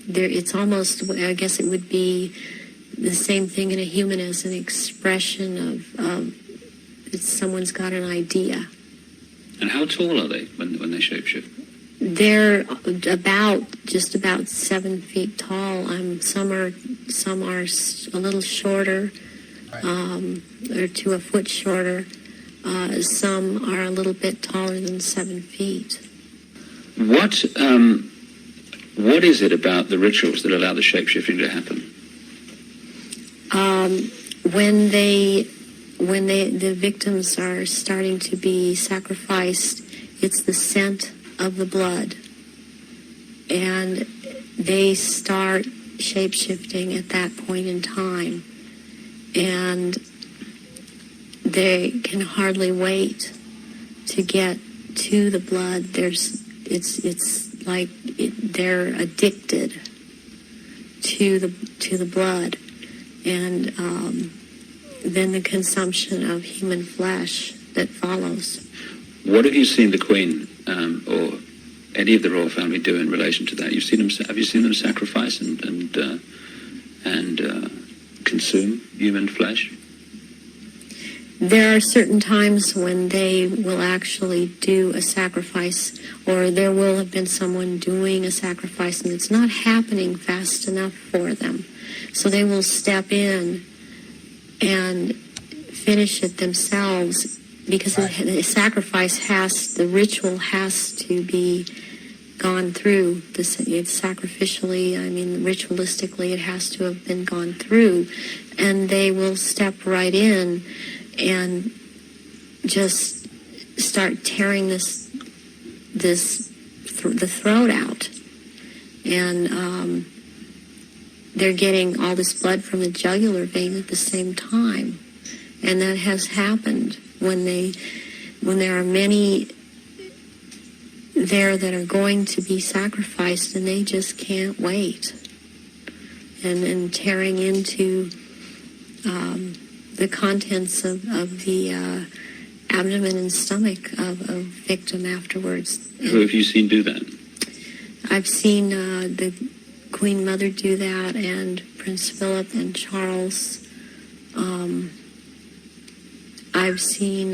Speaker 14: it's almost, I guess it would be the same thing in a human as an expression of someone's got an idea.
Speaker 13: And how tall are they when they shapeshift?
Speaker 14: They're just about 7 feet tall. Some are a little shorter, or to a foot shorter. Some are a little bit taller than 7 feet.
Speaker 13: What is it about the rituals that allow the shapeshifting to happen?
Speaker 14: When the victims are starting to be sacrificed, it's the scent of the blood, and they start shape-shifting at that point in time, and they can hardly wait to get to the blood. It's like they're addicted to the blood, and then the consumption of human flesh that follows.
Speaker 13: What have you seen the Queen or any of the royal family do in relation to that? Have you seen them sacrifice and consume human flesh?
Speaker 14: There are certain times when they will actually do a sacrifice, or there will have been someone doing a sacrifice, and it's not happening fast enough for them. So they will step in and finish it themselves, because the sacrifice the ritual has to be gone through. It's sacrificially, ritualistically, it has to have been gone through, and they will step right in and just start tearing the throat out, and they're getting all this blood from the jugular vein at the same time, and that has happened when there are many there that are going to be sacrificed, and they just can't wait, and tearing into the contents of the abdomen and stomach of a victim afterwards.
Speaker 13: Who have you seen do that?
Speaker 14: I've seen the Queen Mother do that, and Prince Philip and Charles. I've seen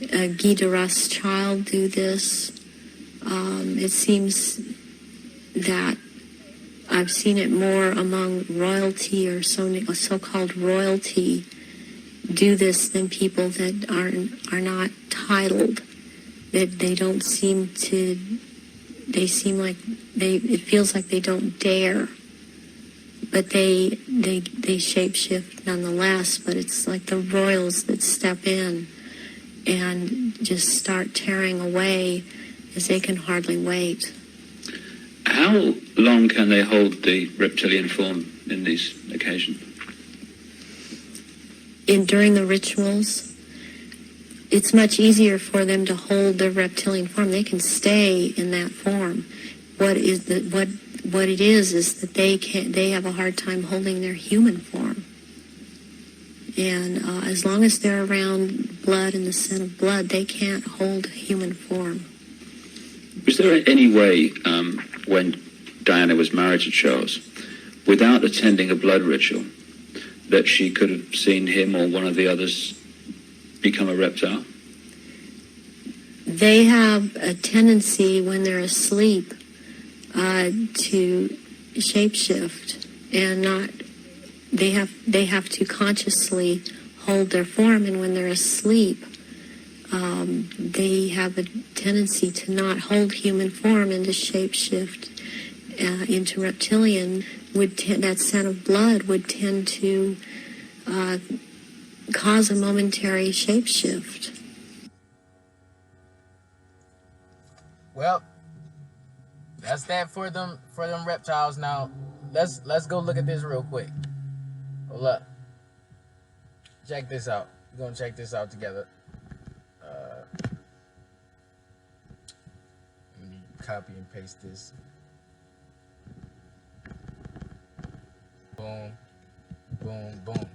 Speaker 14: Guy de Rothschild do this. It seems that I've seen it more among royalty, or so-called royalty, do this than people that are not titled. That they don't seem to. They seem like it feels like they don't dare, but they shapeshift nonetheless. But it's like the royals that step in and just start tearing away, as they can hardly wait.
Speaker 13: How long can they hold the reptilian form in these occasions?
Speaker 14: During the rituals, it's much easier for them to hold their reptilian form. They can stay in that form. What it is that they have a hard time holding their human form. And as long as they're around blood and the scent of blood, they can't hold human form.
Speaker 13: Was there any way, when Diana was married to Charles, without attending a blood ritual, that she could have seen him or one of the others become a reptile?
Speaker 14: They have a tendency when they're asleep to shapeshift and not. They have to consciously hold their form, and when they're asleep, they have a tendency to not hold human form and to shapeshift into reptilian. That scent of blood would tend to cause a momentary shapeshift.
Speaker 1: Well, that's that for them reptiles. Now, let's go look at this real quick. Hold up. Check this out. We're gonna check this out together. Let me copy and paste this. Boom, boom, boom.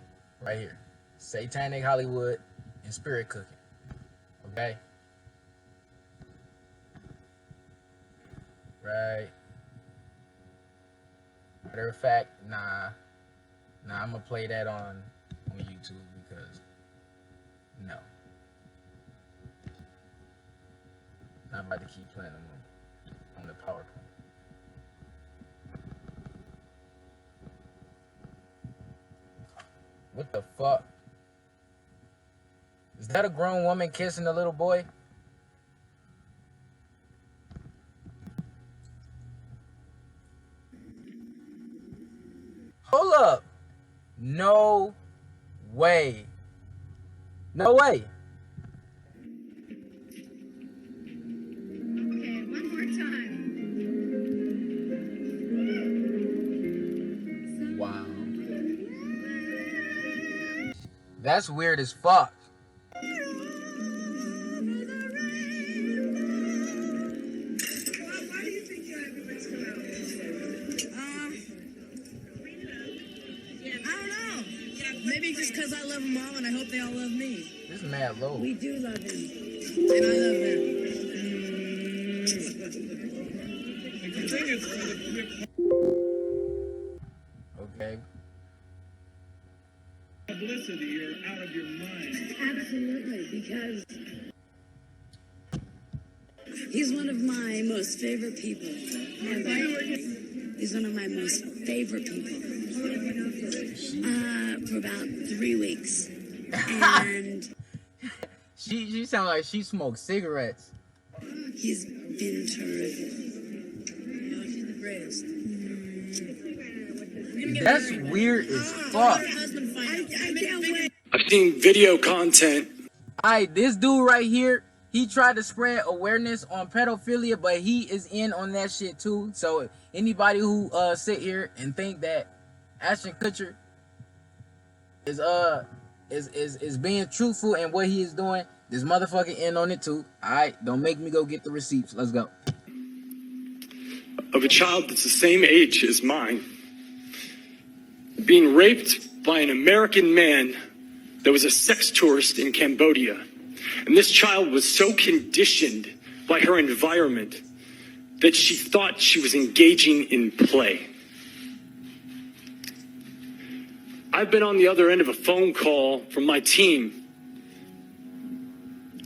Speaker 1: Right here. Satanic Hollywood and spirit cooking. Okay? Right. Matter of fact, nah, I'm gonna play that on YouTube because no. Not about to keep playing them on the PowerPoint. What the fuck? Is that a grown woman kissing a little boy? Hold up. No way. No way.
Speaker 16: Okay, one more time.
Speaker 1: Wow. That's weird as fuck.
Speaker 16: Maybe just because I love them all and I hope they all love me.
Speaker 1: This is mad low.
Speaker 16: We do love him. And I love them.
Speaker 1: Okay.
Speaker 16: Publicity, you're out of your mind. Absolutely, because he's one of my most favorite people. He's one of my most favorite people. For about 3 weeks. And
Speaker 1: she sounds like she smokes cigarettes.
Speaker 16: He's been terrific. He's the greatest.
Speaker 1: That's weird as fuck.
Speaker 17: I've seen video content.
Speaker 1: Alright, this dude right here, he tried to spread awareness on pedophilia, but he is in on that shit too. So anybody who sit here and think that Ashton Kutcher is being truthful in what he is doing, this motherfucker in on it too. Alright, don't make me go get the receipts. Let's go.
Speaker 17: Of a child that's the same age as mine, being raped by an American man that was a sex tourist in Cambodia. And this child was so conditioned by her environment that she thought she was engaging in play. I've been on the other end of a phone call from my team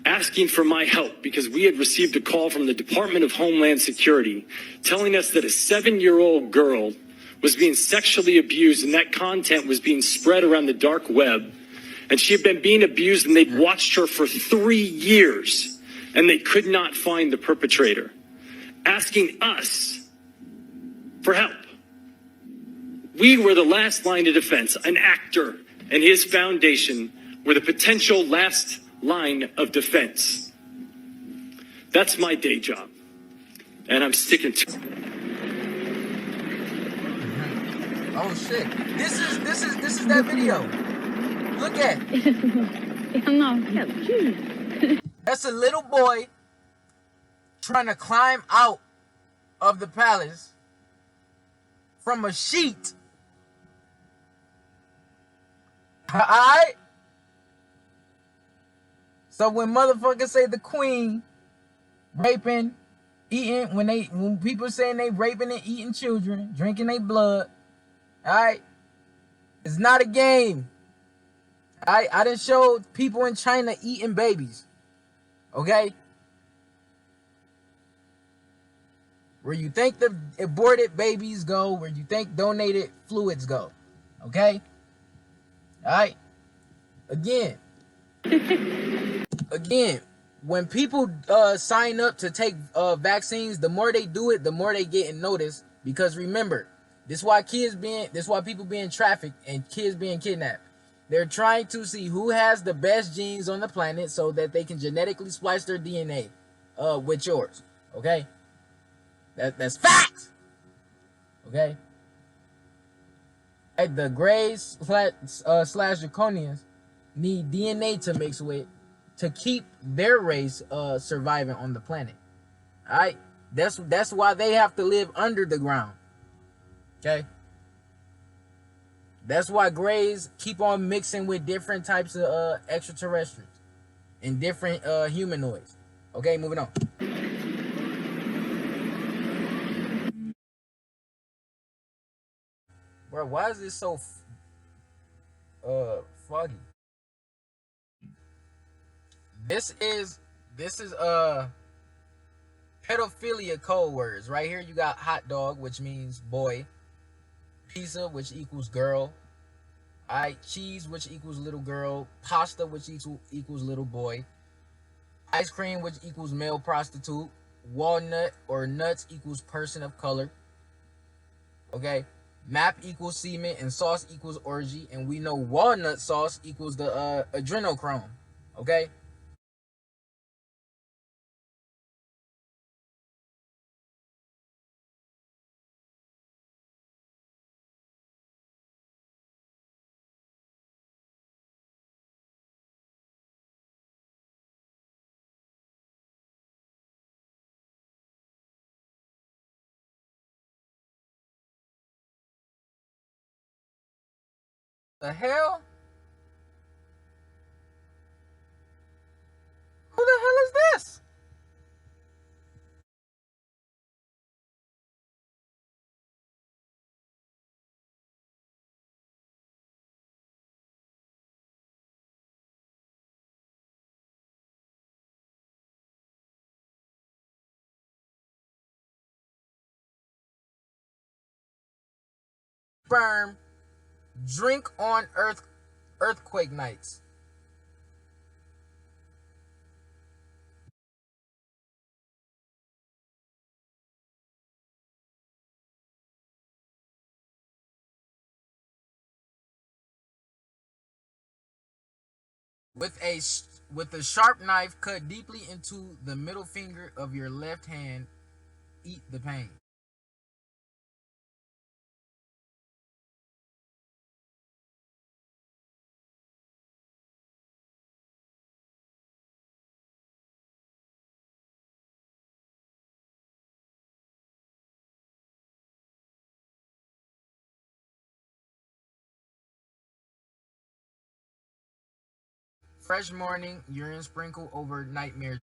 Speaker 17: asking for my help because we had received a call from the Department of Homeland Security telling us that a 7-year-old girl was being sexually abused, and that content was being spread around the dark web, and she had been being abused, and they'd watched her for 3 years, and they could not find the perpetrator, asking us for help. We were the last line of defense. An actor and his foundation were the potential last line of defense. That's my day job, and I'm sticking to it.
Speaker 1: Oh shit. This is that video. Look at it. That's a little boy trying to climb out of the palace from a sheet. Alright? So when motherfuckers say the queen raping, eating, when people saying they raping and eating children, drinking their blood, alright? It's not a game. I done showed people in China eating babies. Okay? Where you think the aborted babies go, where you think donated fluids go. Okay? Alright? Again, when people sign up to take vaccines, the more they do it, the more they get noticed. Because remember, this is why people being trafficked and kids being kidnapped. They're trying to see who has the best genes on the planet so that they can genetically splice their DNA with yours. Okay? That's facts. Okay? The Greys slash Draconians need DNA to mix with to keep their race surviving on the planet. Alright? That's why they have to live under the ground. Okay? That's why Greys keep on mixing with different types of extraterrestrials and different humanoids. Okay, moving on. Bro, why is this so foggy? This is pedophilia code words. Right here you got hot dog, which means boy. Pizza, which equals girl. Alright, cheese, which equals little girl. Pasta, which equals little boy. Ice cream, which equals male prostitute. Walnut or nuts equals person of color. Okay? Map equals semen and sauce equals orgy. And we know walnut sauce equals the adrenochrome. Okay? The hell? Who the hell is this? Sperm drink on earthquake nights. With a sharp knife cut deeply into the middle finger of your left hand, eat the pain. Fresh morning, urine sprinkle over nightmare.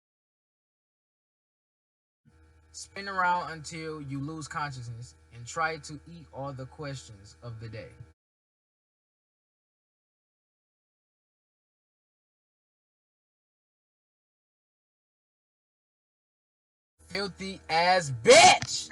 Speaker 1: Spin around until you lose consciousness and try to eat all the questions of the day. Filthy ass bitch!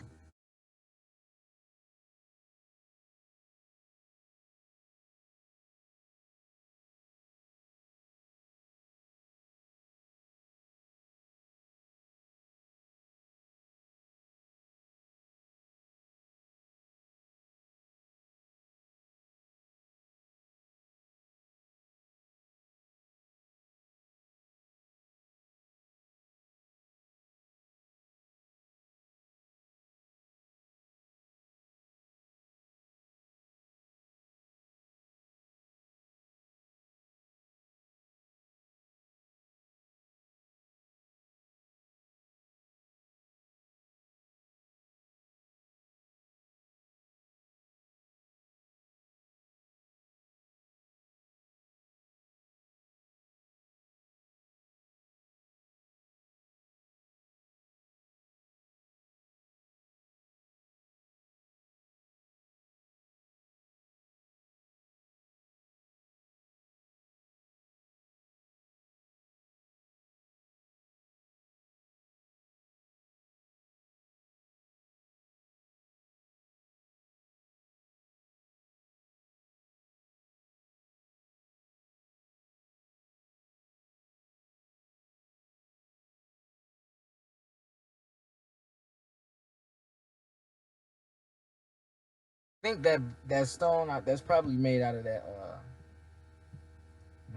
Speaker 1: I think that stone that's probably made out of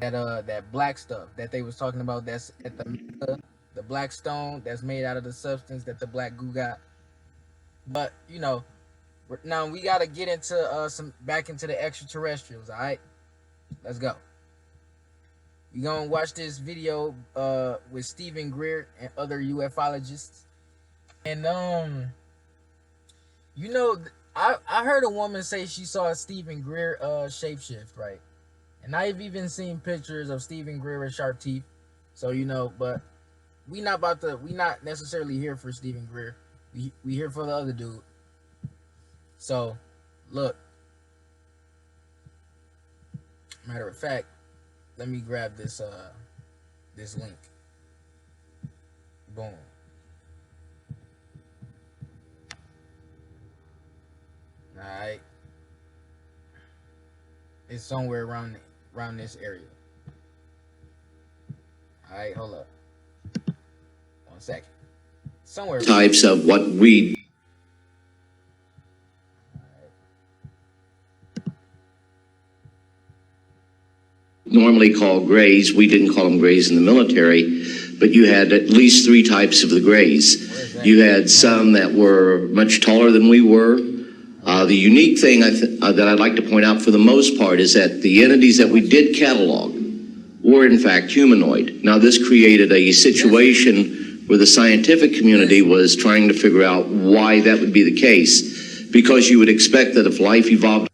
Speaker 1: that black stuff that they was talking about. That's at the black stone that's made out of the substance that the black goo got. But you know, now we gotta get into back into the extraterrestrials. All right, let's go. We gonna watch this video with Stephen Greer and other ufologists, and you know, I heard a woman say she saw Stephen Greer shapeshift, right? And I've even seen pictures of Stephen Greer with sharp teeth. So you know, but we not necessarily here for Stephen Greer. We here for the other dude. So look. Matter of fact, let me grab this this link. Boom. Alright. It's somewhere around this area. Alright, hold up. 1 second. Somewhere
Speaker 18: types of what we normally call grays. We didn't call them grays in the military, but you had at least 3 types of the grays. You had some that were much taller than we were. The unique thing that I'd like to point out for the most part is that the entities that we did catalog were in fact humanoid. Now this created a situation where the scientific community was trying to figure out why that would be the case, because you would expect that if life evolved.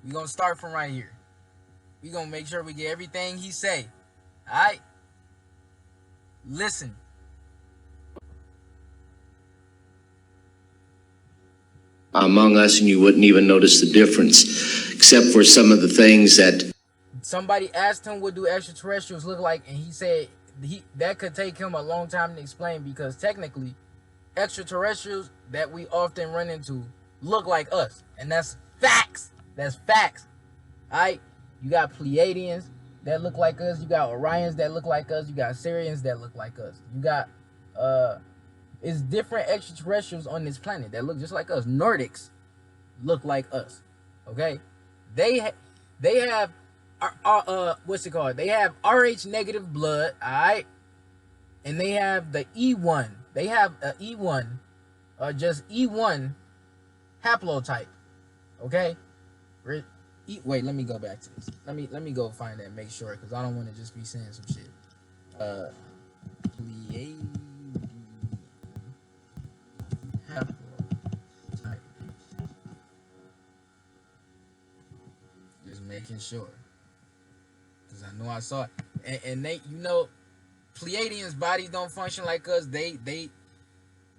Speaker 1: We're gonna start from right here. We're gonna make sure we get everything he say. Alright? Listen.
Speaker 18: Among us, and you wouldn't even notice the difference, except for some of the things that
Speaker 1: somebody asked him what do extraterrestrials look like, and he said that could take him a long time to explain, because technically extraterrestrials that we often run into look like us, and that's facts. That's facts. Alright? You got Pleiadians that look like us, you got Orions that look like us, you got Sirians that look like us, you got it's different extraterrestrials on this planet that look just like us. Nordics look like us. Okay? They have what's it called? They have RH negative blood, alright? And they have the E1. They have a E1, just E1 haplotype. Okay? Wait, let me go back to this. Let me go find that and make sure, because I don't want to just be saying some shit. Haplotype. Just making sure, because I know I saw it. And they, you know, Pleiadians' bodies don't function like us. The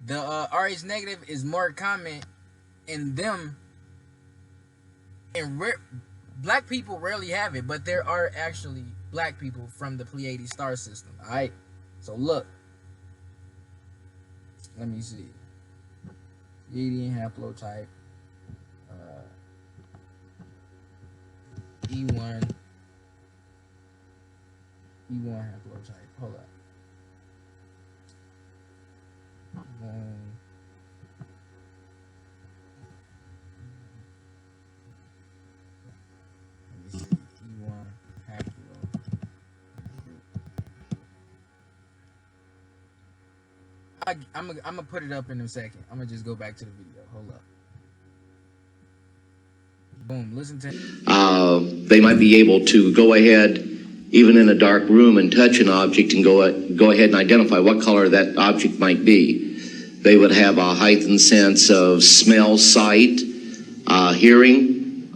Speaker 1: RH negative is more common in them. And black people rarely have it, but there are actually black people from the Pleiades star system. Alright? So look. Let me see. Pleiadian haplotype. E1 haplotype. Hold up. I'm gonna put it up in a second. I'm gonna just go back to the video. Hold up. Boom. Listen to.
Speaker 18: They might be able to go ahead, even in a dark room, and touch an object and go ahead and identify what color that object might be. They would have a heightened sense of smell, sight, hearing.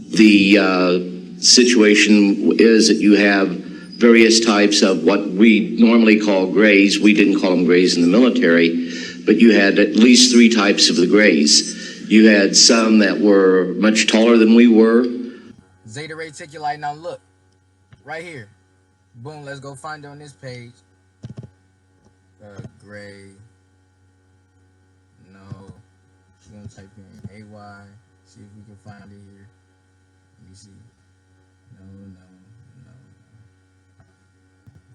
Speaker 18: The situation is that you have various types of what we normally call grays. We didn't call them grays in the military, but you had at least 3 types of the grays. You had some that were much taller than we were.
Speaker 1: Zeta Reticuli. Now look, right here. Boom, let's go find it on this page. Gray. No. We're gonna type in AY. See if we can find it here. Let me see. No.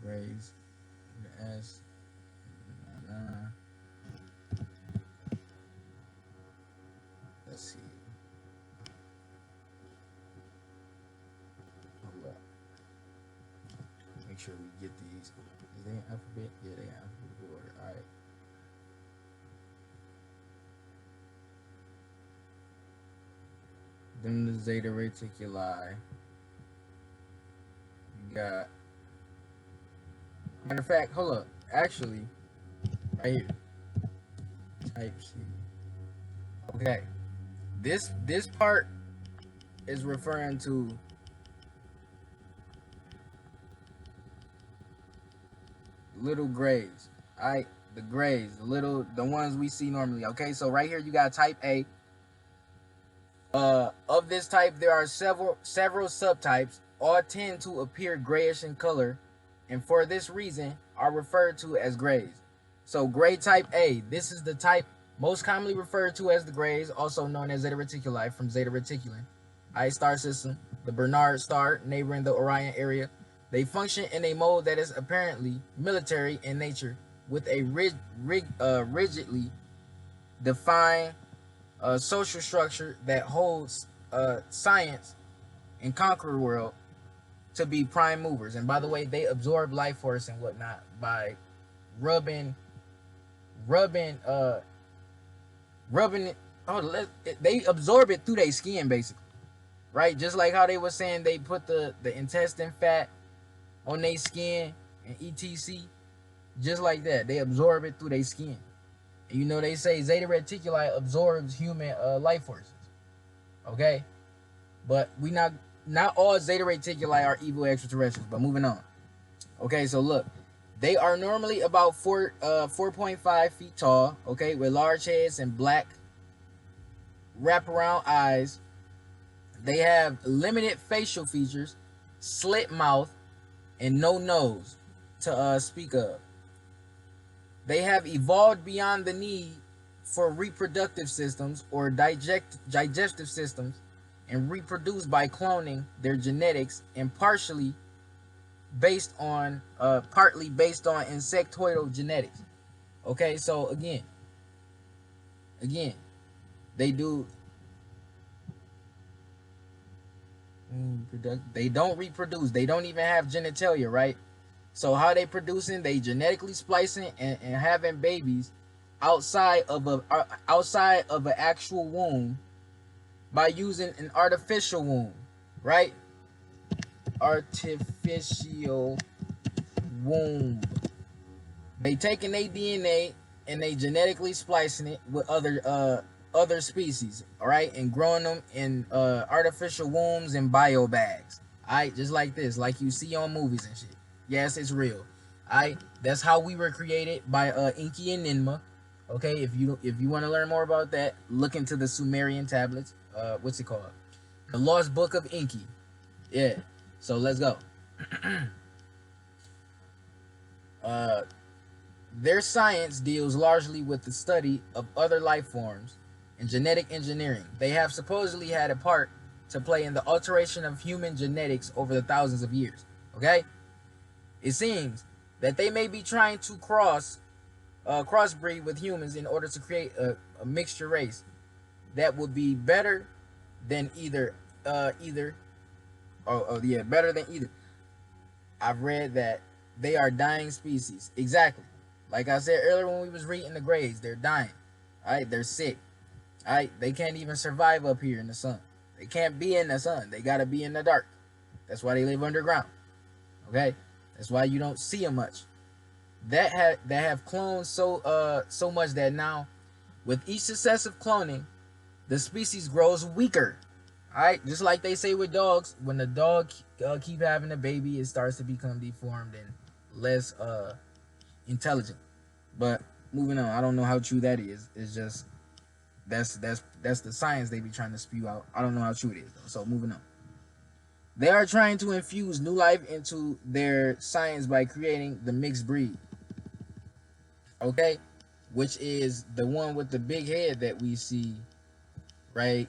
Speaker 1: Grays. The S. sure we get these. Is they in alphabet? Yeah, they in alphabetical order. All right. Then the Zeta Reticuli. You got. Matter of fact, hold up. Actually, right here. Type C. Okay. This part is referring to little grays. Alright, the grays, the ones we see normally. Okay, so right here you got type A. Of this type, there are several subtypes. All tend to appear grayish in color, and for this reason are referred to as grays. So gray type A, this is the type most commonly referred to as the grays, also known as Zeta Reticuli from Zeta Reticulan. Star system, the Bernard star neighboring the Orion area. They function in a mode that is apparently military in nature, with a rigidly defined social structure that holds science and conqueror world to be prime movers. And by the way, they absorb life force and whatnot by rubbing it. Oh, they absorb it through their skin, basically, right? Just like how they were saying they put the intestine fat on their skin and etc. Just like that, they absorb it through their skin. And you know they say Zeta Reticuli absorbs human life forces. Okay, but we not all Zeta Reticuli are evil extraterrestrials. But moving on. Okay, so look. They are normally about 4.5 feet tall, okay, with large heads and black wraparound eyes. They have limited facial features, slit mouth, and no nose to speak of. They have evolved beyond the need for reproductive systems or digestive systems and reproduce by cloning their genetics and partly based on insectoidal genetics. Okay, so again, they do. They don't reproduce. They don't even have genitalia, right? So how they producing? They genetically splicing and having babies outside of an actual womb by using an artificial womb, right? Artificial womb. They taking their DNA and they genetically splicing it with other species, all right, and growing them in artificial wombs and bio bags, all right, just like this, like you see on movies and shit. Yes, it's real. All right, that's how we were created by Enki and Ninmah. Okay, if you want to learn more about that, look into the Sumerian tablets. What's it called? The Lost Book of Enki. Yeah. So let's go. Their science deals largely with the study of other life forms and genetic engineering. They have supposedly had a part to play in the alteration of human genetics over the thousands of years. Okay? It seems that they may be trying to crossbreed with humans in order to create a mixture race that would be better than either. Better than either. I've read that they are dying species. Exactly. Like I said earlier when we was reading the grades, they're dying. Alright, they're sick. Alright, they can't even survive up here in the sun. They can't be in the sun. They gotta be in the dark. That's why they live underground. Okay? That's why you don't see them much. That have cloned so much that now, with each successive cloning, the species grows weaker. Alright, just like they say with dogs, when the dog keep having a baby, it starts to become deformed and less intelligent. But moving on, I don't know how true that is. It's just that's the science they be trying to spew out. I don't know how true it is though. So moving on. They are trying to infuse new life into their science by creating the mixed breed. Okay? Which is the one with the big head that we see right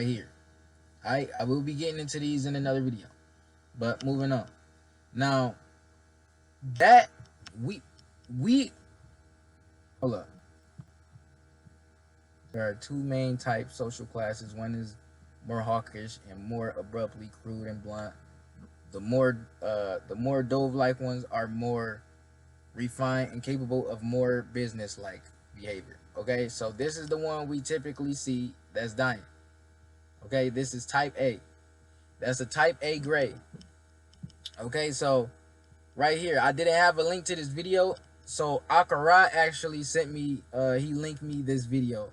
Speaker 1: here. I will be getting into these in another video. But moving on. Now that we hold up. There are two main types, social classes. One is more hawkish and more abruptly crude and blunt. The more dove-like ones are more refined and capable of more business-like behavior. Okay, so this is the one we typically see that's dying. Okay, this is type A. That's a type A gray. Okay, so right here, I didn't have a link to this video, so Akara actually sent me, he linked me this video.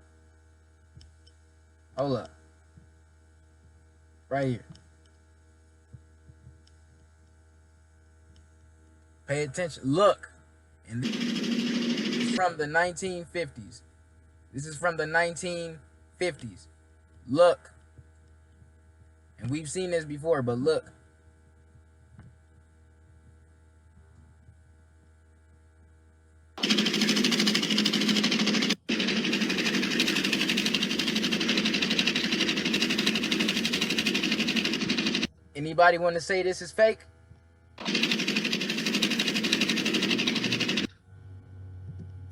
Speaker 1: Hold up. Right here. Pay attention. Look. And this is from the 1950s. This is from the 1950s. Look. And we've seen this before, but look. Anybody want to say this is fake?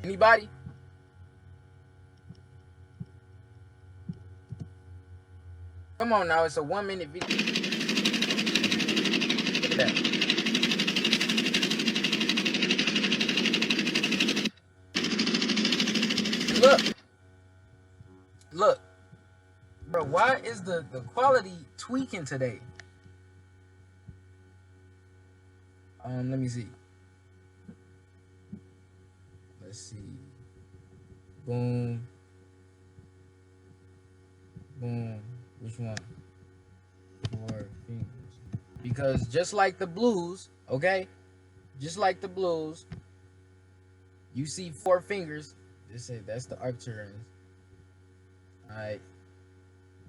Speaker 1: Anybody? Come on now, it's a 1-minute video. Look at that. Look. Bro, why is the quality tweaking today? Let me see. Let's see. Boom. Boom. Which one? 4 fingers. Because just like the blues, okay? Just like the blues, you see 4 fingers. They say that's the Arcturans. Alright.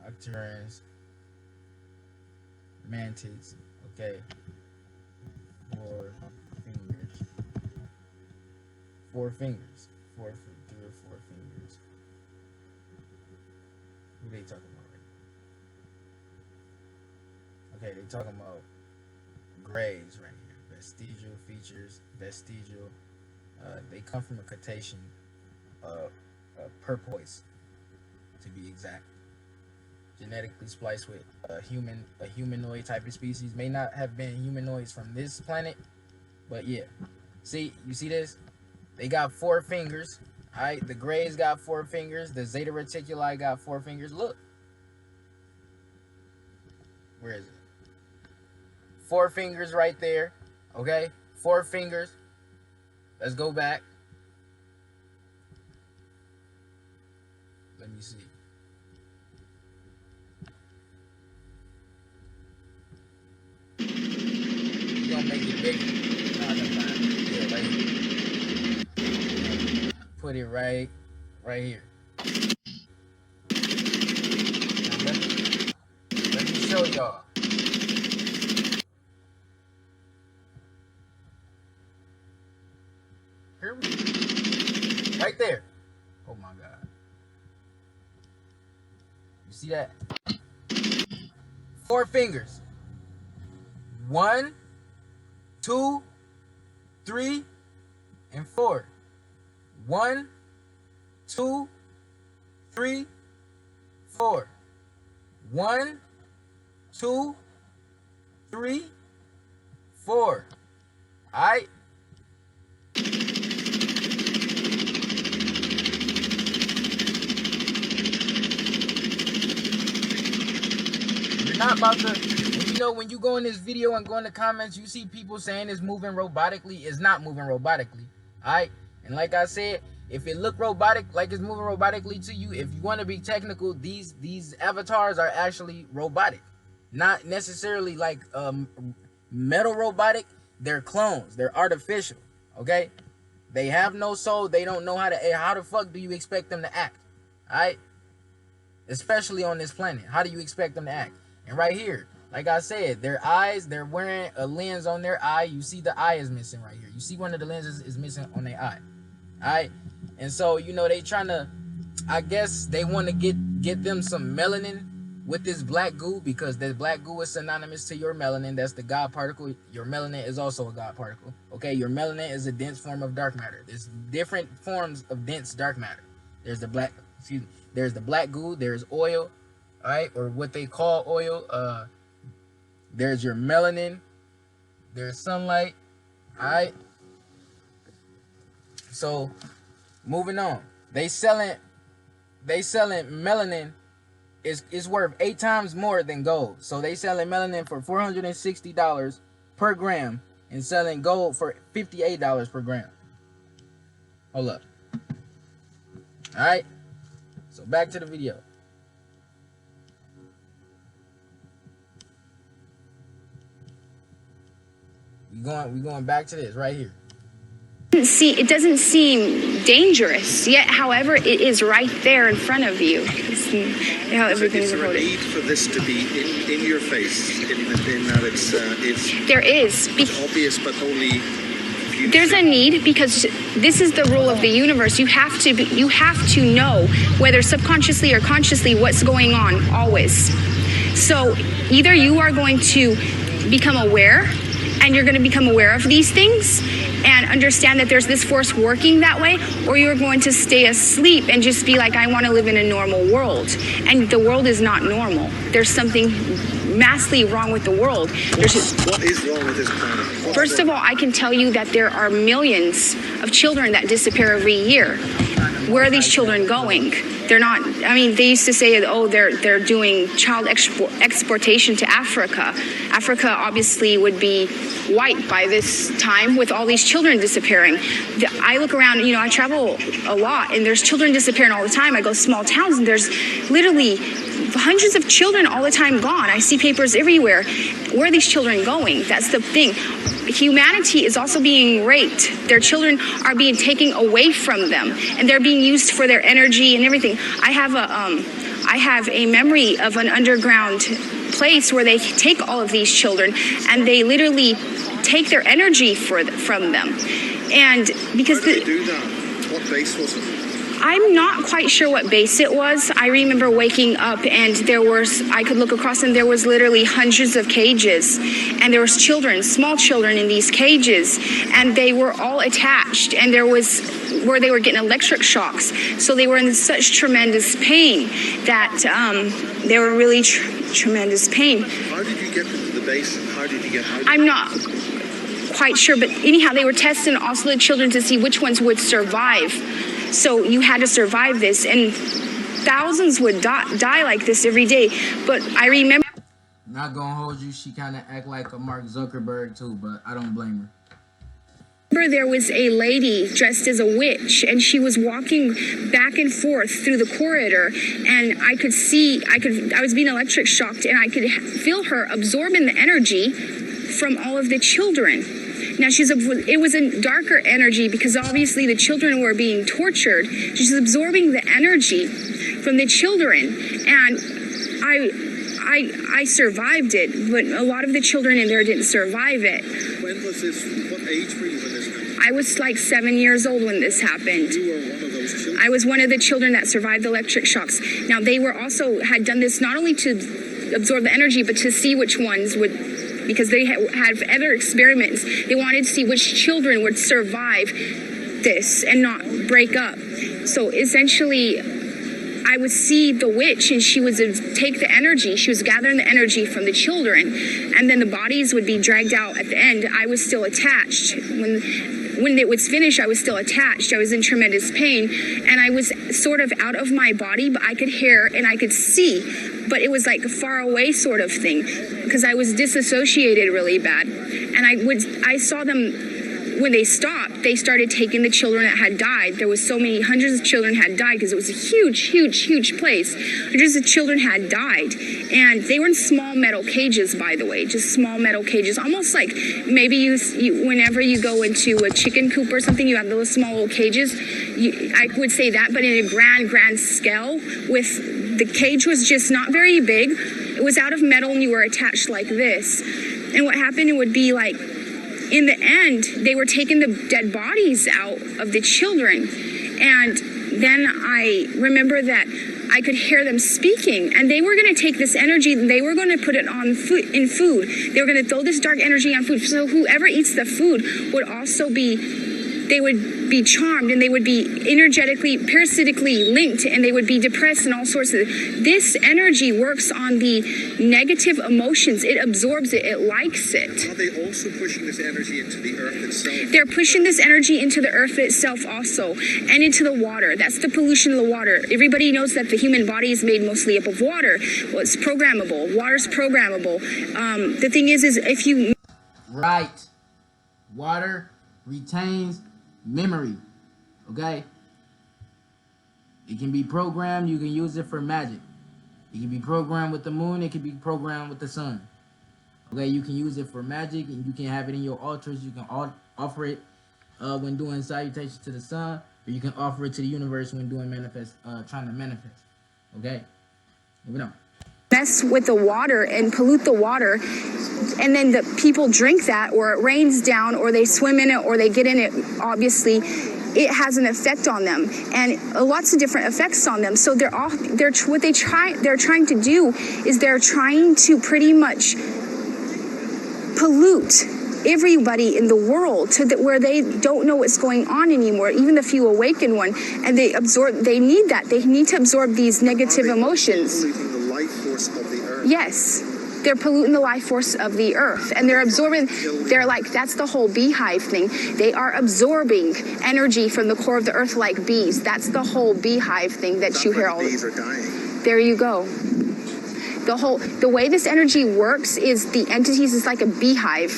Speaker 1: Arcturans. Mantids. Okay. 4 fingers. 4 fingers. 3 or 4 fingers. Who they talking about right now? Okay, they talking about grays right here. Vestigial features. Vestigial. They come from a cetacean. Porpoise, to be exact. Genetically spliced with a humanoid type of species. May not have been humanoids from this planet, but yeah. See, you see this? They got 4 fingers. Alright, the grays got 4 fingers. The Zeta Reticuli got 4 fingers. Look. Where is it? 4 fingers right there. Okay? 4 fingers. Let's go back. Let me see. You gonna make it bigger? Nah, never mind. Yeah, right here. Put it right here. Now let me show y'all. Here we go. Right there. Oh my God. You see that? 4 fingers. 1, 2, 3, and 4. 1, 2, 3, 4. 1, 2, 3, 4. Alright. Not about to, you know, when you go in this video and go in the comments, you see people saying it's moving robotically. It's not moving robotically. Alright? And like I said, if it look robotic, like it's moving robotically to you, if you want to be technical, these avatars are actually robotic. Not necessarily like metal robotic. They're clones. They're artificial. Okay? They have no soul. They don't know how the fuck do you expect them to act? Alright? Especially on this planet. How do you expect them to act? And right here, like I said, their eyes, they're wearing a lens on their eye. You see the eye is missing right here. You see one of the lenses is missing on their eye. Alright? And so, you know, they trying to, I guess they want to get them some melanin with this black goo, because this black goo is synonymous to your melanin. That's the God particle. Your melanin is also a God particle. Okay? Your melanin is a dense form of dark matter. There's different forms of dense dark matter. There's the black There's the black goo. There's oil, all right, or what they call oil. There's your melanin. There's sunlight, all right. So, moving on. They selling melanin is worth 8 times more than gold. So they selling melanin for $460 per gram and selling gold for $58 per gram. Hold up. All right. So back to the video. We going back to this right here.
Speaker 6: It doesn't seem dangerous yet. However, it is right there in front of you. How everything is recorded.
Speaker 7: Is there a need for this to be in your face? In that it's
Speaker 6: there is.
Speaker 7: Obvious, but only.
Speaker 6: There's a need because this is the rule of the universe. You have to know, whether subconsciously or consciously, what's going on always. So either you are going to become aware, and you're going to become aware of these things and understand that there's this force working that way, or you're going to stay asleep and just be like, I want to live in a normal world. And the world is not normal. There's something massively wrong with the world.
Speaker 7: What is wrong with this planet?
Speaker 6: First of all, I can tell you that there are millions of children that disappear every year. Where are these children going? They're not, I mean, they used to say, oh, they're doing child exportation to Africa. Africa obviously would be white by this time with all these children disappearing. I look around, you know, I travel a lot and there's children disappearing all the time. I go small towns and there's literally hundreds of children all the time gone. I see papers everywhere. Where are these children going? That's the thing. Humanity is also being raped. Their children are being taken away from them, and they're being used for their energy and everything. I have a memory of an underground place where they take all of these children, and they literally take their energy from them. And because
Speaker 7: how did they do that? What base was it?
Speaker 6: I'm not quite sure what base it was. I remember waking up and I could look across and there was literally hundreds of cages. And there was children, small children in these cages. And they were all attached. And there was where they were getting electric shocks. So they were in such tremendous pain that they were really tremendous pain.
Speaker 7: How did you get into the base and how did you get out?
Speaker 6: I'm not quite sure. But anyhow, they were testing also the children to see which ones would survive. So you had to survive this, and thousands would die like this every day. But I remember...
Speaker 1: Not gonna hold you, she kind of act like a Mark Zuckerberg too, but I don't blame her.
Speaker 6: There was a lady dressed as a witch, and she was walking back and forth through the corridor, and I was being electric shocked, and I could feel her absorbing the energy from all of the children. Now, it was a darker energy because obviously the children were being tortured. She's absorbing the energy from the children. And I survived it, but a lot of the children in there didn't survive it.
Speaker 7: When was this? What age were you when this happened?
Speaker 6: I was like 7 years old when this happened.
Speaker 7: You were one of those children?
Speaker 6: I was one of the children that survived the electric shocks. Now, they had done this not only to absorb the energy, but to see which ones would... Because they had other experiments. They wanted to see which children would survive this and not break up. So essentially, I would see the witch and she would take the energy. She was gathering the energy from the children. And then the bodies would be dragged out at the end. I was still attached. When it was finished, I was still attached. I was in tremendous pain. And I was sort of out of my body, but I could hear and I could see. But it was like a far away sort of thing because I was disassociated really bad. And I saw them, when they stopped, they started taking the children that had died. There was so many, hundreds of children had died because it was a huge, huge, huge place. Hundreds of children had died. And they were in small metal cages, by the way, just small metal cages. Almost like maybe you whenever you go into a chicken coop or something, you have those small little cages. I would say that, but in a grand scale with... The cage was just not very big. It was out of metal and you were attached like this. And what happened, it would be like, in the end, they were taking the dead bodies out of the children. And then I remember that I could hear them speaking. And they were going to take this energy and they were going to put it on in food. They were going to throw this dark energy on food. So whoever eats the food would also be they would be charmed, and they would be energetically, parasitically linked, and they would be depressed and all sorts of. This energy works on the negative emotions. It absorbs it. It likes it.
Speaker 7: Are they also pushing this energy into the earth itself?
Speaker 6: They're pushing this energy into the earth itself also, and into the water. That's the pollution of the water. Everybody knows that the human body is made mostly up of water. Well, it's programmable. Water's programmable. The thing is if you...
Speaker 1: Right. Water retains memory. Okay? It can be programmed. You can use it for magic. It can be programmed with the moon. It can be programmed with the sun. Okay? You can use it for magic, and you can have it in your altars. You can offer it when doing salutation to the sun, or you can offer it to the universe when doing trying to manifest. Okay? Moving on.
Speaker 6: Mess with the water and pollute the water, and then the people drink that, or it rains down, or they swim in it, or they get in it. Obviously, it has an effect on them, and lots of different effects on them. So they're trying to do is they're trying to pretty much pollute everybody in the world to where they don't know what's going on anymore, even the few awakened one, and they need that. They need to absorb these negative emotions.
Speaker 7: Polluting the life force of the earth?
Speaker 6: Yes. They're polluting the life force of the earth, and they're absorbing, that's the whole beehive thing. They are absorbing energy from the core of the earth like bees. That's the whole beehive thing that you hear all the time.
Speaker 7: Bees are dying.
Speaker 6: There you go. The way this energy works is the entities is like a beehive,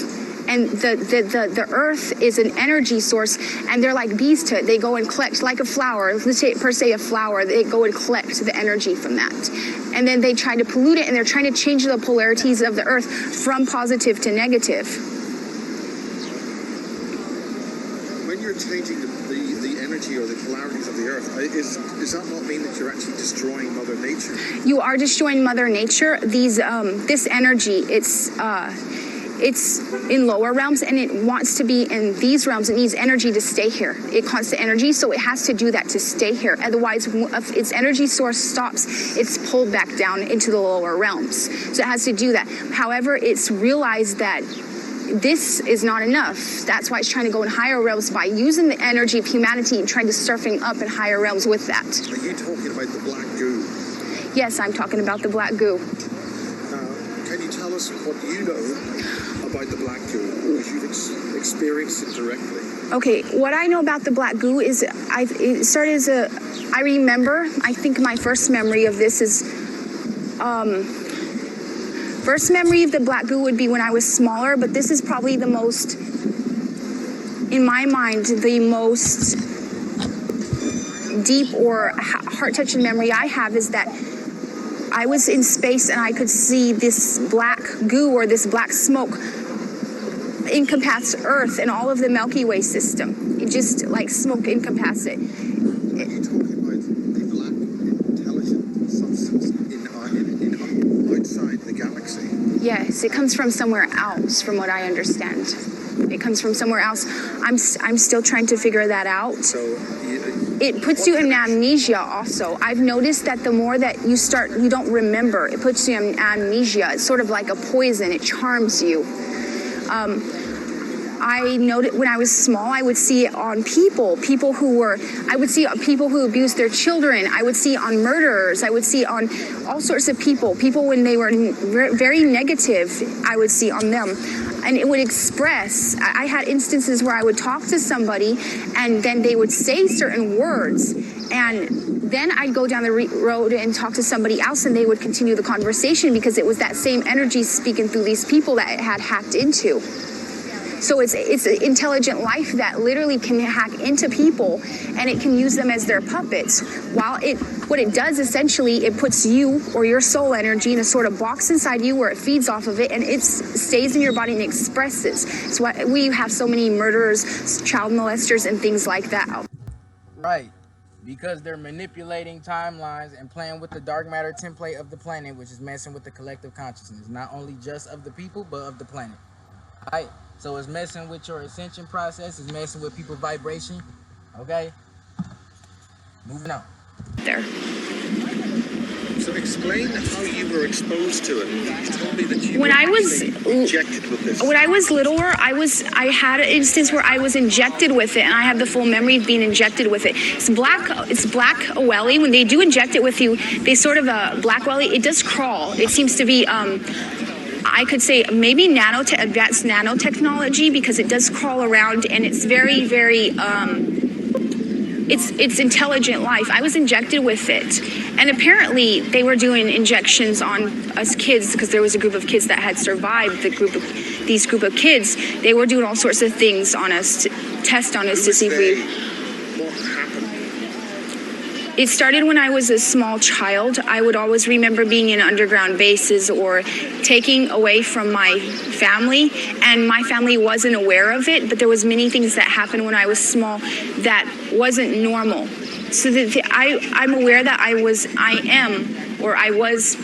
Speaker 6: and the earth is an energy source, and they're like bees to it. They go and collect like a flower. Let's say per se a flower. They go and collect the energy from that, and then they try to pollute it, and they're trying to change the polarities of the earth from positive to negative.
Speaker 7: When you're changing the energy or the polarities of the earth, does that not mean that you're actually destroying Mother Nature?
Speaker 6: You are destroying Mother Nature. This energy, it's in lower realms, and it wants to be in these realms. It needs energy to stay here. It constant energy, so it has to do that to stay here. Otherwise, if its energy source stops, it's pulled back down into the lower realms. So it has to do that. However, it's realized that this is not enough. That's why it's trying to go in higher realms by using the energy of humanity and trying to surfing up in higher realms with that.
Speaker 7: Are you talking about the black goo?
Speaker 6: Yes, I'm talking about the black goo.
Speaker 7: Can you tell us what you know about the black goo, because you've experienced it directly?
Speaker 6: Okay, what I know about the black goo is it started as I remember, I think my first memory of this is, first memory of the black goo would be when I was smaller, but this is probably the most, in my mind, the most deep or heart-touching memory I have is that I was in space and I could see this black goo or this black smoke encompass Earth and all of the Milky Way system. It just like smoke encompass it.
Speaker 7: Are you talking about the black intelligent substance outside the galaxy?
Speaker 6: Yes, it comes from somewhere else, from what I understand. It comes from somewhere else. I'm still trying to figure that out.
Speaker 7: So
Speaker 6: it puts you in amnesia also. I've noticed that the more that you don't remember. It puts you in amnesia. It's sort of like a poison. It charms you. I noticed when I was small, I would see it on I would see people who abused their children. I would see it on murderers. I would see it on all sorts of people when they were very negative, I would see on them. And it would express, I had instances where I would talk to somebody and then they would say certain words, and then I'd go down the road and talk to somebody else and they would continue the conversation because it was that same energy speaking through these people that it had hacked into. So it's an intelligent life that literally can hack into people, and it can use them as their puppets. What it does essentially, it puts you or your soul energy in a sort of box inside you where it feeds off of it, and it stays in your body and expresses. It's why we have so many murderers, child molesters, and things like that.
Speaker 1: Right, because they're manipulating timelines and playing with the dark matter template of the planet, which is messing with the collective consciousness, not only just of the people, but of the planet. Right? So it's messing with your ascension process. It's messing with people's vibration. Okay? Moving on.
Speaker 6: There.
Speaker 7: So So explain how you were exposed to it. You told me that you
Speaker 6: When
Speaker 7: were
Speaker 6: I was
Speaker 7: injected with this.
Speaker 6: when I was littler, I had an instance where I was injected with it, and I have the full memory of being injected with it. It's black welly. When they do inject it with you, they sort of black welly. It does crawl. It seems to be I could say maybe advanced nanotechnology, because it does crawl around, and it's very, very it's intelligent life. I was injected with it, and apparently they were doing injections on us kids, because there was a group of kids that had survived. These group of kids, they were doing all sorts of things on us, test on us to see if we.
Speaker 7: What happened?
Speaker 6: It started when I was a small child. I would always remember being in underground bases or taking away from my family, and my family wasn't aware of it, but there was many things that happened when I was small that wasn't normal. So I'm aware that I was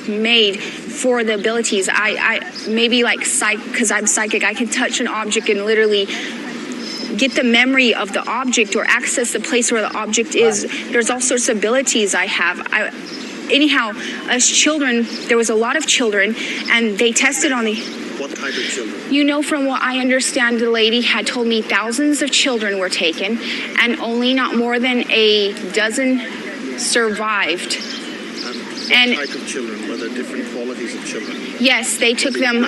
Speaker 6: made for the abilities. I maybe like because I'm psychic, I can touch an object and literally get the memory of the object or access the place where the object is. There's all sorts of abilities I have. Anyhow, as children, there was a lot of children, and they tested on the...
Speaker 7: What type of children?
Speaker 6: You know, from what I understand, the lady had told me thousands of children were taken, and only not more than a dozen survived.
Speaker 7: And what type of children? Were there different qualities of children?
Speaker 6: Yes, they took them.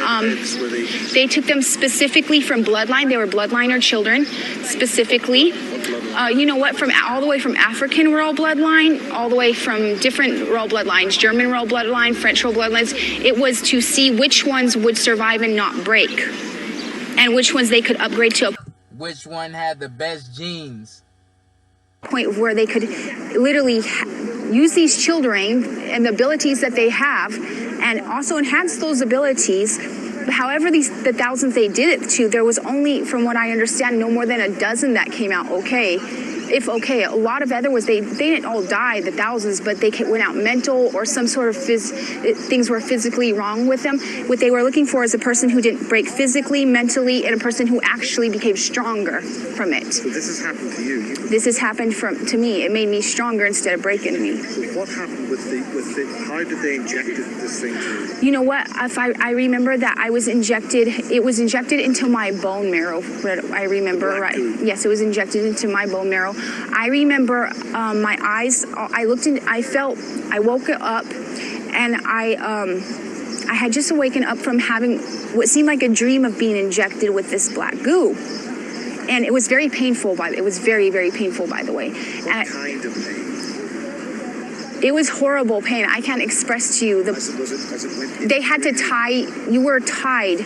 Speaker 6: They took them specifically from bloodline. They were bloodliner children, specifically. You know what? From all the way from African royal bloodline, all the way from different royal bloodlines, German royal bloodline, French royal bloodlines. It was to see which ones would survive and not break, and which ones they could upgrade to.
Speaker 1: Which one had the best genes?
Speaker 6: Point where they could literally use these children and the abilities that they have, and also enhance those abilities. However, the thousands they did it to, there was only, from what I understand, no more than a dozen that came out okay. If okay, a lot of other ones, they didn't all die, the thousands, but they went out mental, or some sort of things were physically wrong with them. What they were looking for is a person who didn't break physically, mentally, and a person who actually became stronger from it.
Speaker 7: So this has happened to you?
Speaker 6: This has happened to me. It made me stronger instead of breaking me.
Speaker 7: So what happened with the how did they inject this thing to you?
Speaker 6: You know what? If I remember that I was injected, it was injected into my bone marrow. I remember, right? Yes, it was injected into my bone marrow. I remember my eyes. I woke up, and I had just awakened up from having what seemed like a dream of being injected with this black goo, and it was very painful. It was very, very painful, by the way.
Speaker 7: What kind of pain?
Speaker 6: It was horrible pain. I can't express to you. They had to tie. You were tied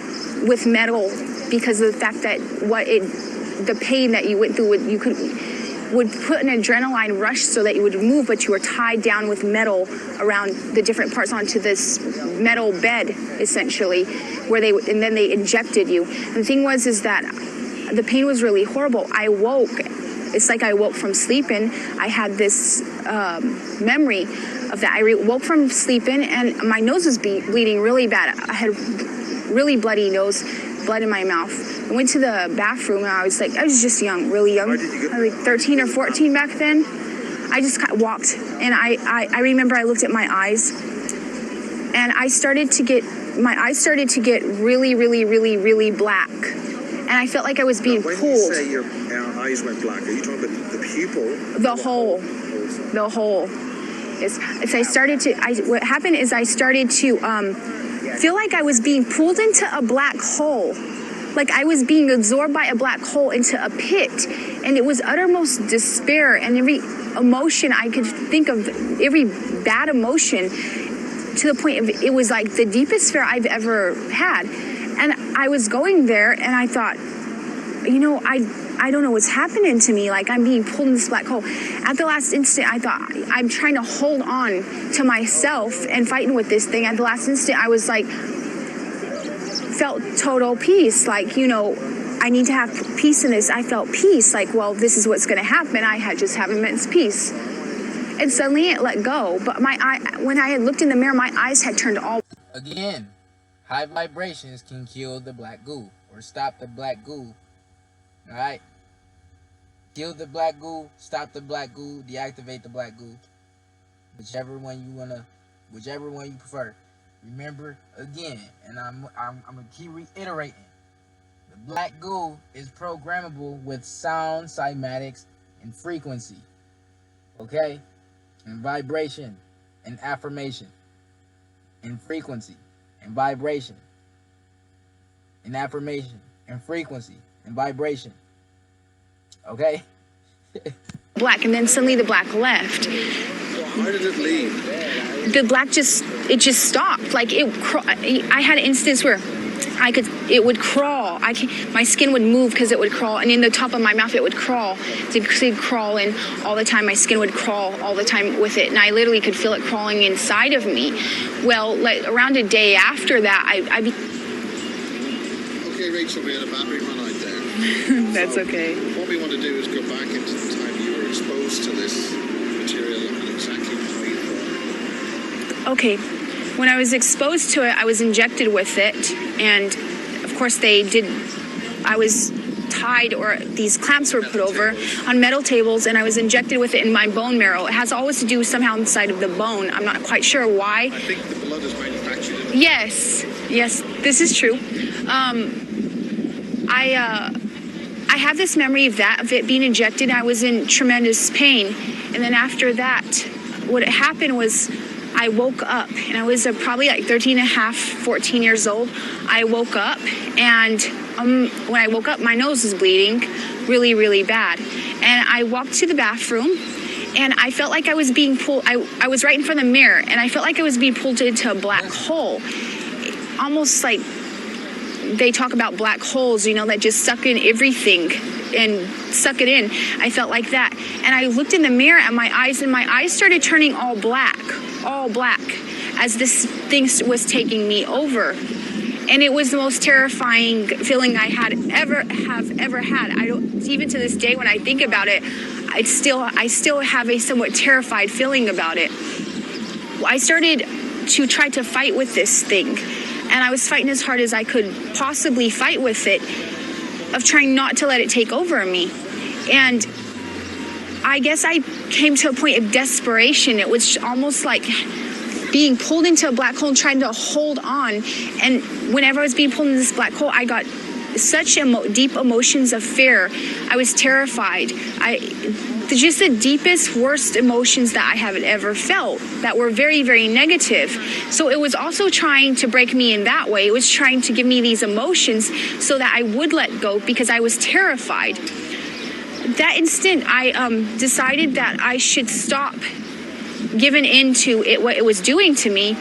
Speaker 6: with metal because of the fact that the pain that you went through would put an adrenaline rush so that you would move, but you were tied down with metal around the different parts onto this metal bed, essentially, and then they injected you. And the thing was that the pain was really horrible. I woke. It's like I woke from sleeping. I had this memory of that. I woke from sleeping, and my nose was bleeding really bad. I had really bloody nose, blood in my mouth. I went to the bathroom, and I was just young, really young. I was like 13 or 14 back then. I just walked, and I remember I looked at my eyes, and my eyes started to get really, really, really, really black. And I felt like I was being pulled. When you
Speaker 7: say your eyes went black, are you talking about the pupil?
Speaker 6: The hole. What happened is I started to feel like I was being pulled into a black hole. Like I was being absorbed by a black hole into a pit. And it was uttermost despair, and every emotion I could think of, every bad emotion, to the point of it was like the deepest fear I've ever had. And I was going there, and I thought, I don't know what's happening to me. Like, I'm being pulled in this black hole. At the last instant, I thought, I'm trying to hold on to myself and fighting with this thing. At the last instant, I was like, felt total peace. Like, I need to have peace in this. I felt peace. Like, well, this is what's going to happen. I had just have immense peace. And suddenly it let go. But when I had looked in the mirror, my eyes had turned all...
Speaker 1: Again, high vibrations can kill the black goo or stop the black goo. Alright? Kill the black goo, stop the black goo, deactivate the black goo. Whichever one you want to whichever one you prefer. Remember again, and I'm gonna keep reiterating. The black goo is programmable with sound, cymatics, and frequency. Okay? And vibration and affirmation. And frequency and vibration. And affirmation and frequency and vibration. Okay?
Speaker 6: Black, and then suddenly the black left.
Speaker 7: How did it leave?
Speaker 6: The black just stopped. Like I had an instance where it would crawl. My skin would move because it would crawl, and in the top of my mouth it would crawl. It'd crawl in all the time. My skin would crawl all the time with it, and I literally could feel it crawling inside of me. Well, like around a day after that,
Speaker 7: Okay, Rachel, we had a battery run out there.
Speaker 6: That's okay.
Speaker 7: What we want to do is go back into the time you were exposed to this material and exactly how you felt.
Speaker 6: Okay. When I was exposed to it, I was injected with it, and of course I was tied, or these clamps were put over on metal tables, and I was injected with it in my bone marrow. It has always to do somehow inside of the bone. I'm not quite sure why.
Speaker 7: I think the blood is manufactured in the
Speaker 6: Yes, this is true. I have this memory of it being injected. I was in tremendous pain, and then after that, what happened was I woke up, and I was probably like 13 and a half, 14 years old. I woke up, and when I woke up, my nose was bleeding really, really bad. And I walked to the bathroom, and I felt like I was being pulled. I was right in front of the mirror, and I felt like I was being pulled into a black hole. Almost like they talk about black holes, that just suck in everything and suck it in. I felt like that. And I looked in the mirror at my eyes, and my eyes started turning all black, as this thing was taking me over. And it was the most terrifying feeling I have ever had. Even to this day, when I think about it, I still have a somewhat terrified feeling about it. I started to try to fight with this thing, and I was fighting as hard as I could possibly fight with it, of trying not to let it take over me. And I guess I came to a point of desperation. It was almost like being pulled into a black hole and trying to hold on. And whenever I was being pulled into this black hole, I got such deep emotions of fear. I was terrified. Just the deepest, worst emotions that I have ever felt, that were very, very negative. So it was also trying to break me in that way. It was trying to give me these emotions so that I would let go, because I was terrified. That instant, I decided that I should stop giving in to it, what it was doing to me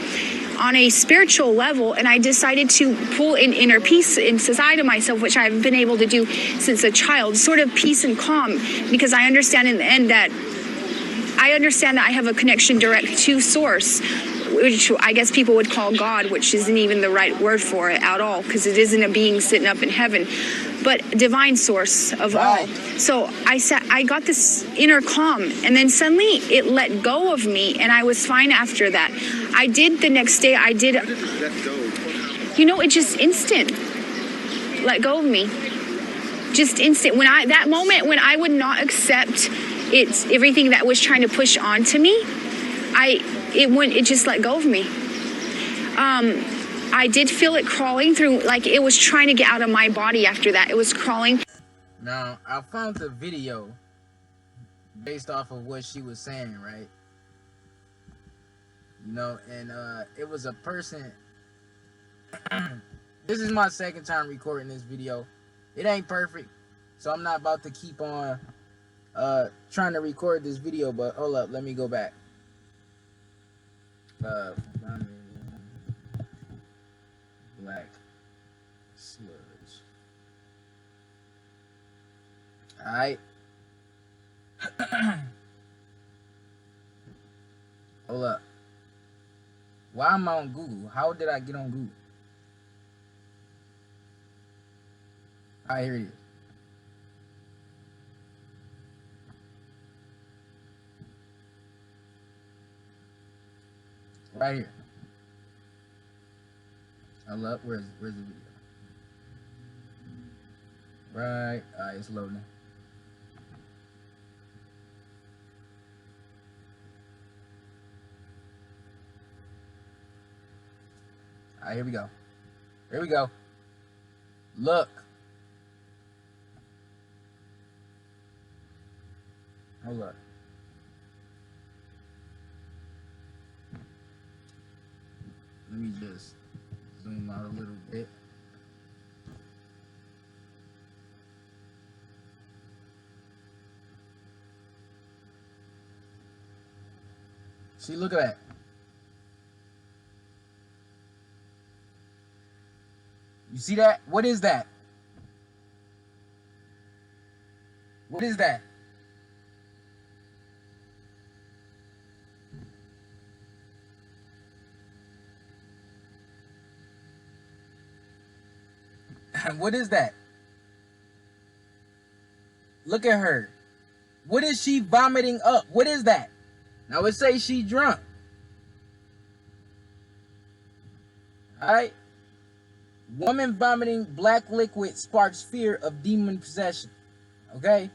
Speaker 6: on a spiritual level, and I decided to pull in inner peace inside of myself, which I've been able to do since a child, sort of peace and calm, because I understand in the end that I have a connection direct to Source, which I guess people would call God, which isn't even the right word for it at all, because it isn't a being sitting up in heaven, but divine source of all. So I got this inner calm, and then suddenly it let go of me, and I was fine after that. The next day,
Speaker 7: How did it let go?
Speaker 6: It's just instant. Let go of me. Just instant. That moment when I would not accept everything that was trying to push onto me, it just let go of me. I did feel it crawling through, like it was trying to get out of my body after that. It was crawling.
Speaker 1: Now, I found the video based off of what she was saying, right? And it was a person. This is my second time recording this video. It ain't perfect, so I'm not about to keep on trying to record this video, but hold up, let me go back. Black sludge. Alright. Hold up. Why am I on Google? How did I get on Google? Alright, here it is. Right here. I love, where's the video? Right, alright, it's loading. right, here we go. Here we go. Look. Hold up. Let me just zoom out a little bit. See, look at that. You see that? What is that? What is that? What is that? Look at her. What is she vomiting up? What is that? Now it says she drunk. Alright? Woman vomiting black liquid sparks fear of demon possession. Okay?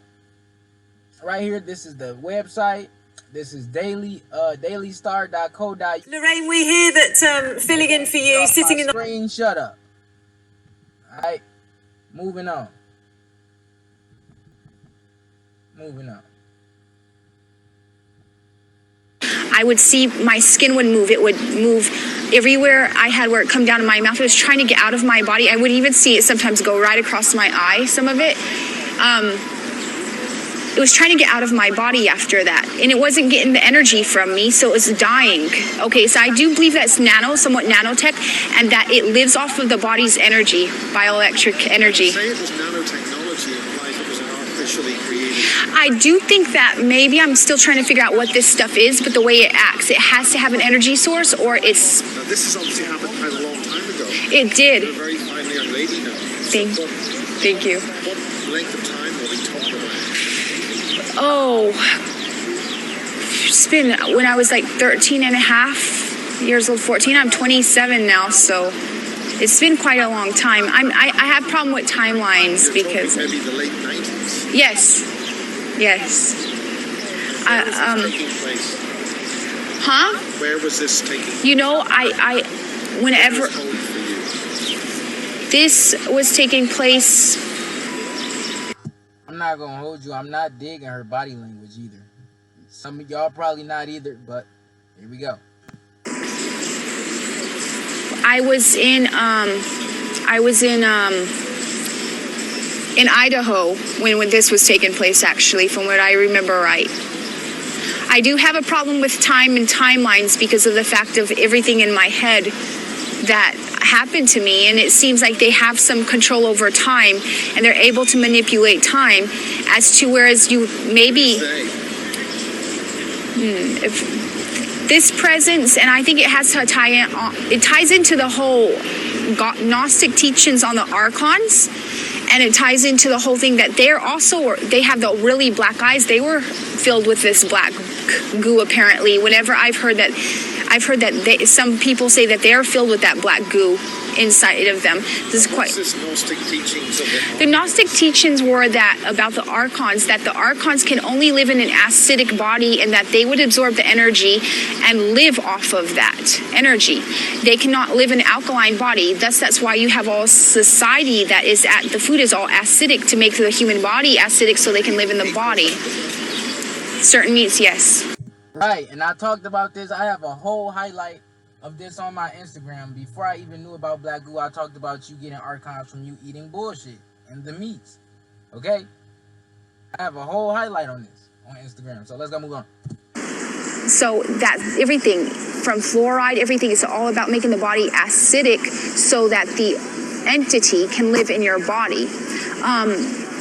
Speaker 1: Right here, this is the website. This is dailystar.co.uk.
Speaker 19: Lorraine, we hear that filling in for you, sitting in the
Speaker 1: screen. Shut up. Alright? Moving on. Moving on.
Speaker 6: I would see my skin would move. It would move everywhere I had where it come down in my mouth. It was trying to get out of my body. I would even see it sometimes go right across my eye, some of it. It was trying to get out of my body after that. And it wasn't getting the energy from me, so it was dying. Okay, so I do believe that's somewhat nanotech, and that it lives off of the body's energy, bioelectric energy.
Speaker 7: Say it was nanotechnology implies it was an artificially created.
Speaker 6: I do think that maybe I'm still trying to figure out what this stuff is, but the way it acts, it has to have an energy source, or it's...
Speaker 7: Now, this has obviously happened quite a long time ago.
Speaker 6: It did.
Speaker 7: You're a very fine young lady now.
Speaker 6: Thank you.
Speaker 7: What length of time are we talking about?
Speaker 6: Oh, it's been when I was like 13 and a half years old, 14. I'm 27 now, so it's been quite a long time. I have a problem with timelines because...
Speaker 7: Maybe the late 90s?
Speaker 6: Yes.
Speaker 7: Where was this taking place?
Speaker 6: Huh?
Speaker 7: Where was this taking place?
Speaker 6: You know, whenever... This was taking place...
Speaker 1: I'm not gonna hold you. I'm not digging her body language either. Some of y'all probably not either, but here we go.
Speaker 6: I was in Idaho when this was taking place, actually, from what I remember right. I do have a problem with time and timelines because of the fact of everything in my head that happened to me, and it seems like they have some control over time and they're able to manipulate time as to whereas you maybe if this presence, and I think it has to tie in, it ties into the whole Gnostic teachings on the archons, and it ties into the whole thing that they're also, they have the really black eyes. They were filled with this black goo apparently. Whenever I've heard that some people say that they are filled with that black goo inside of them. This is quite...
Speaker 7: Gnostic teachings of it?
Speaker 6: The Gnostic teachings were that about the archons, that the archons can only live in an acidic body and that they would absorb the energy and live off of that energy. They cannot live in an alkaline body. Thus, that's why you have all society that is the food is all acidic to make the human body acidic so they can live in the body. Certain meats, yes.
Speaker 1: Right, and I talked about this. I have a whole highlight of this on my Instagram. Before I even knew about black goo, I talked about you getting archons from you eating bullshit and the meats. Okay? I have a whole highlight on this on Instagram. So let's go move on.
Speaker 6: So that everything from fluoride, everything is all about making the body acidic so that the entity can live in your body.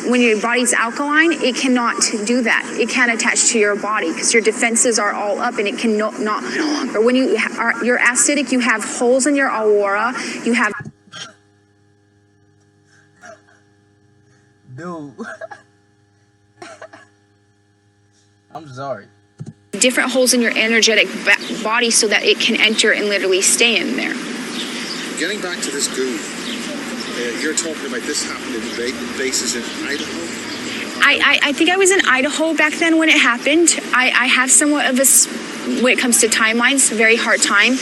Speaker 6: When your body's alkaline, it cannot do that. It can't attach to your body because your defenses are all up and it cannot. Or when you're acidic, you have holes in your aura. You have.
Speaker 1: Dude. I'm sorry.
Speaker 6: Different holes in your energetic body so that it can enter and literally stay in there.
Speaker 7: Getting back to this goo. You're talking about this happened in bases in Idaho?
Speaker 6: I think I was in Idaho back then when it happened. I have somewhat of a, when it comes to timelines, very hard time.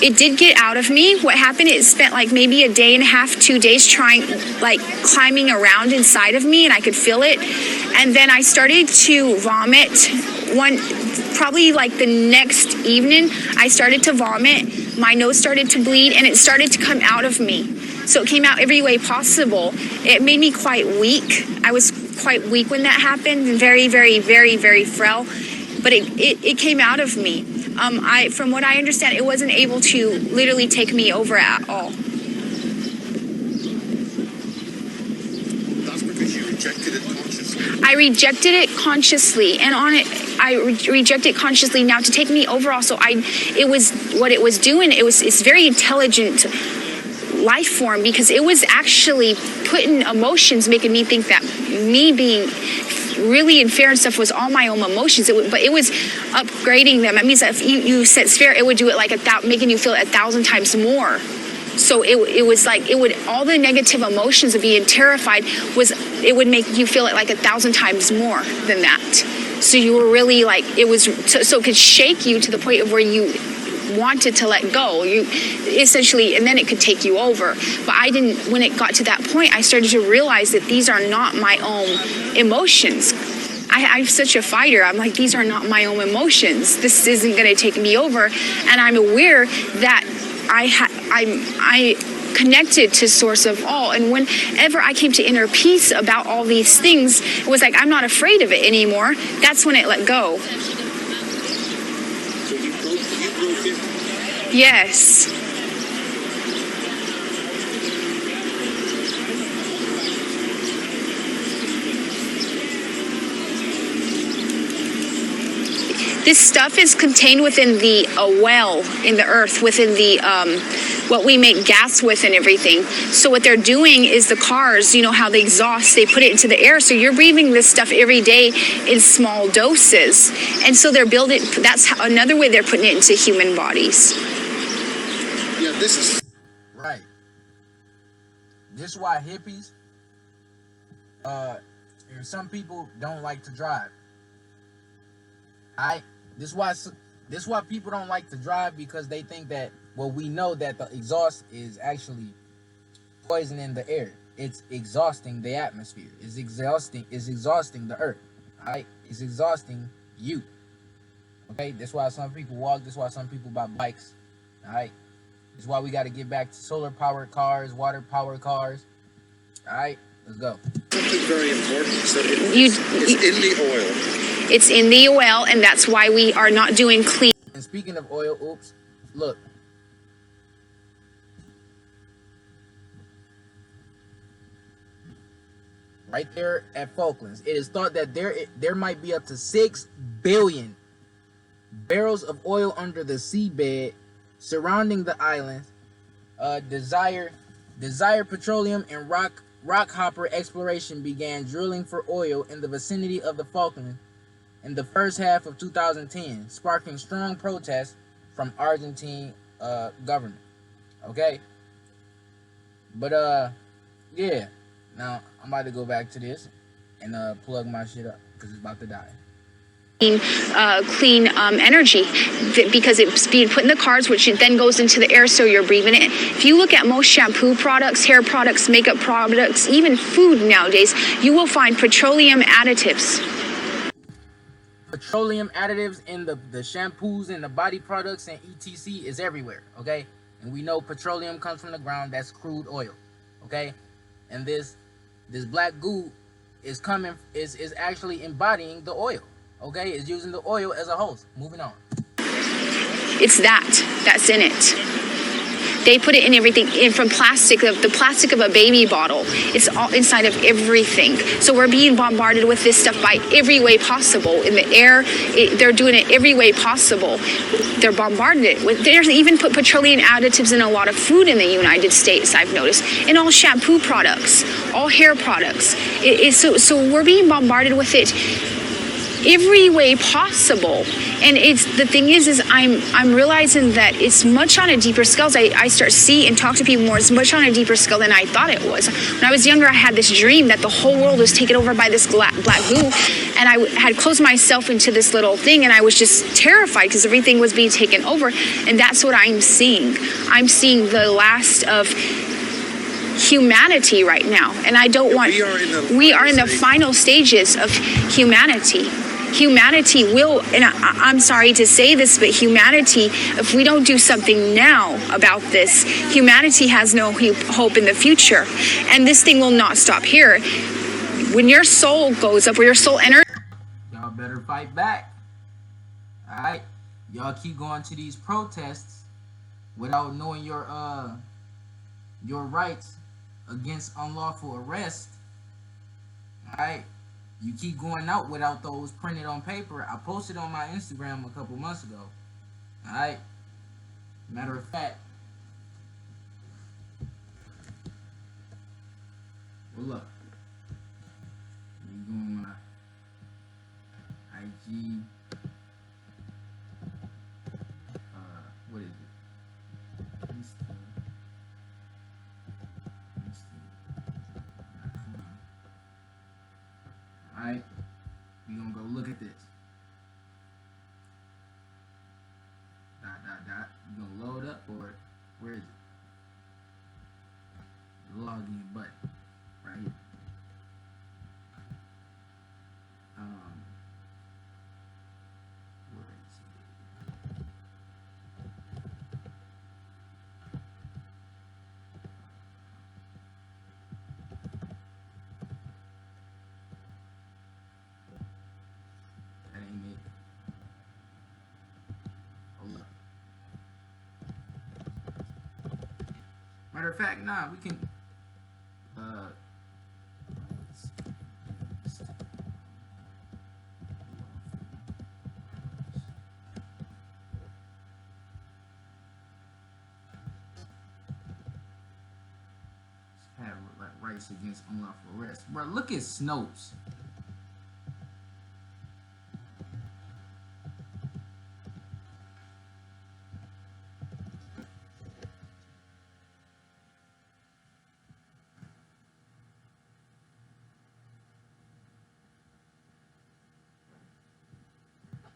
Speaker 6: it did get out of me. What happened, it spent like maybe a day and a half, 2 days climbing around inside of me, and I could feel it. And then I started to vomit. Probably like the next evening, I started to vomit. My nose started to bleed, and it started to come out of me. So it came out every way possible. It made me quite weak. I was quite weak when that happened, and very, very, very, very frail. But it came out of me. From what I understand, it wasn't able to literally take me over at all.
Speaker 7: That's because you rejected it consciously.
Speaker 6: I rejected it consciously, and I rejected it consciously. Now to take me over, also, it was what it was doing. It's very intelligent life form, because it was actually putting emotions, making me think that me being really inferior and stuff was all my own emotions. But it was upgrading them. That means that if you said sphere, it would do it like making you feel it 1,000 times more. So it was like, it would, all the negative emotions of being terrified it would make you feel it like 1,000 times more than that. So you were really like, it was, so it could shake you to the point of where you wanted to let go. You essentially, and then it could take you over. But I didn't, when it got to that point, I started to realize that these are not my own emotions. I'm such a fighter. I'm like, these are not my own emotions. This isn't going to take me over. And I'm aware that I connected to source of all. And whenever I came to inner peace about all these things, it was like, I'm not afraid of it anymore. That's when it let go.
Speaker 7: So you broke it?
Speaker 6: Yes. This stuff is contained within a well in the earth, within the what we make gas with and everything. So what they're doing is the cars, you know how they exhaust, they put it into the air. So you're breathing this stuff every day in small doses. And so they're building, that's another way they're putting it into human bodies.
Speaker 7: Yeah, this is...
Speaker 1: Right. This is why hippies, some people don't like to drive. This is why people don't like to drive, because they think that, well, we know that the exhaust is actually poisoning the air. It's exhausting the atmosphere. It's exhausting the earth. Alright? It's exhausting you. Okay? That's why some people walk. That's why some people buy bikes. Alright? That's why we got to get back to solar powered cars, water powered cars. Alright? Let's go.
Speaker 7: Something very important is that it's in the oil.
Speaker 6: It's in the oil, and that's why we are not doing clean.
Speaker 1: And speaking of oil, oops, look. Right there at Falklands, it is thought that there might be up to 6 billion barrels of oil under the seabed surrounding the islands. Desire Petroleum and Rockhopper Exploration began drilling for oil in the vicinity of the Falklands in the first half of 2010, sparking strong protests from Argentine government. Okay? But yeah. Now I'm about to go back to this and plug my shit up because it's about to die.
Speaker 6: Clean energy, because it's being put in the cars, which then goes into the air, so you're breathing it. If you look at most shampoo products, hair products, makeup products, even food nowadays, you will find petroleum additives.
Speaker 1: Petroleum additives in the shampoos and the body products and etc. is everywhere, okay? And we know petroleum comes from the ground. That's crude oil, okay? And this black goo is actually embodying the oil. Okay, it's using the oil as a host. Moving on.
Speaker 6: It's that's in it. They put it in everything, from plastic, the plastic of a baby bottle. It's all inside of everything. So we're being bombarded with this stuff by every way possible. In the air, they're doing it every way possible. They're bombarding it with. There's even put petroleum additives in a lot of food in the United States, I've noticed. In all shampoo products, all hair products. So we're being bombarded with it every way possible. And it's the thing is I'm realizing that it's much on a deeper scale. I start to see and talk to people more. It's much on a deeper scale than I thought it was. When I was younger, I had this dream that the whole world was taken over by this black goo, and I had closed myself into this little thing, and I was just terrified because everything was being taken over. And that's what I'm seeing. I'm seeing the last of humanity right now, and I don't want. We are in the final stages of humanity. Humanity will, and I'm sorry to say this, but humanity, if we don't do something now about this, humanity has no hope in the future, and this thing will not stop here. When your soul goes up, or your soul enters,
Speaker 1: y'all better fight back. All right, y'all keep going to these protests without knowing your rights against unlawful arrest. Alright, you keep going out without those printed on paper. I posted on my Instagram a couple months ago. Alright, matter of fact, well, look, let me go on my IG. What is it? Alright, we gonna go look at this. You gonna load up, or where is it? The login button right here. Where is it? That ain't it. Hold up. Matter of fact, nah, we can have like rights against unlawful arrest. Bro, look at Snopes.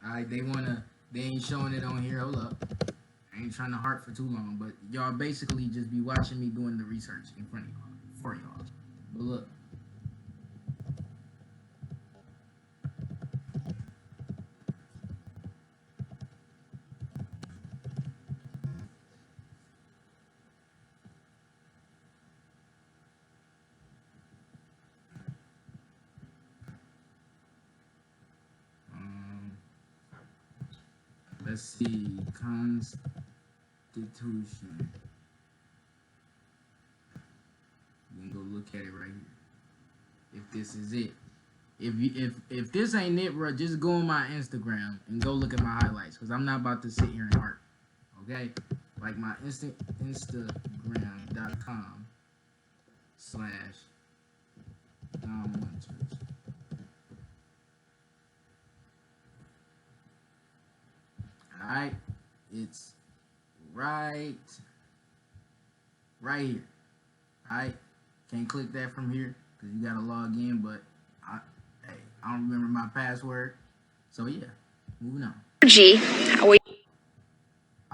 Speaker 1: Alright, they ain't showing it on here. Hold up. I ain't trying to harp for too long, but y'all basically just be watching me doing the research in front of y'all, for y'all. But look. Let's see, Constitution. You can go look at it right here. If this is it. If this ain't it, bro, just go on my Instagram and go look at my highlights, because I'm not about to sit here and harp. Okay? Like my Instagram.com/DomUniverse. Alright, it's right here. Alright, can't click that from here because you gotta log in, but I don't remember my password. So yeah, moving on. I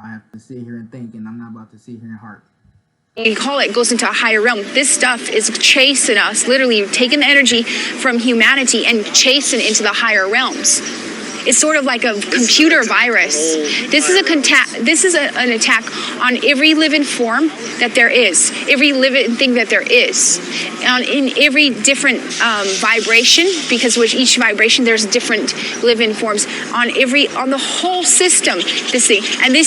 Speaker 1: have to sit here and think, and I'm not about to sit here and harp.
Speaker 6: You call it, goes into a higher realm. This stuff is chasing us, literally taking the energy from humanity and chasing into the higher realms. It's sort of like a computer virus. This is an attack on every living form that there is, every living thing that there is, in every different vibration, because with each vibration there's different living forms on the whole system. This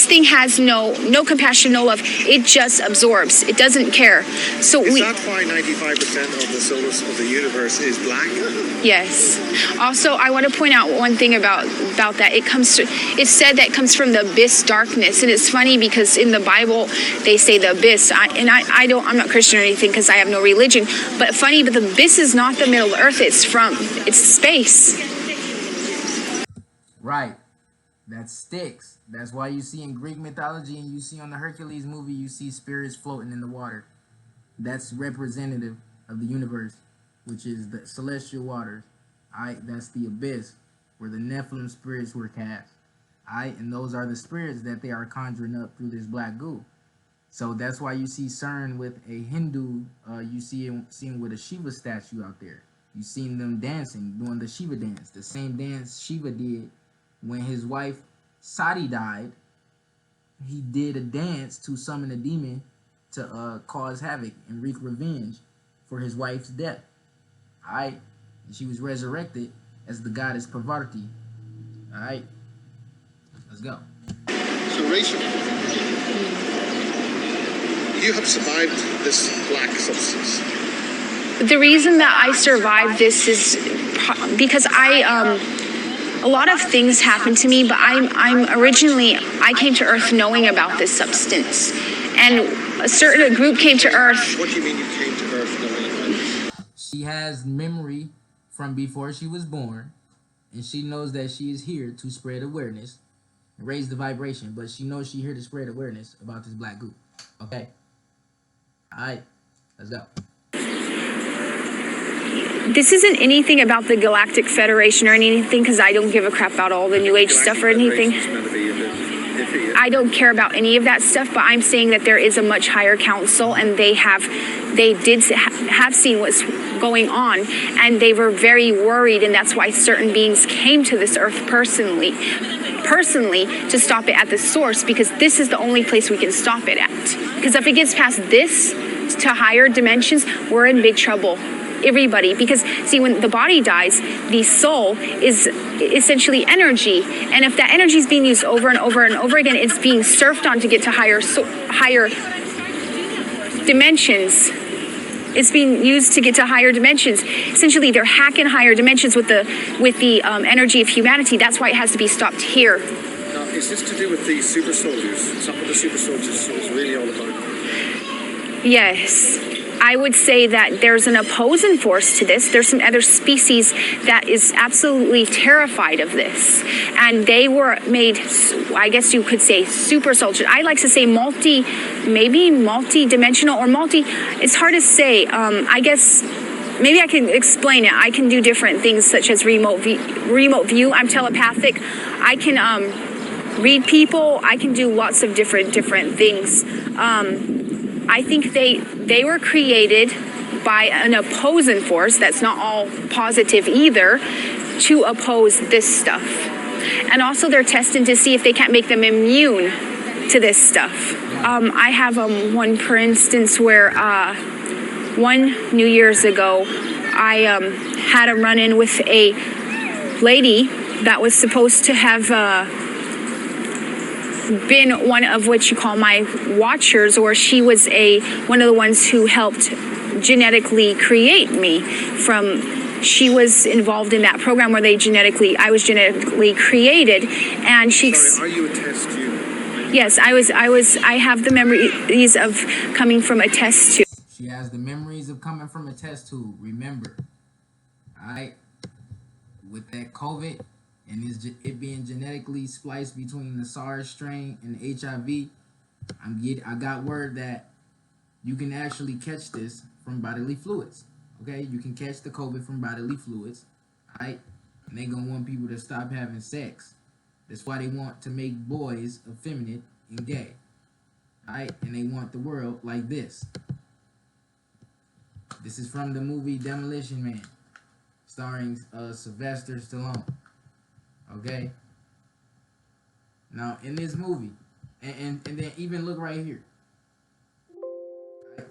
Speaker 6: thing has no compassion, no love. It just absorbs. It doesn't care. So
Speaker 7: is that why 95% of the solar of the universe is black?
Speaker 6: Yes. Also, I want to point out one thing about that. It's said that it comes from the abyss darkness, and it's funny because in the Bible they say the abyss. I'm not Christian or anything because I have no religion. But funny, but the abyss is not the middle of the earth. It's space.
Speaker 1: Right. That sticks. That's why you see in Greek mythology and you see on the Hercules movie, you see spirits floating in the water. That's representative of the universe, which is the celestial waters. Alright, that's the abyss where the Nephilim spirits were cast. Alright, and those are the spirits that they are conjuring up through this black goo. So that's why you see CERN with a Hindu, you see him with a Shiva statue out there. You seen them dancing, doing the Shiva dance, the same dance Shiva did when his wife Sati died. He did a dance to summon a demon to cause havoc and wreak revenge for his wife's death. Alright? And she was resurrected as the goddess Parvati. Alright? Let's go.
Speaker 7: So, Rachel, you have survived this black substance.
Speaker 6: The reason that I survived this is because a lot of things happened to me, but I came to Earth knowing about this substance, and a group came to Earth.
Speaker 7: What do you mean you came to Earth knowing about it?
Speaker 1: She has memory from before she was born, and she knows that she is here to spread awareness, raise the vibration, but she knows she's here to spread awareness about this black goo. Okay? Alright, let's go.
Speaker 6: This isn't anything about the Galactic Federation or anything, because I don't give a crap about all the New Age stuff or anything. I don't care about any of that stuff, but I'm saying that there is a much higher council, and they did have seen what's going on, and they were very worried, and that's why certain beings came to this Earth personally to stop it at the source, because this is the only place we can stop it at. Because if it gets past this to higher dimensions, we're in big trouble. Everybody, because see, when the body dies, the soul is essentially energy, and if that energy is being used over and over and over again, it's being surfed on to get to higher dimensions. It's being used to get to higher dimensions. Essentially, they're hacking higher dimensions with the energy of humanity. That's why it has to be stopped here.
Speaker 7: Now, is this to do with the super soldiers? Is that what the super soldiers is really all about?
Speaker 6: Yes. I would say that there's an opposing force to this. There's some other species that is absolutely terrified of this. And they were made, I guess you could say, super soldiers. I like to say maybe multi-dimensional or it's hard to say. I guess maybe I can explain it. I can do different things such as remote view. I'm telepathic. I can read people. I can do lots of different things. I think they were created by an opposing force that's not all positive either, to oppose this stuff. And also they're testing to see if they can't make them immune to this stuff. I have one, for instance, where one New Year's ago, I had a run-in with a lady that was supposed to have been one of what you call my watchers, or she was one of the ones who helped genetically create me. She was involved in that program where I was genetically created, and she.
Speaker 7: Sorry, are you a test tube?
Speaker 6: Yes, I have the memories of coming from a test tube.
Speaker 1: She has the memories of coming from a test tube. Remember, alright, with that COVID. And it being genetically spliced between the SARS strain and the HIV, I got word that you can actually catch this from bodily fluids. Okay, you can catch the COVID from bodily fluids, right? And they gonna want people to stop having sex. That's why they want to make boys effeminate and gay, right? And they want the world like this. This is from the movie Demolition Man, starring Sylvester Stallone. Okay. Now in this movie, and then even look right here.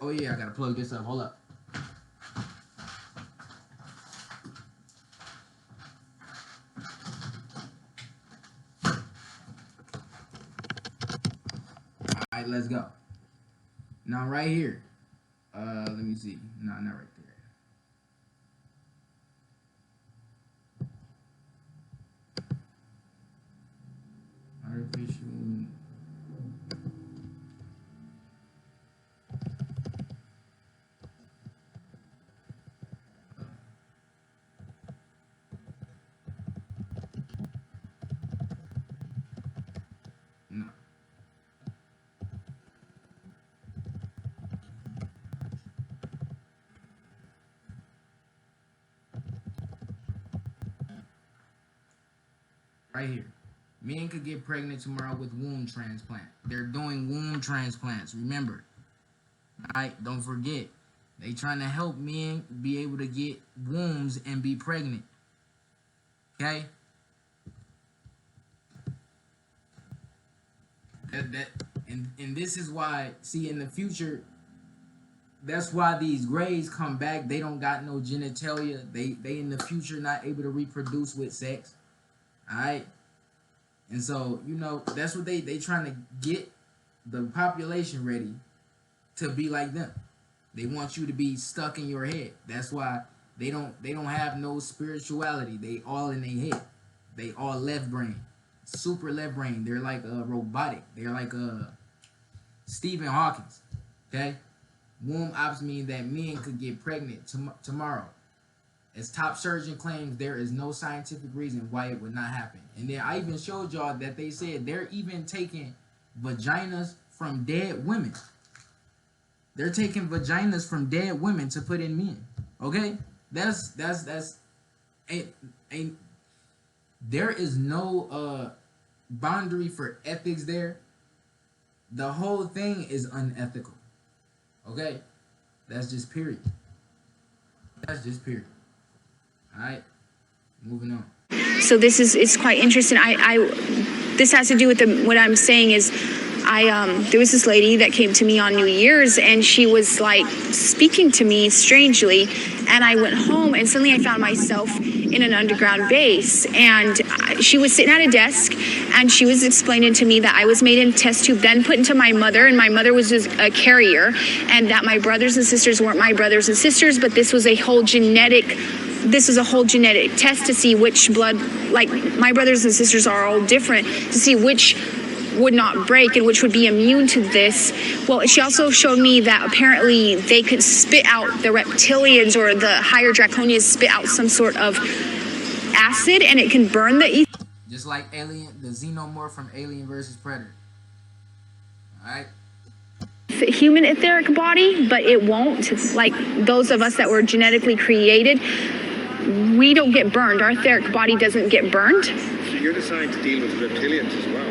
Speaker 1: Oh yeah, I gotta plug this up. Hold up. All right, let's go. Now right here. Let me see. No, not right there. Artificial. right here. Men could get pregnant tomorrow with womb transplant. They're doing womb transplants. Remember. Alright, don't forget. They trying to help men be able to get wombs and be pregnant. Okay? And this is why, see, in the future, that's why these grays come back. They don't got no genitalia. They in the future not able to reproduce with sex. Alright? And so, you know, that's what they trying to get the population ready to be like them. They want you to be stuck in your head. That's why they don't have no spirituality. They all in their head. They all left brain. Super left brain. They're like robotic. They're like Stephen Hawking. Okay? Womb ops mean that men could get pregnant tomorrow. As top surgeon claims, there is no scientific reason why it would not happen. And then I even showed y'all that they said they're even taking vaginas from dead women. They're taking vaginas from dead women to put in men. Okay? That's ain't there is no boundary for ethics there. The whole thing is unethical. Okay? That's just period. That's just period. Alright? Moving on.
Speaker 6: So it's quite interesting. This has to do with what I'm saying is there was this lady that came to me on New Year's, and she was like speaking to me strangely, and I went home and suddenly I found myself in an underground base, and she was sitting at a desk and she was explaining to me that I was made in a test tube, then put into my mother, and my mother was just a carrier, and that my brothers and sisters weren't my brothers and sisters, but this was a whole genetic test to see which blood, like my brothers and sisters are all different, to see which would not break and which would be immune to this. Well, she also showed me that apparently they could spit out, the reptilians or the higher draconians spit out some sort of acid, and it can burn the
Speaker 1: just like Alien, the xenomorph from Alien versus Predator. Alright?
Speaker 6: Human etheric body, but it won't. Like those of us that were genetically created, we don't get burned. Our etheric body doesn't get burned.
Speaker 7: So you're designed to deal with reptilians as well?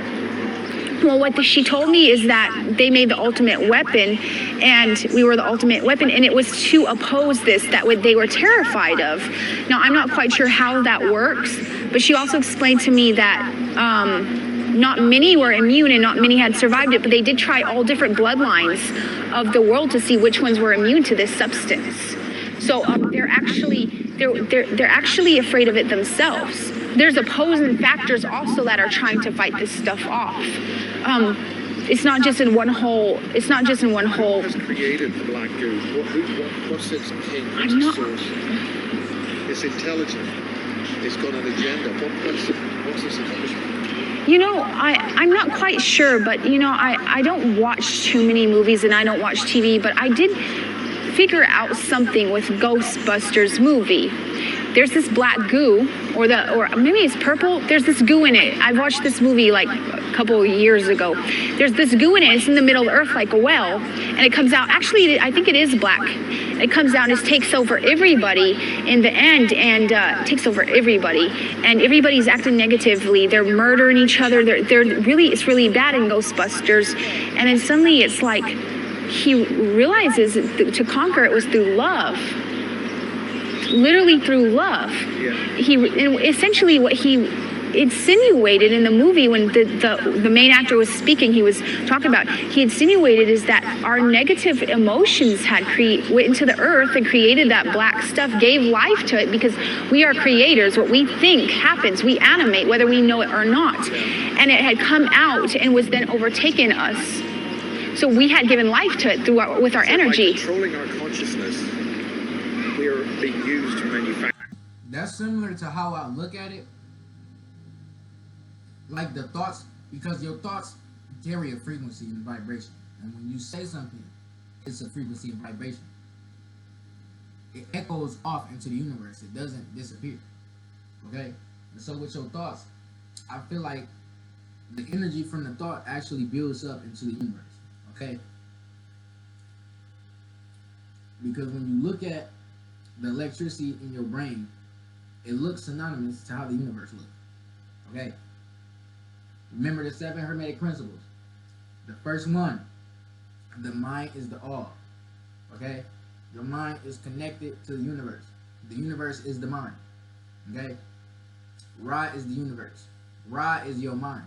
Speaker 6: Well, what she told me is that they made the ultimate weapon, and we were the ultimate weapon, and it was to oppose this, that they were terrified of. Now, I'm not quite sure how that works, but she also explained to me that not many were immune and not many had survived it, but they did try all different bloodlines of the world to see which ones were immune to this substance. So they're actually afraid of it themselves. There's opposing factors also that are trying to fight this stuff off. It's not just in one hole. It's not just in one hole.
Speaker 7: Who has created the black goo? What's its king? What's its source? It's intelligent. It's got an agenda. What's its accomplishment?
Speaker 6: You know, I'm not quite sure, but you know, I don't watch too many movies and I don't watch TV, but I did figure out something with Ghostbusters movie. There's this black goo, or maybe it's purple. There's this goo in it. I watched this movie like a couple of years ago. There's this goo in it. It's in the middle of the earth like a well, and it comes out. Actually, I think it is black. It comes out and it takes over everybody in the end, and takes over everybody. And everybody's acting negatively. They're murdering each other. It's really bad in Ghostbusters. And then suddenly it's like he realizes to conquer it was through love. Literally through love. Yeah. Essentially what he insinuated in the movie when the main actor was speaking, he was talking about, he insinuated is that our negative emotions went into the earth and created that black stuff, gave life to it, because we are creators. What we think happens. We animate whether we know it or not. And it had come out and was then overtaken us. So we had given life to it with our energy.
Speaker 7: By controlling our consciousness, we are being used to manufacture.
Speaker 1: That's similar to how I look at it. Like the thoughts, because your thoughts carry a frequency and vibration. And when you say something, it's a frequency and vibration. It echoes off into the universe. It doesn't disappear. Okay? And so with your thoughts, I feel like the energy from the thought actually builds up into the universe. Okay? Because when you look at the electricity in your brain, it looks synonymous to how the universe looks. Okay? Remember the 7 Hermetic principles. The first one, the mind is the all. Okay? Your mind is connected to the universe. The universe is the mind. Okay? Ra is the universe. Ra is your mind.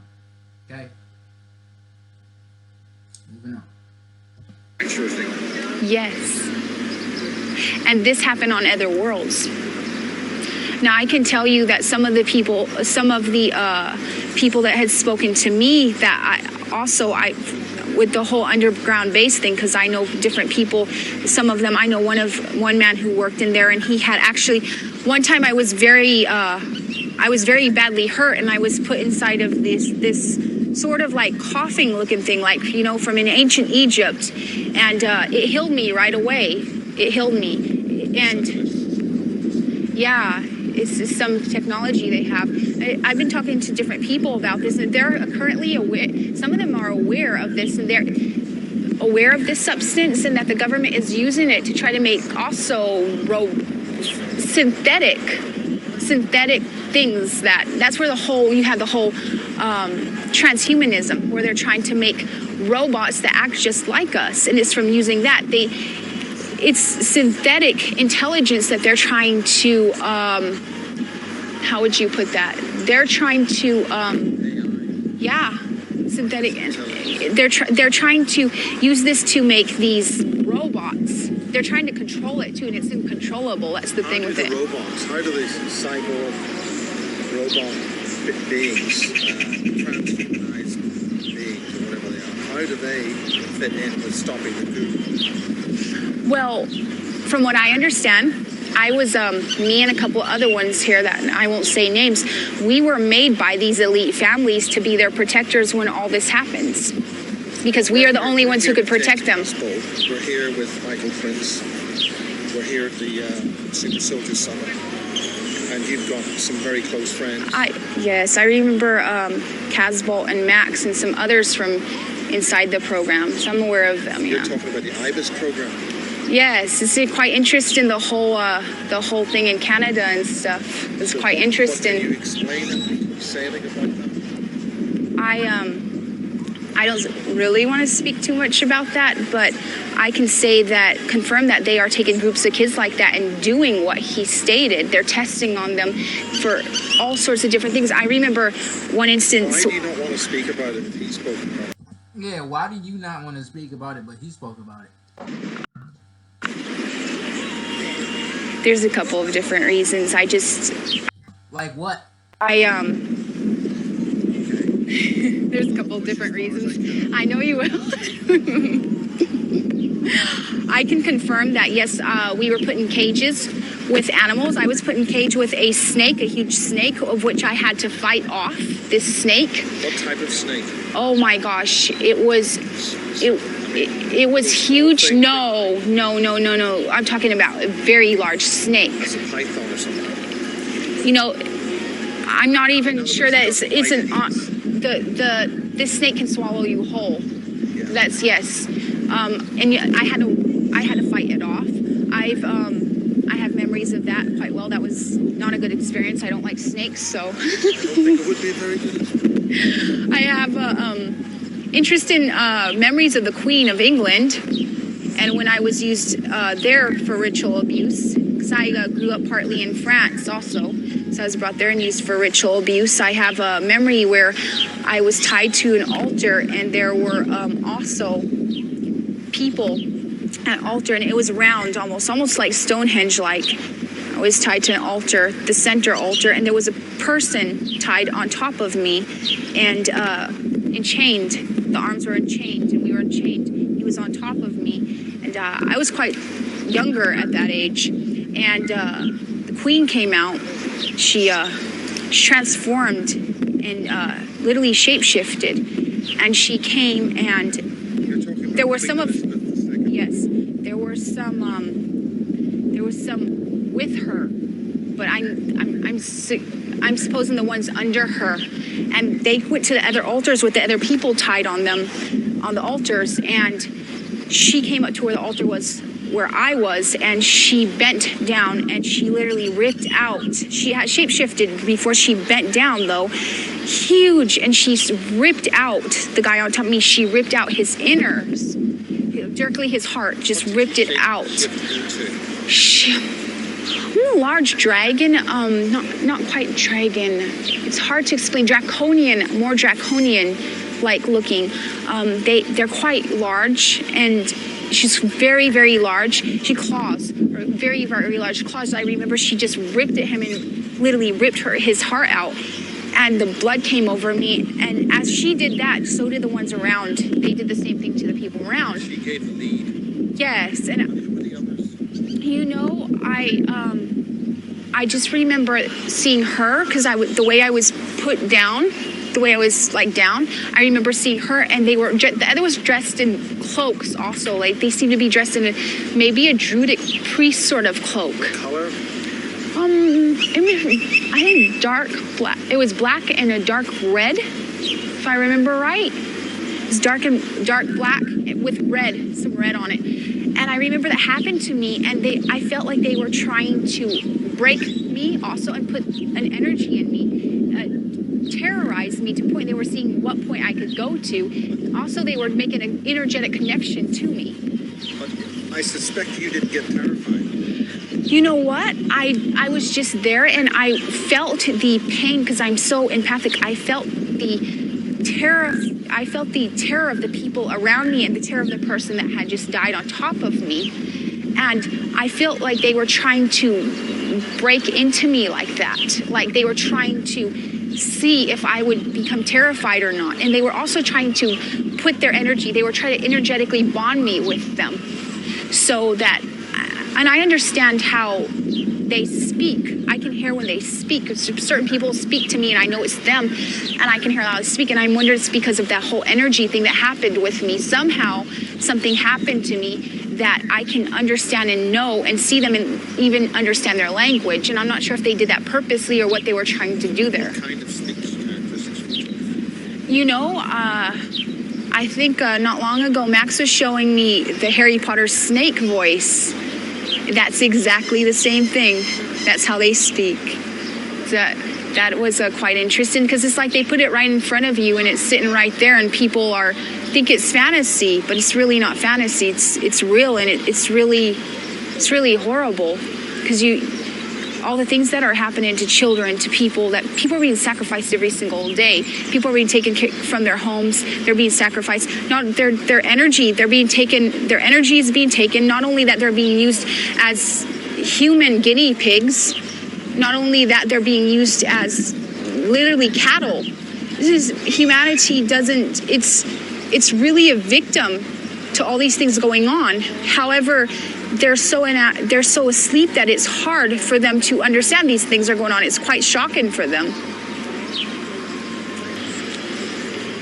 Speaker 1: Okay? Moving on.
Speaker 6: Yes. And this happened on other worlds. Now I can tell you that some of the people that had spoken to me, that I with the whole underground base thing, because I know different people. Some of them, I know one man who worked in there, and he had actually, one time I was very badly hurt, and I was put inside of this sort of like coughing looking thing, like, you know, from in ancient Egypt, and it healed me right away. It healed me, and yeah. It's some technology they have. I've been talking to different people about this, and they're currently aware. Some of them are aware of this, and they're aware of this substance, and that the government is using it to try to make also synthetic things. That's where you have the whole transhumanism, where they're trying to make robots that act just like us, and it's from using that. It's synthetic intelligence that they're trying to, how would you put that? They're trying to, synthetic. They're trying to use this to make these robots. They're trying to control it too, and it's uncontrollable. That's the thing with it.
Speaker 7: Robots, how do these cyborg robot beings, transhumanized beings, or whatever they are, how do they fit in with stopping the coup?
Speaker 6: Well, from what I understand, I was, me and a couple other ones here that I won't say names, we were made by these elite families to be their protectors when all this happens. Because we are the only ones who could protect them.
Speaker 7: We're here with Michael Prince. We're here at the Super Soldier Summit. And you've got some very close friends.
Speaker 6: Yes, I remember Casbolt and Max and some others from inside the program. So I'm aware of them,
Speaker 7: You're talking about the IBIS program.
Speaker 6: Yes, it's quite interesting, the whole thing in Canada and stuff. It's quite interesting.
Speaker 7: Can you explain and say anything about that?
Speaker 6: I don't really want to speak too much about that, but I can say that, confirm that they are taking groups of kids like that and doing what he stated. They're testing on them for all sorts of different things. I remember one instance.
Speaker 7: Why do you not want to speak about it if he spoke about it?
Speaker 1: Yeah, why do you not want to speak about it, but he spoke about it?
Speaker 6: There's a couple of different reasons.
Speaker 1: Like what?
Speaker 6: There's a couple of different reasons. I know you will. I can confirm that, yes, we were put in cages with animals. I was put in cage with a snake, a huge snake, of which I had to fight off this snake.
Speaker 7: What type of snake?
Speaker 6: Oh my gosh, it was huge. No. I'm talking about a very large snake.
Speaker 7: That's a python or something.
Speaker 6: You know, I'm not even sure that it's this snake can swallow you whole. Yeah. That's yes. And I had to fight it off. I have memories of that quite well. That was not a good experience. I don't like snakes, so. I don't
Speaker 7: think it would be a very good experience.
Speaker 6: I have interest in memories of the Queen of England, and when I was used there for ritual abuse, because I grew up partly in France also, so I was brought there and used for ritual abuse. I have a memory where I was tied to an altar, and there were also people at an altar, and it was round, almost like Stonehenge-like. I was tied to an altar, the center altar, and there was a person tied on top of me and enchained. The arms were enchained, and we were enchained. He was on top of me, and I was quite younger at that age. And the Queen came out. She transformed and literally shapeshifted, and she came, and there were some with her, but I'm supposing the ones under her, and they went to the other altars with the other people tied on them on the altars, and she came up to where the altar was where I was, and she bent down and she literally ripped out. She had shape-shifted before she bent down, though, huge, and she ripped out the guy on top of me. She ripped out his innards, directly his heart, just ripped it out. A large dragon, not quite dragon. It's hard to explain. Draconian, more draconian like looking. They're quite large, and she's very, very large. She claws, or very, very large claws. I remember she just ripped at him and literally ripped his heart out, and the blood came over me. And as she did that, so did the ones around. They did the same thing to the people around.
Speaker 7: She gave the lead.
Speaker 6: Yes, and you know, I just remember seeing her, because the way I was put down, the way I was like down, I remember seeing her, and the other was dressed in cloaks also. Like they seemed to be dressed in maybe a druidic priest sort of cloak.
Speaker 7: Color?
Speaker 6: I think dark black. It was black and a dark red, if I remember right. It was dark black with red, some red on it. And I remember that happened to me, and I felt like they were trying to break me also and put an energy in me, terrorize me to the point they were seeing what point I could go to. Also, they were making an energetic connection to me.
Speaker 7: But I suspect you didn't get terrified.
Speaker 6: You know what? I was just there, and I felt the pain because I'm so empathic. I felt the terror. I felt the terror of the people around me and the terror of the person that had just died on top of me. And I felt like they were trying to break into me like that. Like they were trying to see if I would become terrified or not. And they were also trying to put their energy, they were trying to energetically bond me with them. So that, and I understand how they speak. I can hear when they speak. Certain people speak to me and I know it's them, and I can hear how they speak, and I wonder it's because of that whole energy thing that happened with me. Somehow something happened to me that I can understand and know and see them and even understand their language, and I'm not sure if they did that purposely or what they were trying to do there.
Speaker 7: What kind of speech characteristics?
Speaker 6: You know, I think not long ago Max was showing me the Harry Potter snake voice. That's exactly the same thing. That's how they speak. That was quite interesting, because it's like they put it right in front of you and it's sitting right there, and people think it's fantasy, but it's really not fantasy. It's real, and it's really horrible, because all the things that are happening to children, to people are being sacrificed every single day. People are being taken from their homes. They're being sacrificed. Not their energy. They're being taken. Their energy is being taken. Not only that, they're being used as human guinea pigs. Not only that, they're being used as literally cattle. Humanity doesn't. It's really a victim to all these things going on. However, they're so asleep that it's hard for them to understand these things are going on. It's quite shocking for them.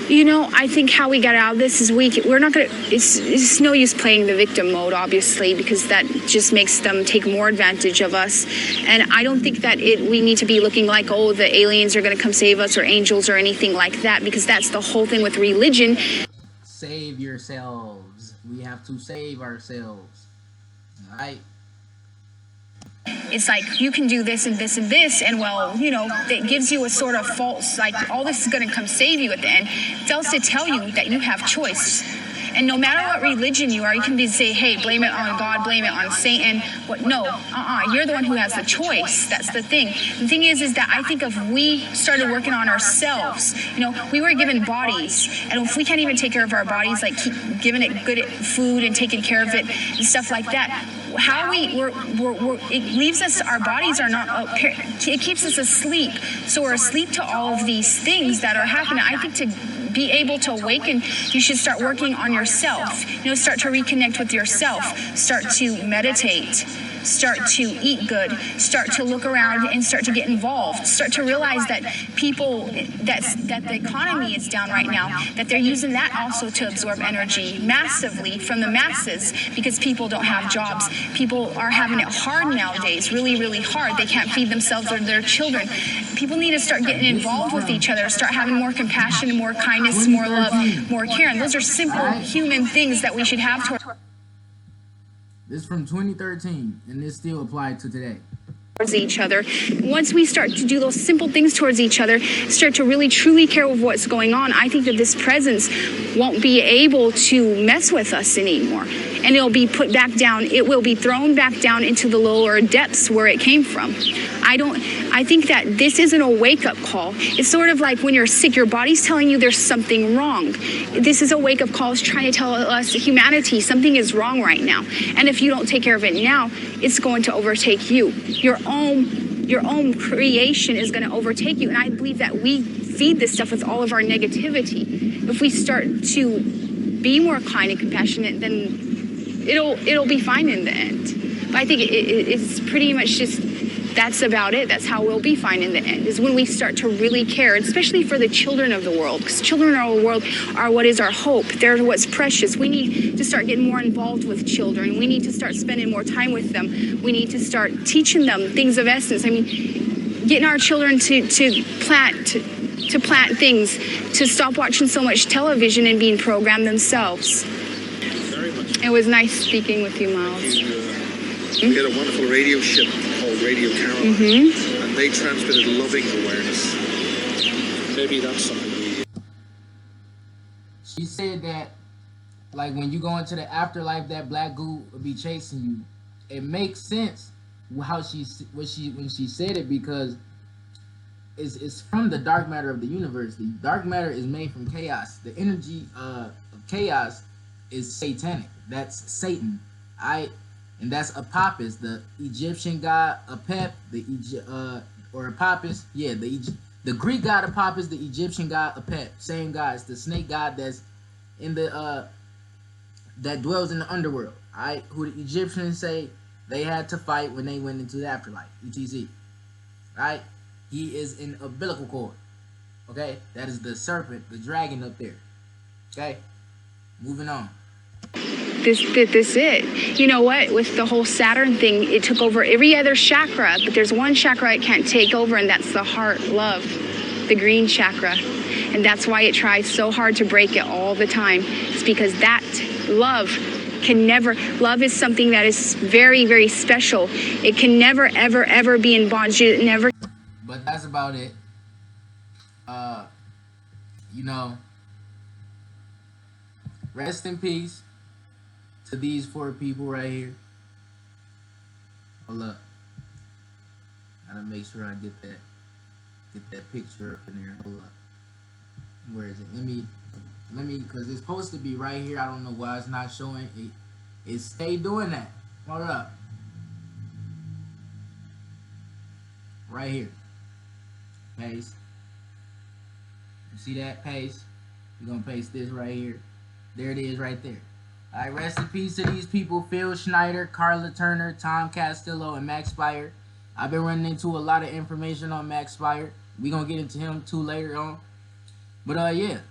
Speaker 6: You know, I think how we got out of this is it's no use playing the victim mode, obviously, because that just makes them take more advantage of us. And I don't think that we need to be looking like, oh, the aliens are going to come save us, or angels or anything like that, because that's the whole thing with religion.
Speaker 1: Save yourselves. We have to save ourselves. Right?
Speaker 6: It's like, you can do this and this and this, and well, you know, it gives you a sort of false, like, all this is going to come save you at the end. It fails to tell you that you have choice. And no matter what religion you are, you can say, hey, blame it on God, blame it on Satan. You're the one who has the choice. That's the thing. The thing is that I think if we started working on ourselves, you know, we were given bodies, and if we can't even take care of our bodies, like keep giving it good food and taking care of it and stuff like that, it leaves us, our bodies are not, it keeps us asleep. So we're asleep to all of these things that are happening. I think to be able to awaken, you should start working on yourself. You know, start to reconnect with yourself. Start to meditate. Start to eat good. Start to look around and start to get involved. Start to realize that that the economy is down right now, that they're using that also to absorb energy massively from the masses, because people don't have jobs. People are having it hard nowadays, really, really hard. They can't feed themselves or their children. People need to start getting involved with each other, start having more compassion, more kindness, more love, more care. And those are simple human things that we should have to
Speaker 1: This is from 2013, and this still applied to today.
Speaker 6: Towards each other. Once we start to do those simple things towards each other, start to really truly care of what's going on, I think that this presence won't be able to mess with us anymore. And it'll be put back down. It will be thrown back down into the lower depths where it came from. I think that this isn't a wake-up call. It's sort of like when you're sick, your body's telling you there's something wrong. This is a wake-up call. It's trying to tell us, humanity, something is wrong right now. And if you don't take care of it now, it's going to overtake you. Your own creation is going to overtake you. And I believe that we feed this stuff with all of our negativity. If we start to be more kind and compassionate, then it'll be fine in the end. But I think it's pretty much just, that's about it. That's how we'll be fine in the end, is when we start to really care, especially for the children of the world, because children of the world are what is our hope. They're what's precious. We need to start getting more involved with children. We need to start spending more time with them. We need to start teaching them things of essence. I mean, getting our children to plant things, to stop watching so much television and being programmed themselves. It was nice speaking with you, Miles.
Speaker 7: We had a wonderful radio ship called Radio Caroline, and they transmitted loving awareness. Maybe that's something we...
Speaker 1: She said that, like, when you go into the afterlife, that black goo will be chasing you. It makes sense how when she said it, because it's from the dark matter of the universe. The dark matter is made from chaos. The energy of chaos is satanic. That's Satan. And that's Apopis, the Egyptian god Apep, or Apopis. Yeah, the Greek god Apopis, the Egyptian god Apep. Same god. It's the snake god that's in the that dwells in the underworld. Alright, who the Egyptians say they had to fight when they went into the afterlife. ETZ. Alright? He is in umbilical cord. Okay? That is the serpent, the dragon up there. Okay? Moving on.
Speaker 6: This it. You know what? With the whole Saturn thing, it took over every other chakra, but there's one chakra it can't take over, and that's the heart, love, the green chakra. And that's why it tries so hard to break it all the time. It's because that love can never, love is something that is very, very special. It can never, ever, ever be in bondage. It never.
Speaker 1: But that's about it. You know, rest in peace to these 4 people right here. Hold up. Gotta make sure I get that picture up in there. Hold up. Where is it? Let me, because it's supposed to be right here. I don't know why it's not showing. It stay doing that. Hold up. Right here. Paste. You see that? Paste. We're gonna paste this right here. There it is right there. Alright, rest in peace to these people: Phil Schneider, Carla Turner, Tom Castillo, and Max Spire. I've been running into a lot of information on Max Spire. We're gonna get into him too later on. But yeah,